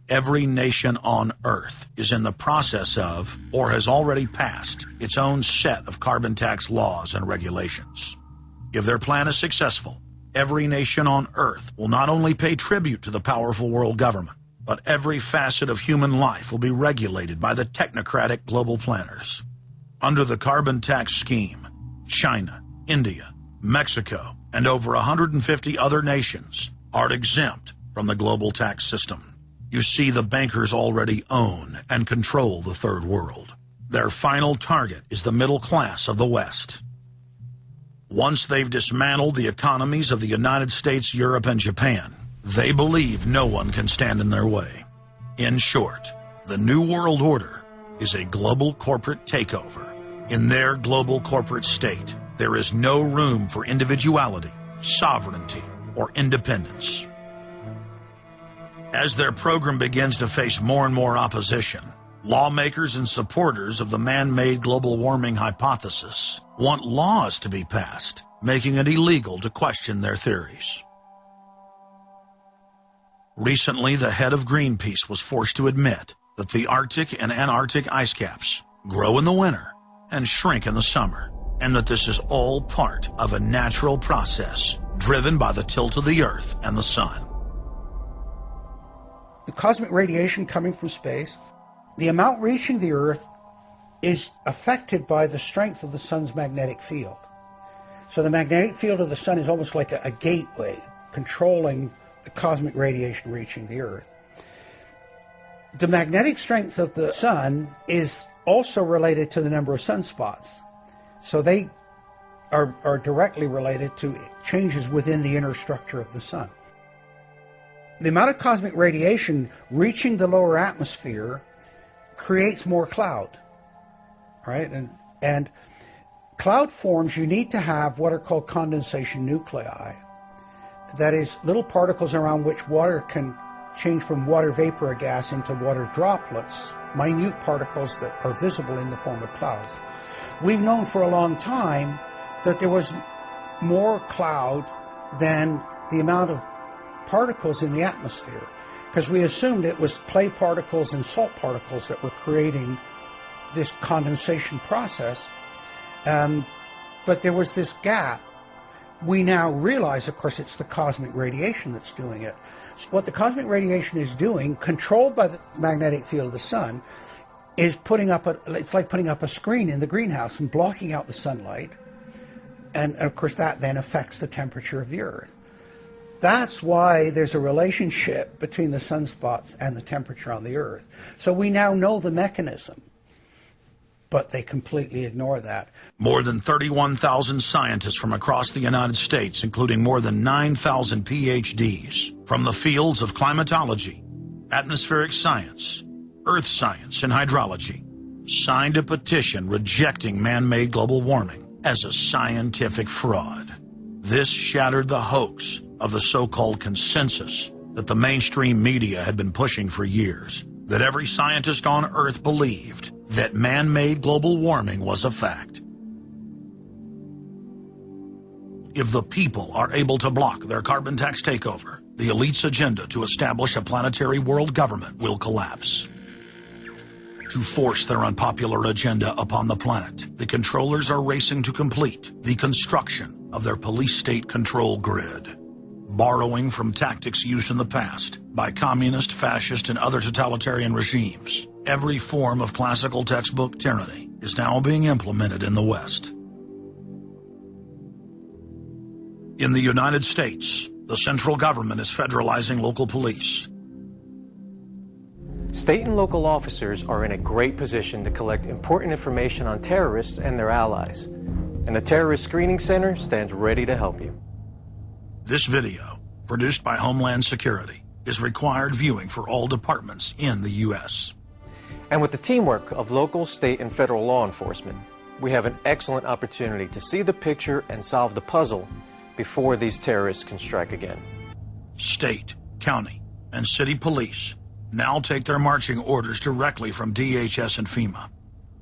Speaker 5: Every nation on Earth is in the process of, or has already passed, its own set of carbon tax laws and regulations. If their plan is successful, every nation on Earth will not only pay tribute to the powerful world government, but every facet of human life will be regulated by the technocratic global planners. Under the carbon tax scheme, China, India, Mexico, and over 150 other nations are exempt from the global tax system. You see, the bankers already own and control the third world. Their final target is the middle class of the West. Once they've dismantled the economies of the United States, Europe, and Japan, they believe no one can stand in their way. In short, the New World Order is a global corporate takeover. In their global corporate state, there is no room for individuality, sovereignty, or independence. As their program begins to face more and more opposition, lawmakers and supporters of the man-made global warming hypothesis want laws to be passed, making it illegal to question their theories. Recently, the head of Greenpeace was forced to admit that the Arctic and Antarctic ice caps grow in the winter and shrink in the summer, and that this is all part of a natural process driven by the tilt of the Earth and the Sun.
Speaker 24: The cosmic radiation coming from space, the amount reaching the Earth is affected by the strength of the Sun's magnetic field. So the magnetic field of the Sun is almost like a gateway controlling the cosmic radiation reaching the Earth. The magnetic strength of the Sun is also related to the number of sunspots. So they are directly related to changes within the inner structure of the Sun. The amount of cosmic radiation reaching the lower atmosphere creates more cloud, right? And cloud forms, you need to have what are called condensation nuclei. That is, little particles around which water can change from water vapor or gas into water droplets, minute particles that are visible in the form of clouds. We've known for a long time that there was more cloud than the amount of particles in the atmosphere, because we assumed it was clay particles and salt particles that were creating this condensation process, but there was this gap. We now realize, of course, it's the cosmic radiation that's doing it. So what the cosmic radiation is doing, controlled by the magnetic field of the sun, is it's like putting up a screen in the greenhouse and blocking out the sunlight. And of course, that then affects the temperature of the Earth. That's why there's a relationship between the sunspots and the temperature on the Earth. So we now know the mechanism, but they completely ignore that.
Speaker 5: More than 31,000 scientists from across the United States, including more than 9,000 PhDs from the fields of climatology, atmospheric science, earth science, and hydrology, signed a petition rejecting man-made global warming as a scientific fraud. This shattered the hoax of the so-called consensus that the mainstream media had been pushing for years, that every scientist on Earth believed that man-made global warming was a fact. If the people are able to block their carbon tax takeover, the elite's agenda to establish a planetary world government will collapse. To force their unpopular agenda upon the planet, the controllers are racing to complete the construction of their police state control grid. Borrowing from tactics used in the past by communist, fascist, and other totalitarian regimes, every form of classical textbook tyranny is now being implemented in the West. In the United States, the central government is federalizing local police.
Speaker 3: State and local officers are in a great position to collect important information on terrorists and their allies. And the Terrorist Screening Center stands ready to help you.
Speaker 5: This video, produced by Homeland Security, is required viewing for all departments in the U.S.
Speaker 3: And with the teamwork of local, state, and federal law enforcement, we have an excellent opportunity to see the picture and solve the puzzle before these terrorists can strike again.
Speaker 5: State, county, and city police now take their marching orders directly from DHS and FEMA.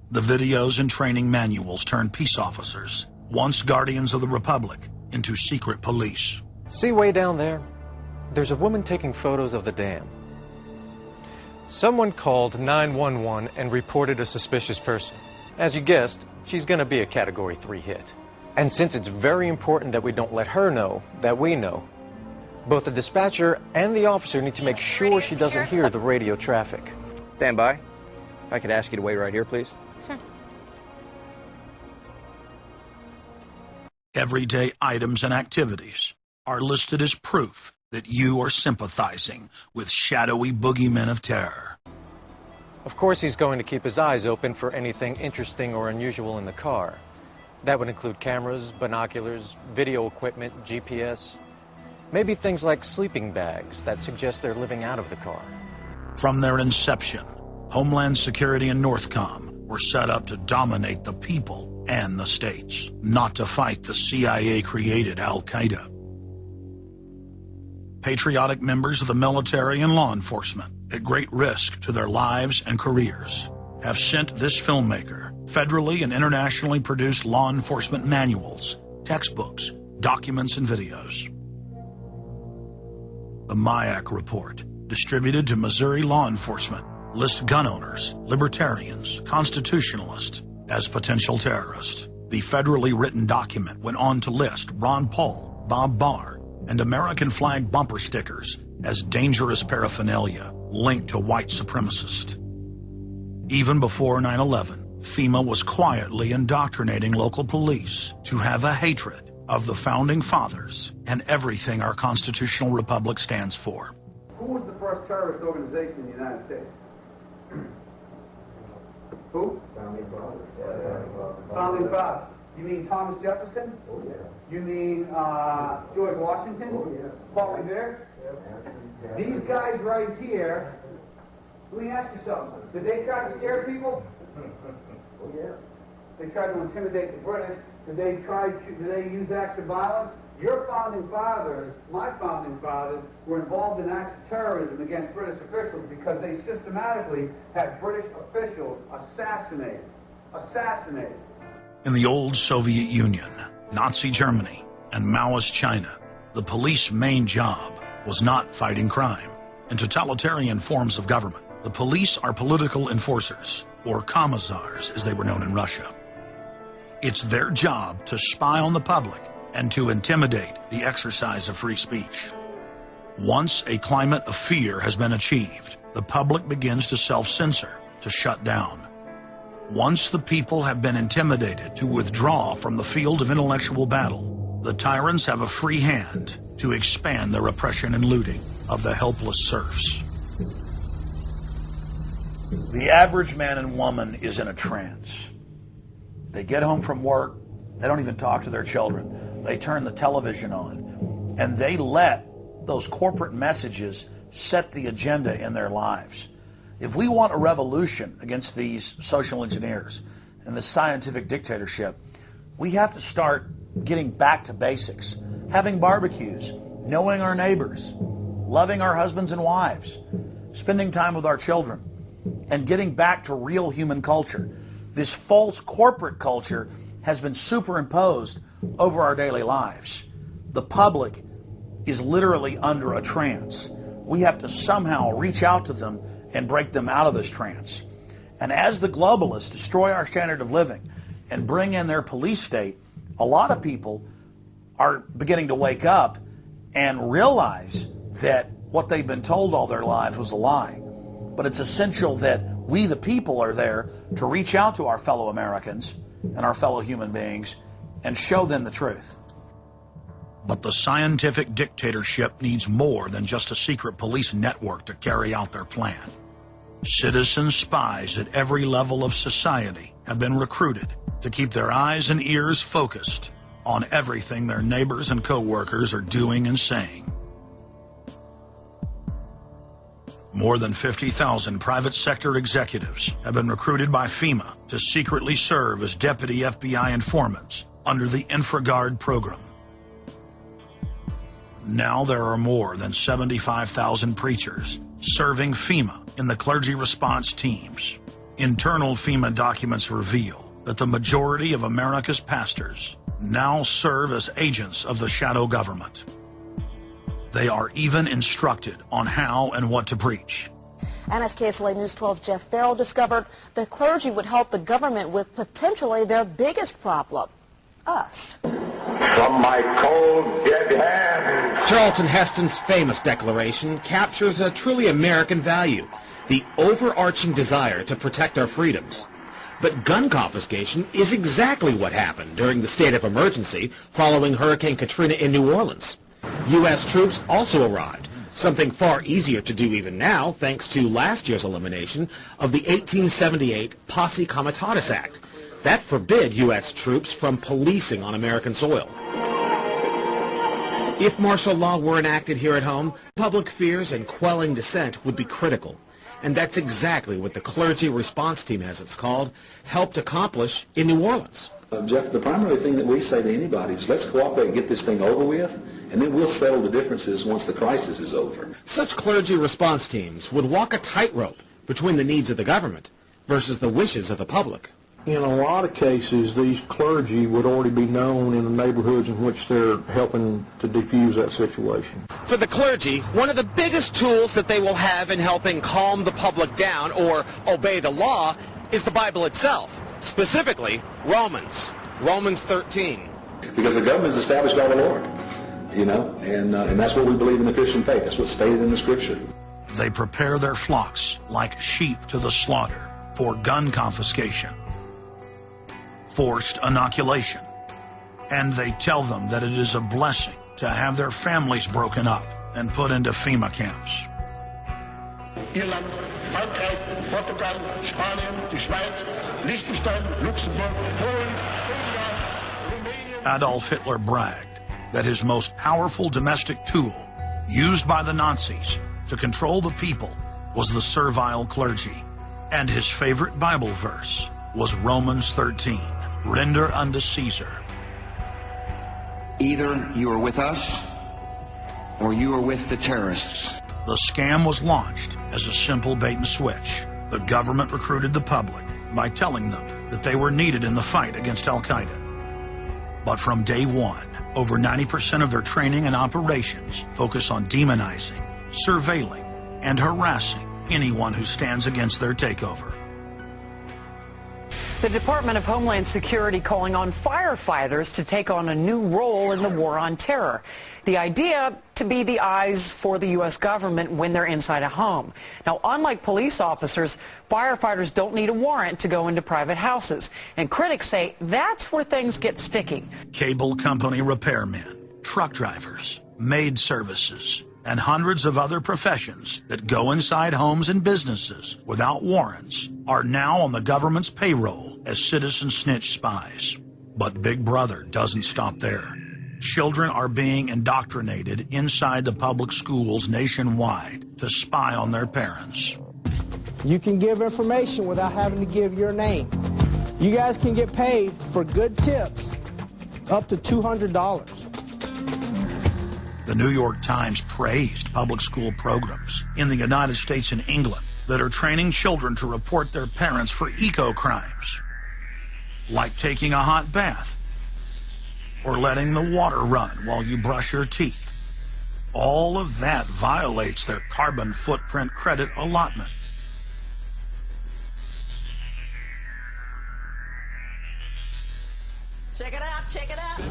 Speaker 5: The videos and training manuals turn peace officers, once guardians of the Republic, into secret police.
Speaker 3: See way down there? There's a woman taking photos of the dam. Someone called 911 and reported a suspicious person. As you guessed, she's going to be a Category 3 hit. And since it's very important that we don't let her know that we know, both the dispatcher and the officer need to make sure she doesn't hear the radio traffic.
Speaker 12: Stand by. If I could ask you to wait right here, please.
Speaker 15: Sure.
Speaker 5: Everyday items and activities are listed as proof that you are sympathizing with shadowy boogeymen of terror.
Speaker 3: Of course, he's going to keep his eyes open for anything interesting or unusual in the car. That would include cameras, binoculars, video equipment, GPS, maybe things like sleeping bags that suggest they're living out of the car.
Speaker 5: From their inception, Homeland Security and Northcom were set up to dominate the people and the states, not to fight the CIA-created Al-Qaeda. Patriotic members of the military and law enforcement, at great risk to their lives and careers, have sent this filmmaker federally and internationally produced law enforcement manuals, textbooks, documents, and videos. The MIAC report, distributed to Missouri law enforcement, lists gun owners, libertarians, constitutionalists as potential terrorists. The federally written document went on to list Ron Paul, Bob Barr, and American flag bumper stickers as dangerous paraphernalia linked to white supremacists. Even before 9/11, FEMA was quietly indoctrinating local police to have a hatred of the Founding Fathers and everything our constitutional republic stands for.
Speaker 13: Who was the first terrorist organization in the United States? Who? Founding Fathers. Founding Fathers. You mean Thomas Jefferson? Oh, yeah. You mean George Washington? Oh, yeah. Paul Revere? Yeah. These guys right here, let me ask you something. Did they try to scare people? Oh, yeah. They tried to intimidate the British. Did they use acts of violence? Your founding fathers, my founding fathers, were involved in acts of terrorism against British officials because they systematically had British officials assassinated.
Speaker 5: In the old Soviet Union, Nazi Germany, and Maoist China, the police's main job was not fighting crime. In totalitarian forms of government, the police are political enforcers, or commissars as they were known in Russia. It's their job to spy on the public and to intimidate the exercise of free speech. Once a climate of fear has been achieved, the public begins to self-censor, to shut down. Once the people have been intimidated to withdraw from the field of intellectual battle, the tyrants have a free hand to expand their oppression and looting of the helpless serfs.
Speaker 10: The average man and woman is in a trance. They get home from work, they don't even talk to their children. They turn the television on, and they let those corporate messages set the agenda in their lives. If we want a revolution against these social engineers and the scientific dictatorship, we have to start getting back to basics, having barbecues, knowing our neighbors, loving our husbands and wives, spending time with our children, and getting back to real human culture. This false corporate culture has been superimposed over our daily lives. The public is literally under a trance. We have to somehow reach out to them and break them out of this trance. And as the globalists destroy our standard of living and bring in their police state, a lot of people are beginning to wake up and realize that what they've been told all their lives was a lie. But it's essential that we, the people, are there to reach out to our fellow Americans and our fellow human beings and show them the truth.
Speaker 5: But the scientific dictatorship needs more than just a secret police network to carry out their plan. Citizen spies at every level of society have been recruited to keep their eyes and ears focused on everything their neighbors and co-workers are doing and saying. More than 50,000 private sector executives have been recruited by FEMA to secretly serve as deputy FBI informants under the InfraGard program. Now there are more than 75,000 preachers serving FEMA in the clergy response teams. Internal FEMA documents reveal that the majority of America's pastors now serve as agents of the shadow government. They are even instructed on how and what to preach.
Speaker 8: And as KSLA News 12 Jeff Farrell discovered, the clergy would help the government with potentially their biggest problem, us.
Speaker 17: From my cold, dead hands. Charlton Heston's famous declaration captures a truly American value, the overarching desire to protect our freedoms. But gun confiscation is exactly what happened during the state of emergency following Hurricane Katrina in New Orleans. U.S. troops also arrived, something far easier to do even now thanks to last year's elimination of the 1878 Posse Comitatus Act. That forbid U.S. troops from policing on American soil. If martial law were enacted here at home, public fears and quelling dissent would be critical. And that's exactly what the clergy response team, as it's called, helped accomplish in New Orleans.
Speaker 18: Jeff, the primary thing that we say to anybody is let's cooperate and get this thing over with, and then we'll settle the differences once the crisis is over.
Speaker 17: Such clergy response teams would walk a tightrope between the needs of the government versus the wishes of the public.
Speaker 22: In a lot of cases, these clergy would already be known in the neighborhoods in which they're helping to defuse that situation.
Speaker 17: For the clergy, one of the biggest tools that they will have in helping calm the public down or obey the law is the Bible itself, specifically Romans 13.
Speaker 18: Because the government is established by the Lord, and that's what we believe in the Christian faith. That's what's stated in the Scripture.
Speaker 5: They prepare their flocks like sheep to the slaughter for gun confiscation, forced inoculation, and they tell them that it is a blessing to have their families broken up and put into FEMA camps.
Speaker 17: Irland, Frankreich, Portugal, Spanien, die Schweiz, Liechtenstein, Luxembourg, Poland, Romania.
Speaker 5: Adolf Hitler bragged that his most powerful domestic tool used by the Nazis to control the people was the servile clergy, and his favorite Bible verse was Romans 13. Render unto Caesar.
Speaker 23: Either you are with us or you are with the terrorists.
Speaker 5: The scam was launched as a simple bait and switch. The government recruited the public by telling them that they were needed in the fight against Al-Qaeda. But from day one, over 90% of their training and operations focus on demonizing, surveilling, and harassing anyone who stands against their takeover.
Speaker 7: The Department of Homeland Security calling on firefighters to take on a new role in the war on terror. The idea to be the eyes for the U.S. government when they're inside a home. Now, unlike police officers, firefighters don't need a warrant to go into private houses. And critics say that's where things get sticky.
Speaker 5: Cable company repairmen, truck drivers, maid services, and hundreds of other professions that go inside homes and businesses without warrants are now on the government's payroll as citizen snitch spies. But Big Brother doesn't stop there. Children are being indoctrinated inside the public schools nationwide to spy on their parents.
Speaker 9: You can give information without having to give your name. You guys can get paid for good tips up to $200.
Speaker 5: The New York Times praised public school programs in the United States and England that are training children to report their parents for eco-crimes, like taking a hot bath or letting the water run while you brush your teeth. All of that violates their carbon footprint credit allotment.
Speaker 14: Check it out, check it out.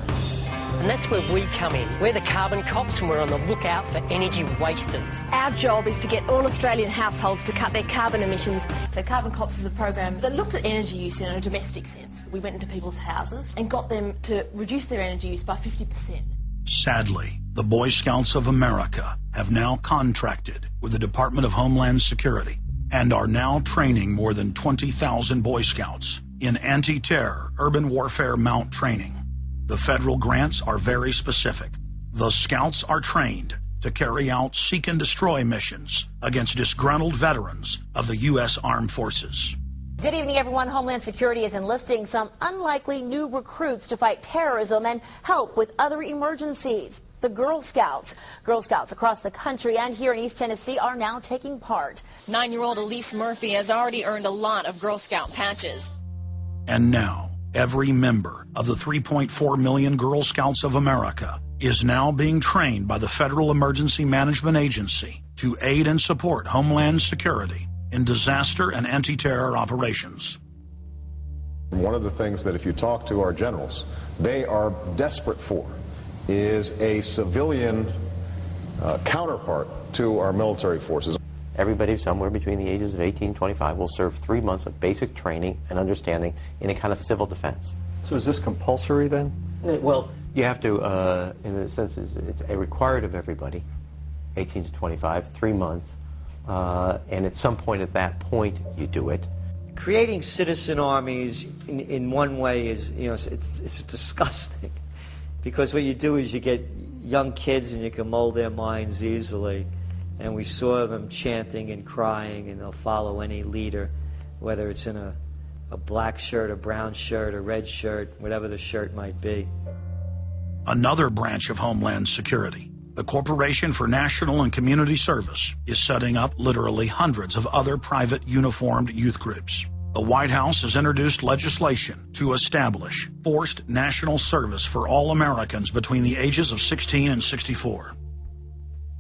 Speaker 14: And that's where we come in. We're the carbon cops and we're on the lookout for energy wasters.
Speaker 8: Our job is to get all Australian households to cut their carbon emissions. So Carbon Cops is a program that looked at energy use in a domestic sense. We went into people's houses and got them to reduce their energy use by 50%.
Speaker 5: Sadly, the Boy Scouts of America have now contracted with the Department of Homeland Security and are now training more than 20,000 Boy Scouts in anti-terror urban warfare mount training. The federal grants are very specific. The Scouts are trained to carry out seek and destroy missions against disgruntled veterans of the U.S. Armed Forces.
Speaker 8: Good evening, everyone. Homeland Security is enlisting some unlikely new recruits to fight terrorism and help with other emergencies. The Girl Scouts. Girl Scouts across the country and here in East Tennessee are now taking part.
Speaker 16: 9-year-old Elise Murphy has already earned a lot of Girl Scout patches.
Speaker 5: And now, every member of the 3.4 million Girl Scouts of America is now being trained by the Federal Emergency Management Agency to aid and support Homeland Security in disaster and anti-terror operations.
Speaker 19: One of the things that if you talk to our generals, they are desperate for is a civilian counterpart to our military forces.
Speaker 26: Everybody somewhere between the ages of 18 and 25 will serve 3 months of basic training and understanding in a kind of civil defense.
Speaker 3: So is this compulsory then?
Speaker 26: Well, you have to, in a sense, it's a required of everybody, 18 to 25, 3 months, and at some point at that point you do it.
Speaker 27: Creating citizen armies in one way is, it's disgusting, because what you do is you get young kids and you can mold their minds easily. And we saw them chanting and crying, and they'll follow any leader, whether it's in a black shirt, a brown shirt, a red shirt, whatever the shirt might be.
Speaker 5: Another branch of Homeland Security, the Corporation for National and Community Service, is setting up literally hundreds of other private uniformed youth groups. The White House has introduced legislation to establish forced national service for all Americans between the ages of 16 and 64.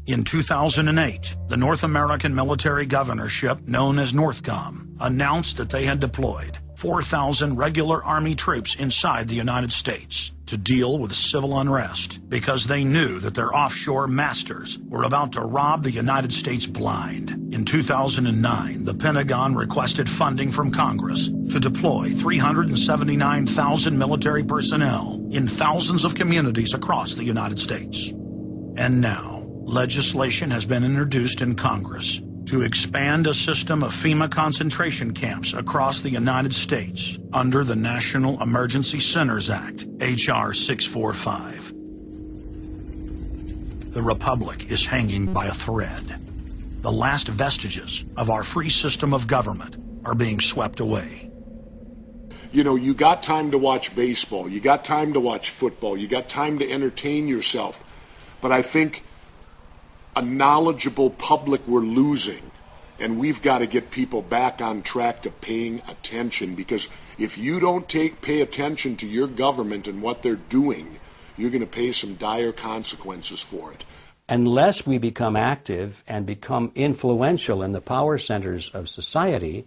Speaker 5: In 2008, the North American military governorship, known as NORTHCOM, announced that they had deployed 4,000 regular Army troops inside the United States to deal with civil unrest because they knew that their offshore masters were about to rob the United States blind. In 2009, the Pentagon requested funding from Congress to deploy 379,000 military personnel in thousands of communities across the United States. And now, legislation has been introduced in Congress to expand a system of FEMA concentration camps across the United States under the National Emergency Centers Act, H.R. 645. The Republic is hanging by a thread. The last vestiges of our free system of government are being swept away.
Speaker 28: You know, you got time to watch baseball, you got time to watch football, you got time to entertain yourself, but I think a knowledgeable public we're losing, and we've got to get people back on track to paying attention, because if you don't pay attention to your government and what they're doing, you're going to pay some dire consequences for it.
Speaker 29: Unless we become active and become influential in the power centers of society,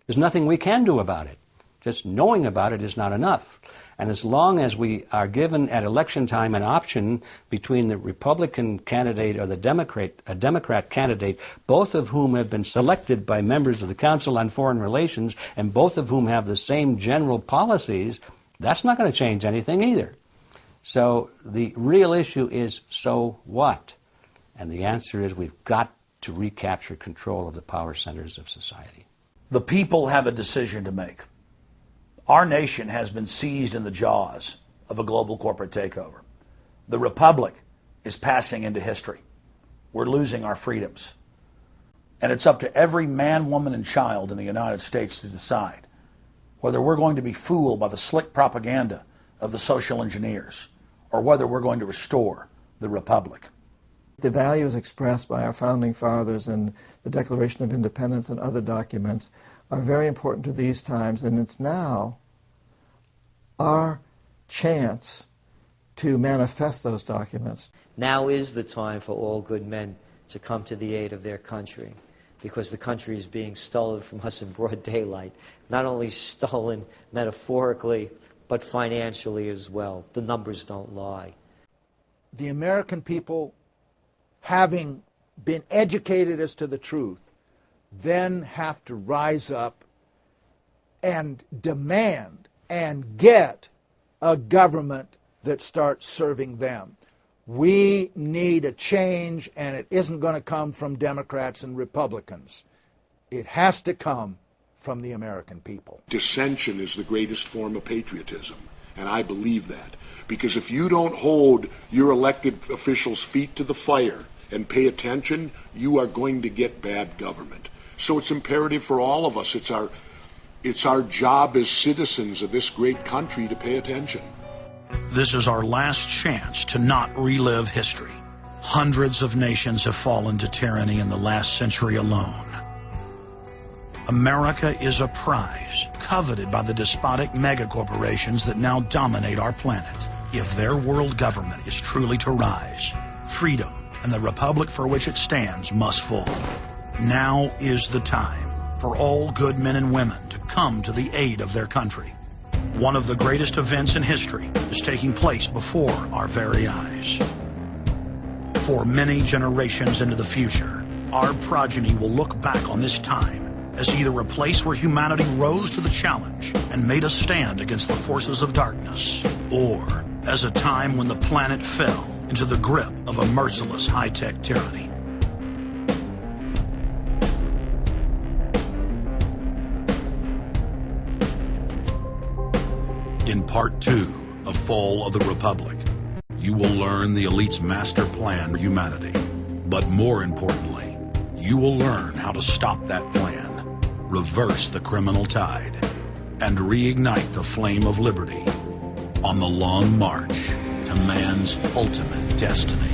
Speaker 29: there's nothing we can do about it. Just knowing about it is not enough. And as long as we are given at election time an option between the Republican candidate or the Democrat candidate, both of whom have been selected by members of the Council on Foreign Relations and both of whom have the same general policies, that's not going to change anything either. So the real issue is, so what? And the answer is we've got to recapture control of the power centers of society.
Speaker 10: The people have a decision to make. Our nation has been seized in the jaws of a global corporate takeover. The republic is passing into history. We're losing our freedoms. And it's up to every man, woman, and child in the United States to decide whether we're going to be fooled by the slick propaganda of the social engineers or whether we're going to restore the republic.
Speaker 1: The values expressed by our founding fathers in the Declaration of Independence and other documents are very important to these times, and it's now our chance to manifest those documents.
Speaker 27: Now is the time for all good men to come to the aid of their country, because the country is being stolen from us in broad daylight. Not only stolen metaphorically, but financially as well. The numbers don't lie.
Speaker 2: The American people, having been educated as to the truth, then have to rise up and demand and get a government that starts serving them. We need a change, and it isn't going to come from Democrats and Republicans. It has to come from the American people.
Speaker 28: Dissension is the greatest form of patriotism, and I believe that. Because if you don't hold your elected officials' feet to the fire and pay attention, you are going to get bad government. So it's imperative for all of us. It's our job as citizens of this great country to pay attention.
Speaker 5: This is our last chance to not relive history. Hundreds of nations have fallen to tyranny in the last century alone. America is a prize coveted by the despotic megacorporations that now dominate our planet. If their world government is truly to rise, freedom and the republic for which it stands must fall. Now is the time for all good men and women to come to the aid of their country. One of the greatest events in history is taking place before our very eyes. For many generations into the future, our progeny will look back on this time as either a place where humanity rose to the challenge and made a stand against the forces of darkness, or as a time when the planet fell into the grip of a merciless high-tech tyranny. In Part 2 of Fall of the Republic, you will learn the elite's master plan for humanity. But more importantly, you will learn how to stop that plan, reverse the criminal tide, and reignite the flame of liberty on the long march to man's ultimate destiny.